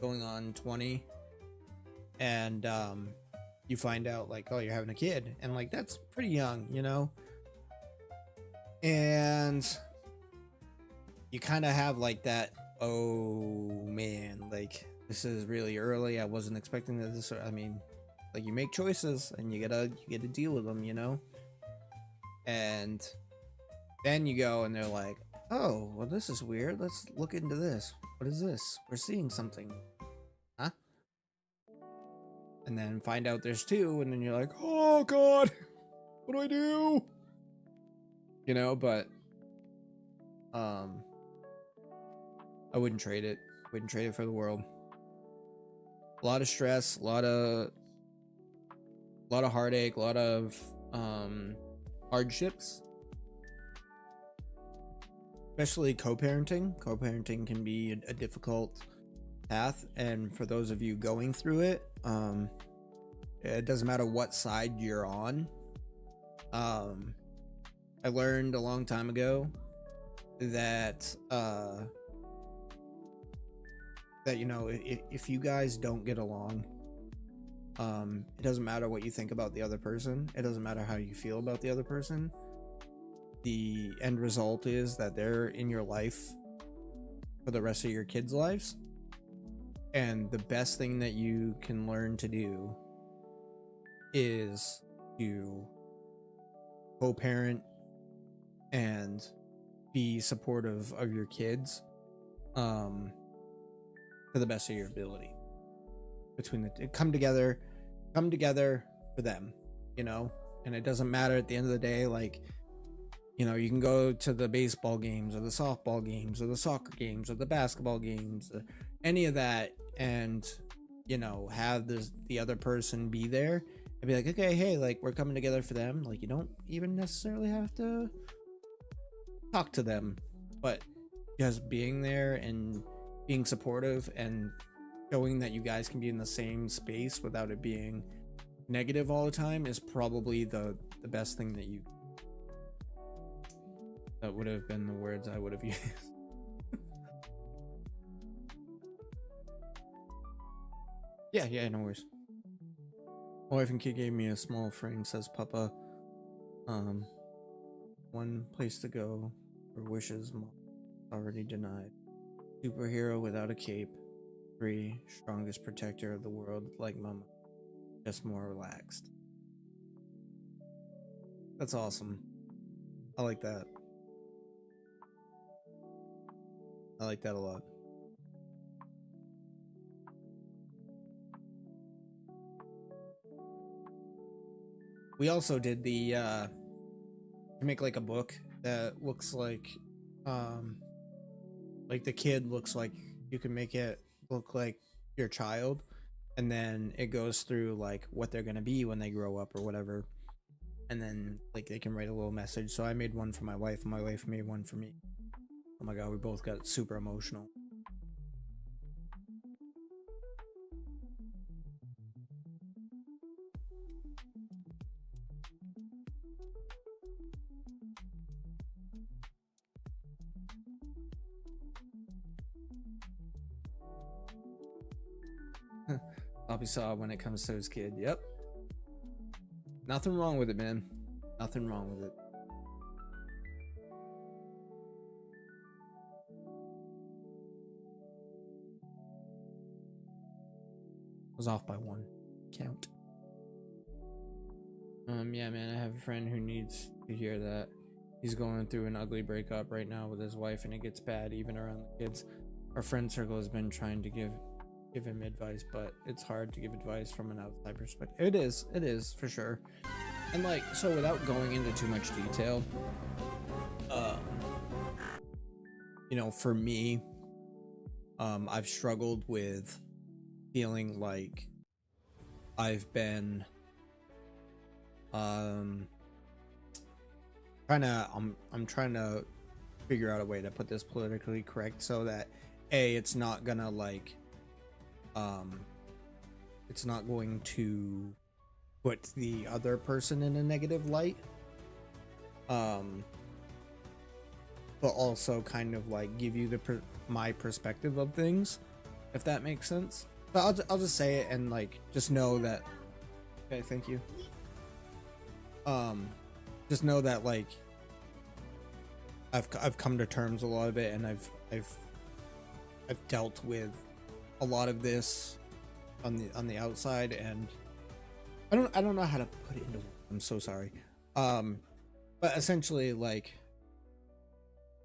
going on 20, and you find out, like, oh, you're having a kid, and like, that's pretty young, you know. And you kind of have like that, oh man, like, this is really early. I wasn't expecting this. I mean, like, you make choices and you gotta deal with them, you know. And then you go and they're like, oh, well, this is weird. Let's look into this. What is this? We're seeing something. Huh? And then find out there's two, and then you're like, oh god, what do I do? You know, but I wouldn't trade it. Wouldn't trade it for the world. A lot of stress, a lot of heartache, a lot of hardships. Especially co-parenting. Co-parenting can be a difficult path, and for those of you going through it, it doesn't matter what side you're on. I learned a long time ago that you know, if you guys don't get along, it doesn't matter what you think about the other person. It doesn't matter how you feel about the other person. The end result is that they're in your life for the rest of your kids' lives. And the best thing that you can learn to do is to co-parent and be supportive of your kids to the best of your ability. Between the come together for them, you know. And it doesn't matter at the end of the day, like, you know, you can go to the baseball games or the softball games or the soccer games or the basketball games, any of that, and, you know, have the other person be there and be like, okay, hey, like, we're coming together for them. Like, you don't even necessarily have to talk to them, but just being there and being supportive and showing that you guys can be in the same space without it being negative all the time is probably the best thing that you. That would have been the words I would have used. Yeah, no worries. My wife and kid gave me a small frame, says Papa. One place to go for wishes, already denied. Superhero without a cape. 3, strongest protector of the world, like Mama. Just more relaxed. That's awesome. I like that. I like that a lot. We also did the to make like a book that looks like the kid looks like, you can make it look like your child, and then it goes through like what they're gonna be when they grow up or whatever, and then like they can write a little message. So I made one for my wife and my wife made one for me. Oh my god, we both got super emotional. Poppy saw when it comes to his kid. Yep. Nothing wrong with it, man. Nothing wrong with it. Was off by 1 count. Yeah, man, I have a friend who needs to hear that. He's going through an ugly breakup right now with his wife, and it gets bad even around the kids. Our friend circle has been trying to give him advice, but it's hard to give advice from an outside perspective. It is for sure. And like, so without going into too much detail, you know, for me, I've struggled with feeling like I've been I'm trying to figure out a way to put this politically correct so that it's not gonna like it's not going to put the other person in a negative light, but also kind of like give you my perspective of things, if that makes sense. But I'll just say it and like just know that. Okay, thank you. Just know that like I've come to terms with a lot of it, and I've dealt with a lot of this on the outside, and I don't know how to put it into words. I'm so sorry. But But essentially, like,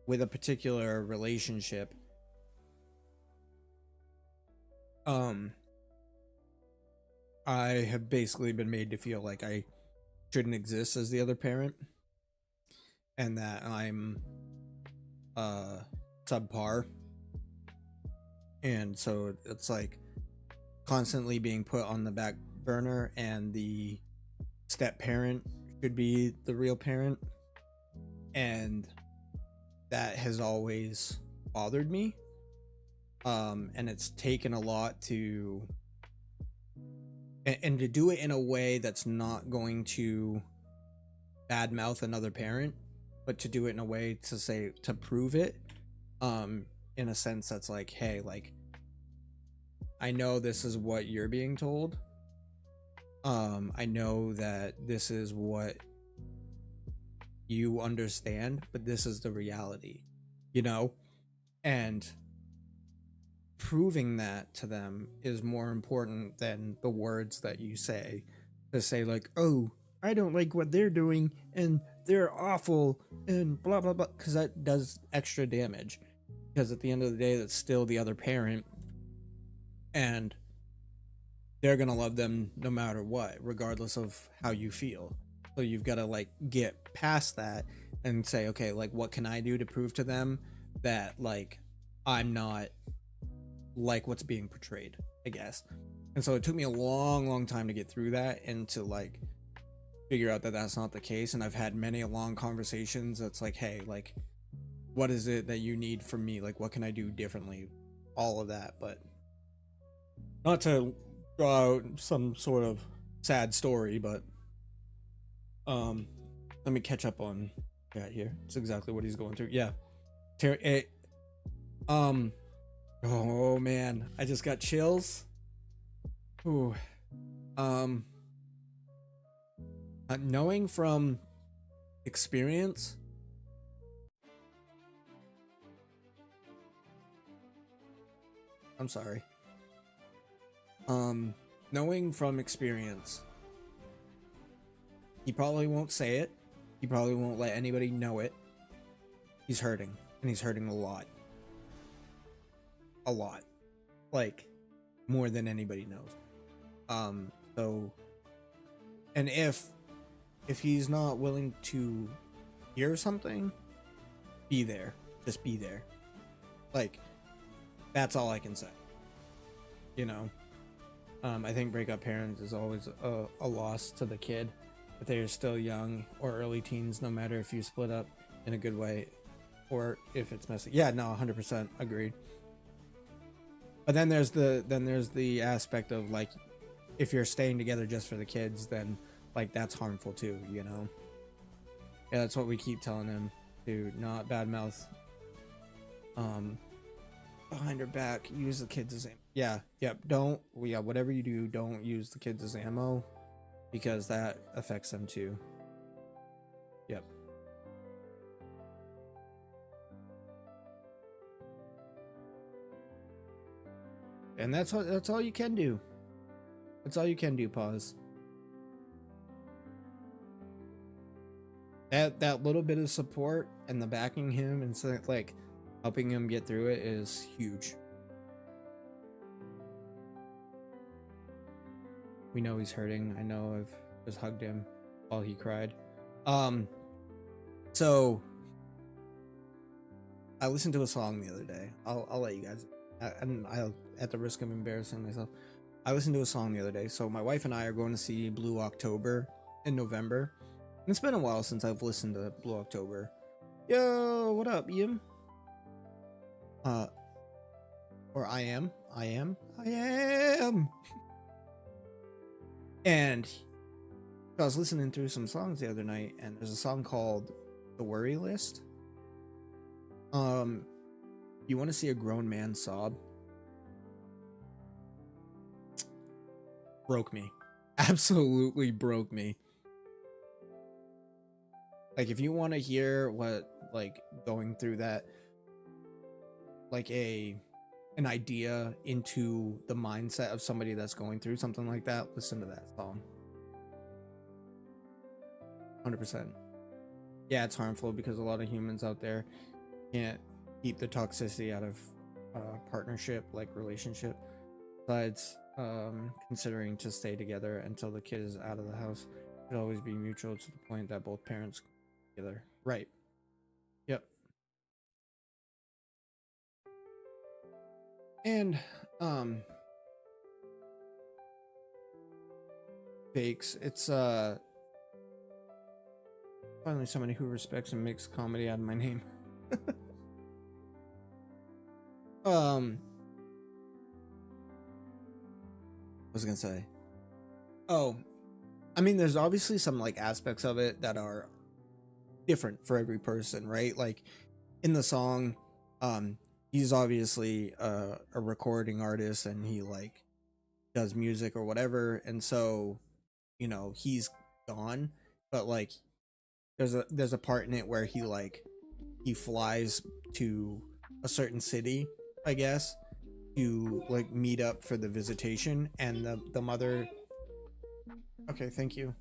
with a particular relationship, I have basically been made to feel like I shouldn't exist as the other parent, and that I'm subpar. And so it's like constantly being put on the back burner, and the step parent should be the real parent. And that has always bothered me. And it's taken a lot to and to do it in a way that's not going to badmouth another parent, but to do it in a way to say, to prove it, in a sense that's like, hey, like, I know this is what you're being told. I know that this is what you understand, but this is the reality, you know? And proving that to them is more important than the words that you say, to say like, oh, I don't like what they're doing and they're awful and blah blah blah, because that does extra damage. Because at the end of the day, that's still the other parent, and they're gonna love them no matter what, regardless of how you feel. So you've got to like get past that and say, okay, like, what can I do to prove to them that like I'm not like what's being portrayed, I guess. And so it took me a long time to get through that and to like figure out that that's not the case. And I've had many long conversations that's like, hey, like, what is it that you need from me? Like, what can I do differently? All of that. But not to draw out some sort of sad story, but let me catch up on chat here. It's exactly what he's going through. Yeah. Oh man, I just got chills. Ooh. Knowing from experience, I'm sorry. Knowing from experience, he probably won't say it. He probably won't let anybody know it. He's hurting, and he's hurting a lot. A lot. Like, more than anybody knows. So, and if he's not willing to hear something, be there. Just be there. Like, that's all I can say. You know? I think breakup parents is always a loss to the kid. If they're still young or early teens, no matter if you split up in a good way or if it's messy. Yeah, no, 100% agreed. But then there's the aspect of like, if you're staying together just for the kids, then like that's harmful too, you know? Yeah, that's what we keep telling him, to not badmouth behind her back. Use the kids as ammo. Yeah, yep. Don't, yeah, whatever you do, don't use the kids as ammo, because that affects them too. Yep. And that's all you can do. That's all you can do, pause. That little bit of support and the backing him and so, like, helping him get through it is huge. We know he's hurting. I know I've just hugged him while he cried. So I listened to a song the other day. I'll let you guys, and I'll, at the risk of embarrassing myself, I listened to a song the other day. So my wife and I are going to see Blue October in November. And it's been a while since I've listened to Blue October. Yo, what up, Ian? Or I am. And I was listening through some songs the other night, and there's a song called The Worry List. You want to see a grown man sob? Broke me. Absolutely broke me. Like, if you want to hear what, like, going through that, like an idea into the mindset of somebody that's going through something like that, listen to that song. 100%. yeah, it's harmful because a lot of humans out there can't keep the toxicity out of partnership, like relationship. Besides, considering to stay together until the kid is out of the house, should always be mutual to the point that both parents together. Right. Yep. And fakes. It's finally somebody who respects and makes comedy out of my name. I was gonna say, oh, I mean, there's obviously some like aspects of it that are different for every person, right? Like in the song, he's obviously a recording artist and he like does music or whatever, and so you know he's gone, but like there's a part in it where he flies to a certain city, I guess, to like meet up for the visitation, and the mother, okay, thank you,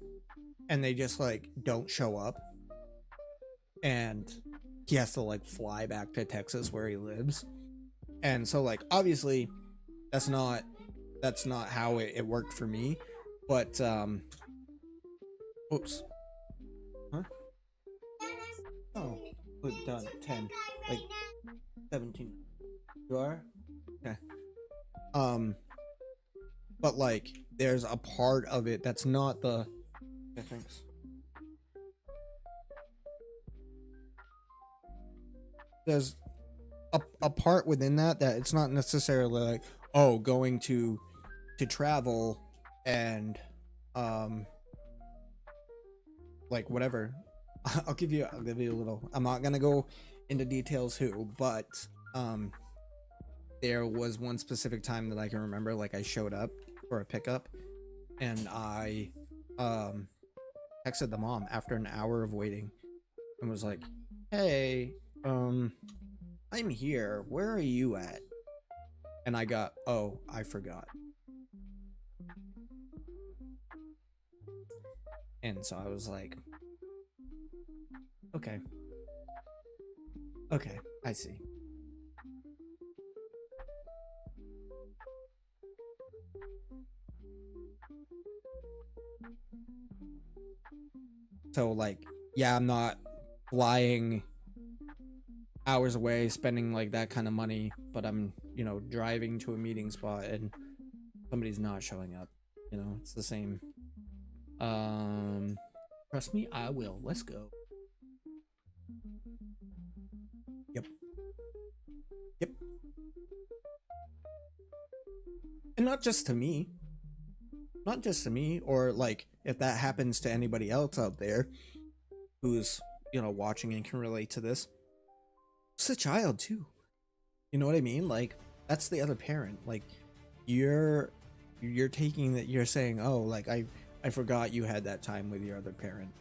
and they just like don't show up, and he has to like fly back to Texas where he lives. And so like obviously that's not how it worked for me, but oops, huh, oh, put done 10 like 17. You are okay. But like there's a part of it that's not the, yeah, thanks. There's a part within that it's not necessarily like, oh, going to travel and like whatever. I'll give you a little, I'm not gonna go into details who, but there was one specific time that I can remember, like I showed up for a pickup and I texted the mom after an hour of waiting and was like, hey, I'm here, where are you at? And I got, oh, I forgot. And so I was like, okay, I see. So like, yeah, I'm not flying hours away spending like that kind of money, but I'm, you know, driving to a meeting spot and somebody's not showing up, you know, it's the same. Trust me, I will. Let's go. Yep. And not just to me, or like if that happens to anybody else out there who's, you know, watching and can relate to this, it's a child too, you know what I mean? Like that's the other parent. Like you're taking that, you're saying, oh, like I forgot you had that time with your other parent.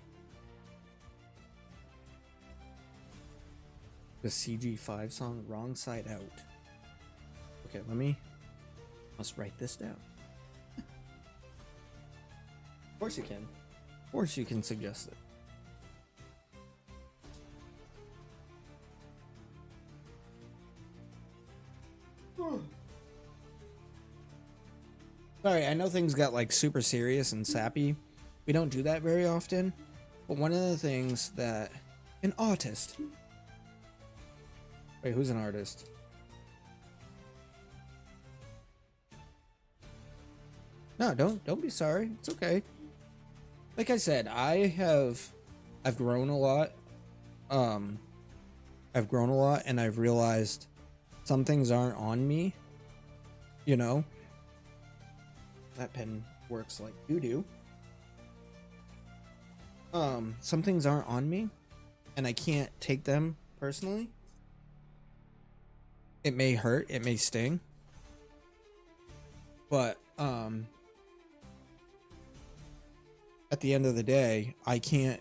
The CG5 song, Wrong Side Out. Okay, must write this down. Of course you can. Of course you can suggest it. Sorry, I know things got like super serious and sappy. We don't do that very often. But one of the things that an artist. Wait, who's an artist? No, don't be sorry. It's okay. Like I said, I've grown a lot. I've grown a lot and I've realized some things aren't on me. You know? That pen works like doo-doo. Some things aren't on me and I can't take them personally. It may hurt, it may sting. But at the end of the day, I can't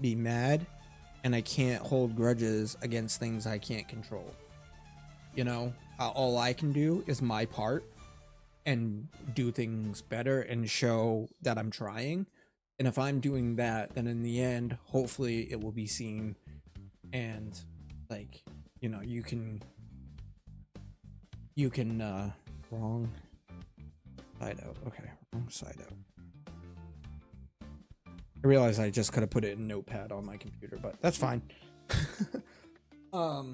be mad and I can't hold grudges against things I can't control. You know, all I can do is my part and do things better and show that I'm trying. And if I'm doing that, then in the end, hopefully it will be seen, and like, you know, you can wrong side out. Okay, wrong side out. I realized I just could have put it in Notepad on my computer, but that's fine. But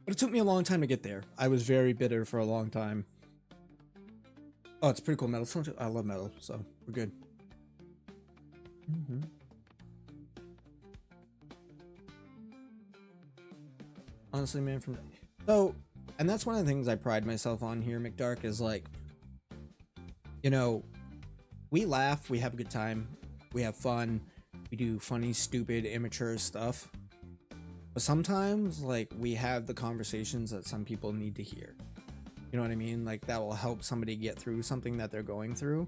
it took me a long time to get there. I was very bitter for a long time. Oh, it's pretty cool metal. I love metal, so we're good. Honestly, man, and that's one of the things I pride myself on here, McDark, is like, you know, we laugh, we have a good time, we have fun, we do funny, stupid, immature stuff. But sometimes, like, we have the conversations that some people need to hear. You know what I mean? Like, that will help somebody get through something that they're going through.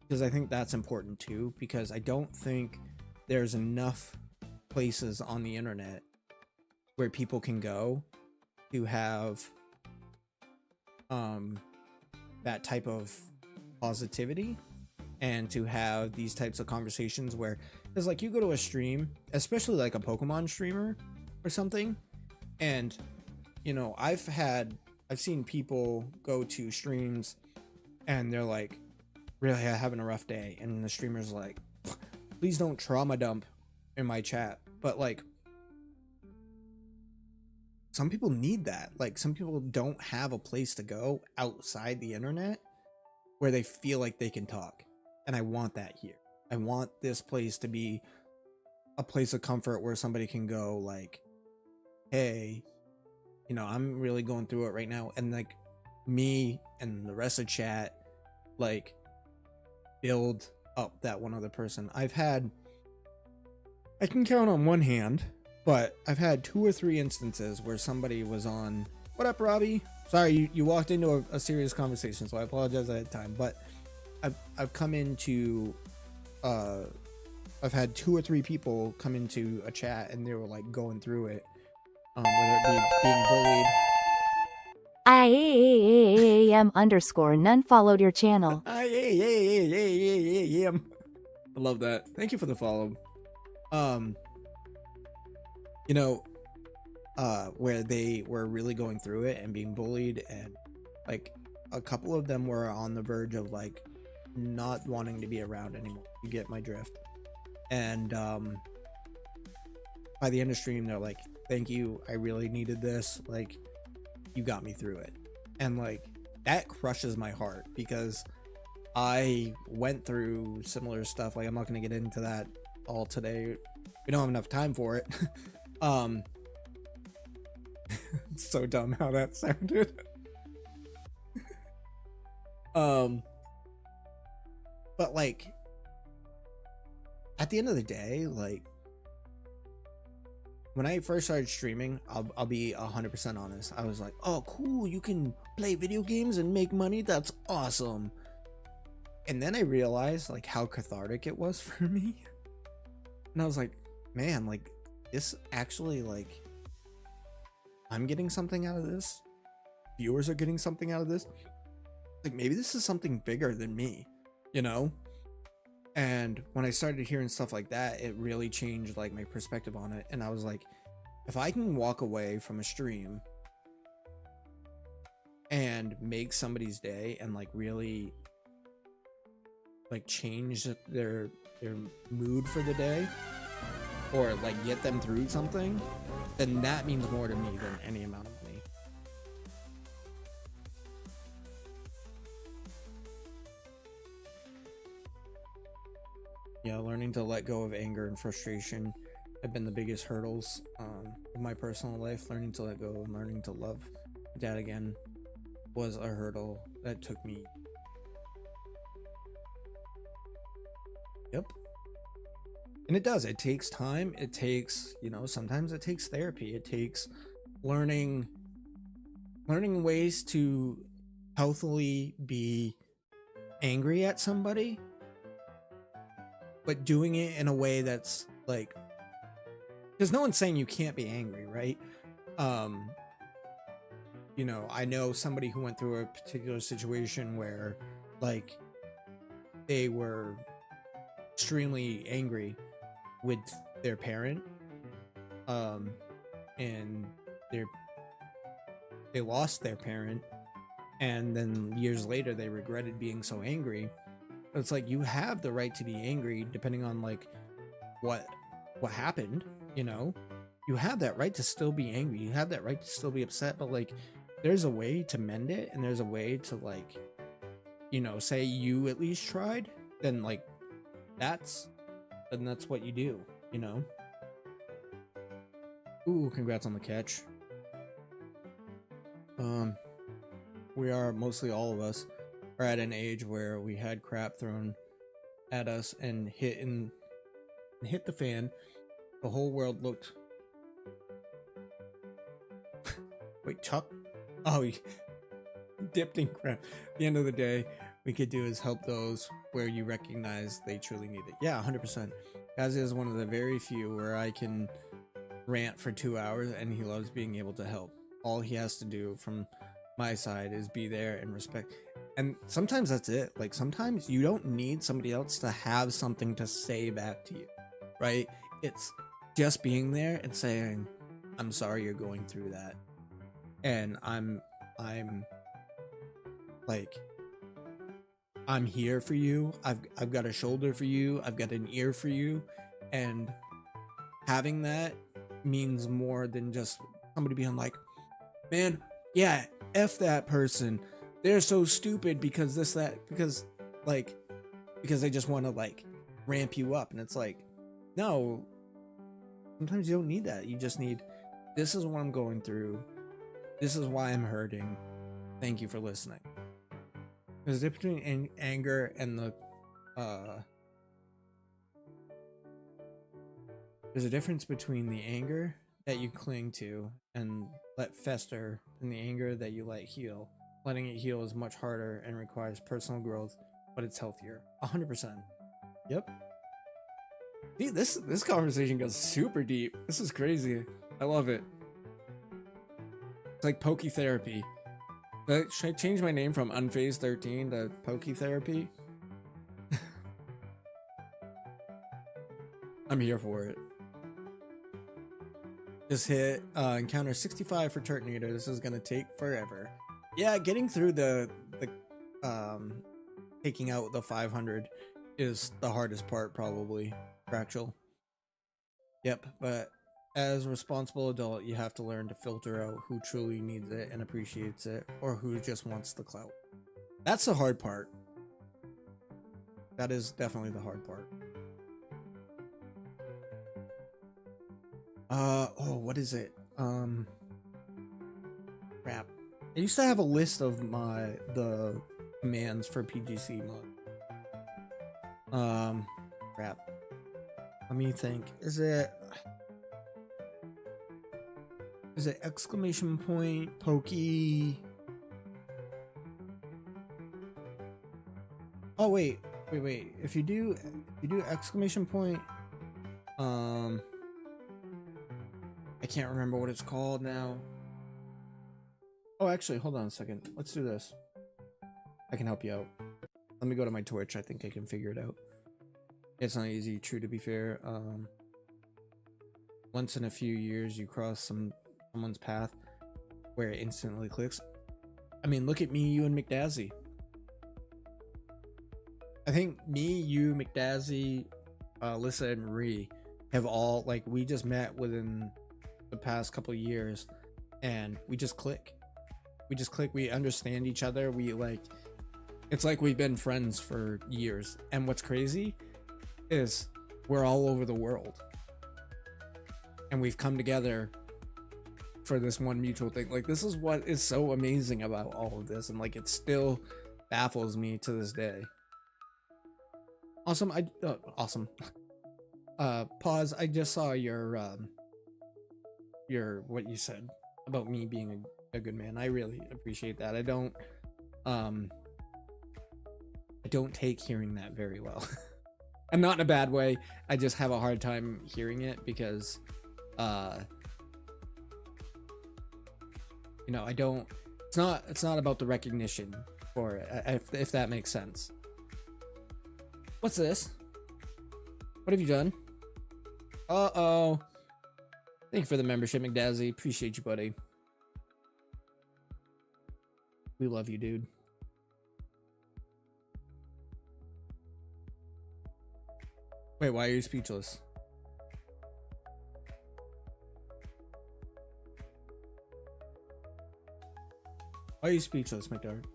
Because I think that's important too, because I don't think there's enough places on the internet where people can go to have that type of positivity, and to have these types of conversations where, because like, you go to a stream, especially like a Pokemon streamer or something, and you know, I've seen people go to streams and they're like, really having a rough day, and the streamer's like, please don't trauma dump in my chat. But like, some people need that. Like, some people don't have a place to go outside the internet where they feel like they can talk, and I want that here. I want this place to be a place of comfort where somebody can go like, hey, you know, I'm really going through it right now, and like, me and the rest of chat, like, build up that one other person. I can count on one hand, but I've had 2 or 3 instances where somebody was on, what up, Robbie? Sorry, you walked into a serious conversation, so I apologize ahead of time, but I've come into, I've had 2 or 3 people come into a chat and they were like going through it, whether it be being bullied. IAM_none followed your channel. I love that. Thank you for the follow. You know, where they were really going through it and being bullied, and like, a couple of them were on the verge of like not wanting to be around anymore. You get my drift. And by the end of stream, they're like, thank you, I really needed this, like, you got me through it. And like, that crushes my heart, because I went through similar stuff. Like, I'm not going to get into that all today, we don't have enough time for it. It's so dumb how that sounded. But like, at the end of the day, like, when I first started streaming, I'll be 100% honest, I was like, oh cool, you can play video games and make money, that's awesome. And then I realized like how cathartic it was for me, and I was like, man, like, this actually, like, I'm getting something out of this, viewers are getting something out of this, like, maybe this is something bigger than me, you know? And when I started hearing stuff like that, it really changed like my perspective on it. And I was like, if I can walk away from a stream and make somebody's day and like really like change their mood for the day, or like get them through something, then that means more to me than any amount of money. Yeah, learning to let go of anger and frustration have been the biggest hurdles of my personal life. Learning to let go and learning to love Dad again was a hurdle that took me. Yep. And it does. It takes time. It takes, you know, sometimes it takes therapy. It takes learning ways to healthily be angry at somebody, but doing it in a way that's like, because no one's saying you can't be angry, right? You know, I know somebody who went through a particular situation where like they were extremely angry with their parent, and they lost their parent, and then years later they regretted being so angry. But it's like, you have the right to be angry depending on like what happened, you know. You have that right to still be angry, you have that right to still be upset, but like there's a way to mend it, and there's a way to, like, you know, say you at least tried, then like that's what you do, you know. Ooh, congrats on the catch. We are, mostly all of us are at an age where we had crap thrown at us and hit the fan. The whole world looked wait, Chuck? Oh, he dipped in crap. At the end of the day, we could do is help those where you recognize they truly need it. Yeah, 100%. Gaz is one of the very few where I can rant for 2 hours and he loves being able to help. All he has to do from my side is be there and respect. And sometimes that's it. Like, sometimes you don't need somebody else to have something to say back to you, right? It's just being there and saying, I'm sorry you're going through that. And I'm like, I'm here for you. I've got a shoulder for you. I've got an ear for you. And having that means more than just somebody being like, man, yeah, F that person. They're so stupid because because they just want to like ramp you up. And it's like, no, sometimes you don't need that. You just need, this is what I'm going through. This is why I'm hurting. Thank you for listening. There's a difference between anger and the there's a difference between the anger that you cling to and let fester and the anger that you let heal. Letting it heal is much harder and requires personal growth, but it's healthier. 100%. Yep. See, this conversation goes super deep. This is crazy. I love it. It's like Poke Therapy. Should I change my name from Unphaz3d to Poke Therapy? I'm here for it. Just hit encounter 65 for Turtonator. This is gonna take forever. Yeah, getting through the taking out the 500 is the hardest part, probably. Fractal. Yep, but as a responsible adult, you have to learn to filter out who truly needs it and appreciates it, or who just wants the clout. That's the hard part. That is definitely the hard part. Oh, what is it? Crap. I used to have a list of the commands for PGC mode. Crap. Let me think. Is it exclamation point, pokey? Oh wait. If you do exclamation point, I can't remember what it's called now. Oh, actually, hold on a second. Let's do this. I can help you out. Let me go to my Twitch. I think I can figure it out. It's not easy, true, to be fair. Once in a few years, you cross someone's path where it instantly clicks. I mean, look at me, you, and McDazzy. I think me, you, McDazzy, Alyssa, and Ree have all, like, we just met within the past couple of years, and we just click. We understand each other. We like, it's like we've been friends for years. And what's crazy is we're all over the world, and we've come together for this one mutual thing. Like, this is what is so amazing about all of this, and like, it still baffles me to this day. Awesome. Awesome. Pause. I just saw your what you said about me being a good man. I really appreciate that. I don't take hearing that very well. And not in a bad way. I just have a hard time hearing it because you know, I don't, it's not about the recognition for it, if that makes sense. What's this? What have you done? Uh-oh. Thank you for the membership, McDazzy. Appreciate you, buddy. We love you, dude. Wait, why are you speechless? Why are you speechless, McDart?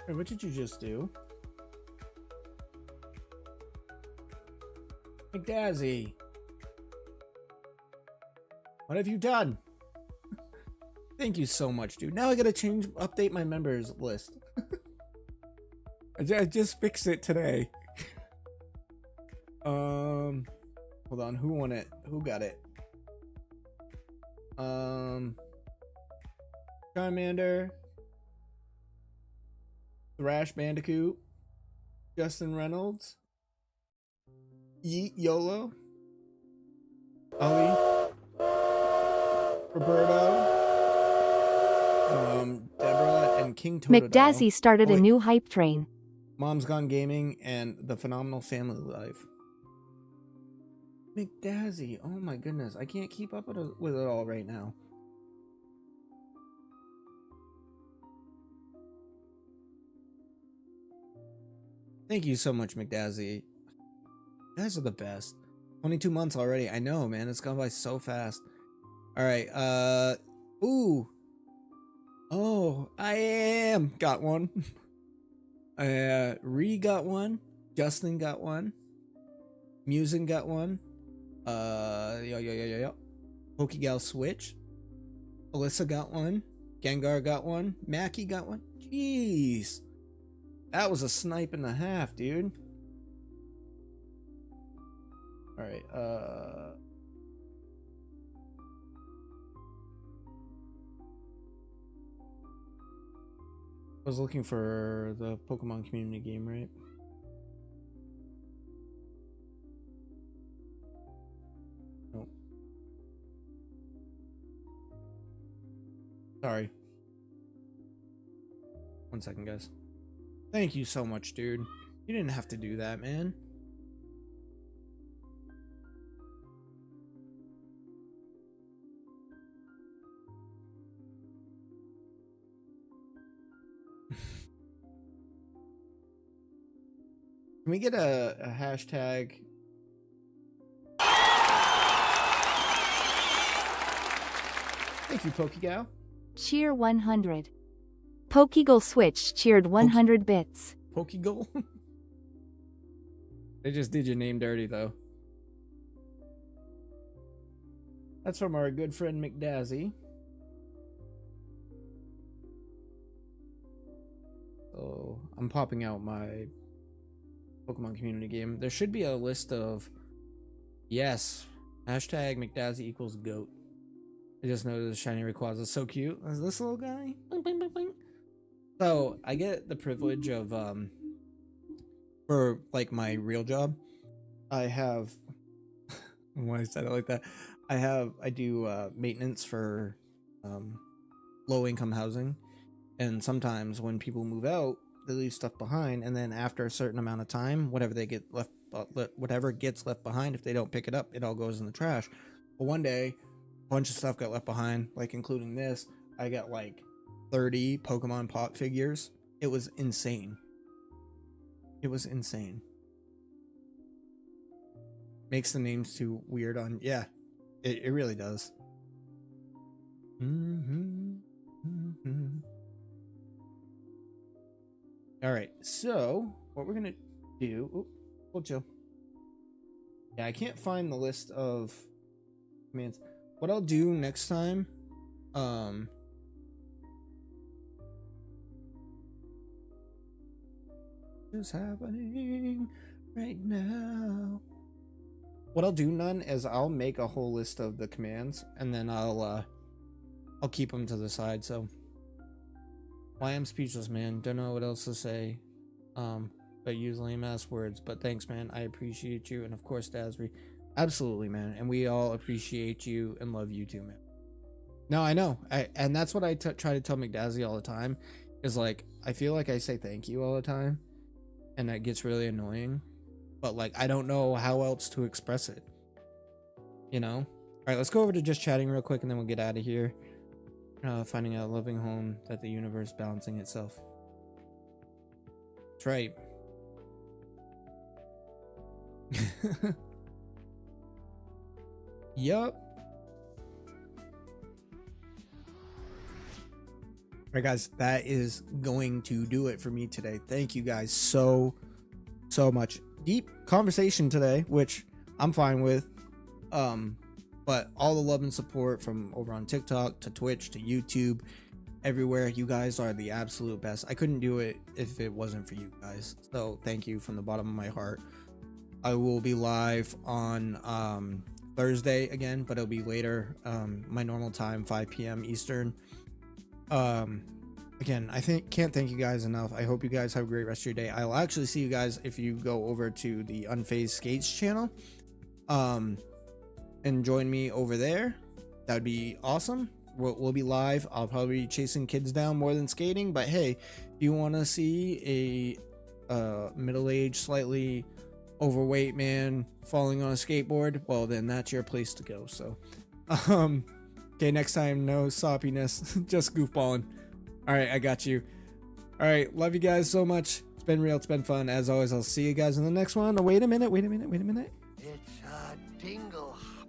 Hey, what did you just do? McDazzy! What have you done? Thank you so much, dude. Now I gotta update my members list. I just fixed it today. Hold on, who won it? Who got it? Charmander, Thrash Bandicoot, Justin Reynolds, Yeet YOLO, Ollie, Roberto, Deborah, and King Totodile. McDazzy started a new hype train. Mom's Gone Gaming and The Phenomenal Family Life. McDazzy, oh my goodness, I can't keep up with it all right now. Thank you so much, McDazzy. You guys are the best. 22 months already. I know, man. It's gone by so fast. All right. Ooh. Oh, I am. Got one. Ree got one. Justin got one. Musin got one. Pokegal Switch. Alyssa got one. Gengar got one. Mackie got one. Jeez. That was a snipe and a half, dude. Alright, I was looking for the Pokemon community game, right? Nope. Sorry. 1 second, guys. Thank you so much, dude. You didn't have to do that, man. Can we get a hashtag? Thank you, Pokegal. Cheer 100. Pokegol Switch cheered 100 bits. Pokegol? They just did your name dirty, though. That's from our good friend McDazzy. So I'm popping out my Pokemon community game. There should be a list of, yes, hashtag McDazzy equals GOAT. I just noticed shiny Rayquaza is so cute. Is this little guy? Bing, bing, bing, bing. So I get the privilege of for like my real job, I have why I said it like that. I do maintenance for low income housing, and sometimes when people move out, they leave stuff behind, and then after a certain amount of time, whatever gets left behind, if they don't pick it up, it all goes in the trash. But one day, a bunch of stuff got left behind, like including this. I got like 30 Pokemon pop figures. It was insane. It was insane. Makes the names too weird on, yeah, it really does. All right, so what we're gonna do, hold chill. Yeah, I can't find the list of commands. What I'll do next time, is happening right now. What I'll do, None, is I'll make a whole list of the commands, and then I'll keep them to the side. So I am speechless, man. Don't know what else to say. But use lame ass words. But thanks, man. I appreciate you, and of course, Dasbury. Absolutely, man. And we all appreciate you and love you too, man. No, I know. And that's what I try to tell McDazzy all the time. Is like, I feel like I say thank you all the time, and that gets really annoying. But like, I don't know how else to express it. You know? All right, let's go over to just chatting real quick, and then we'll get out of here. Finding a loving home, that the universe balancing itself. That's right. Yup. Alright guys, that is going to do it for me today. Thank you guys so much. Deep conversation today, which I'm fine with. But all the love and support from over on TikTok to Twitch to YouTube, everywhere, you guys are the absolute best. I couldn't do it if it wasn't for you guys. So thank you from the bottom of my heart. I will be live on Thursday again, but it'll be later, my normal time, 5 p.m. Eastern. Again, can't thank you guys enough. I hope you guys have a great rest of your day. I'll actually see you guys if you go over to the Unphaz3d's channel, and join me over there. That'd be awesome. We'll be live. I'll probably be chasing kids down more than skating, but hey, if you want to see a middle-aged, slightly overweight man falling on a skateboard, well then that's your place to go. So okay, next time, no soppiness, just goofballing. All right, I got you. All right, love you guys so much. It's been real, it's been fun. As always, I'll see you guys in the next one. Oh, wait a minute. It's a dingle hopper.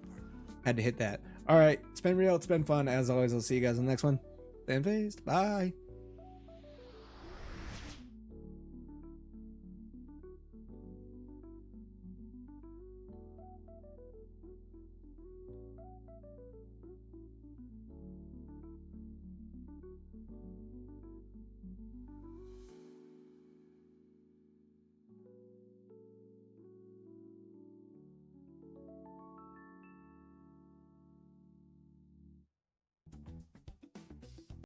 Had to hit that. All right, it's been real, it's been fun. As always, I'll see you guys in the next one. Stay unfazed. Bye.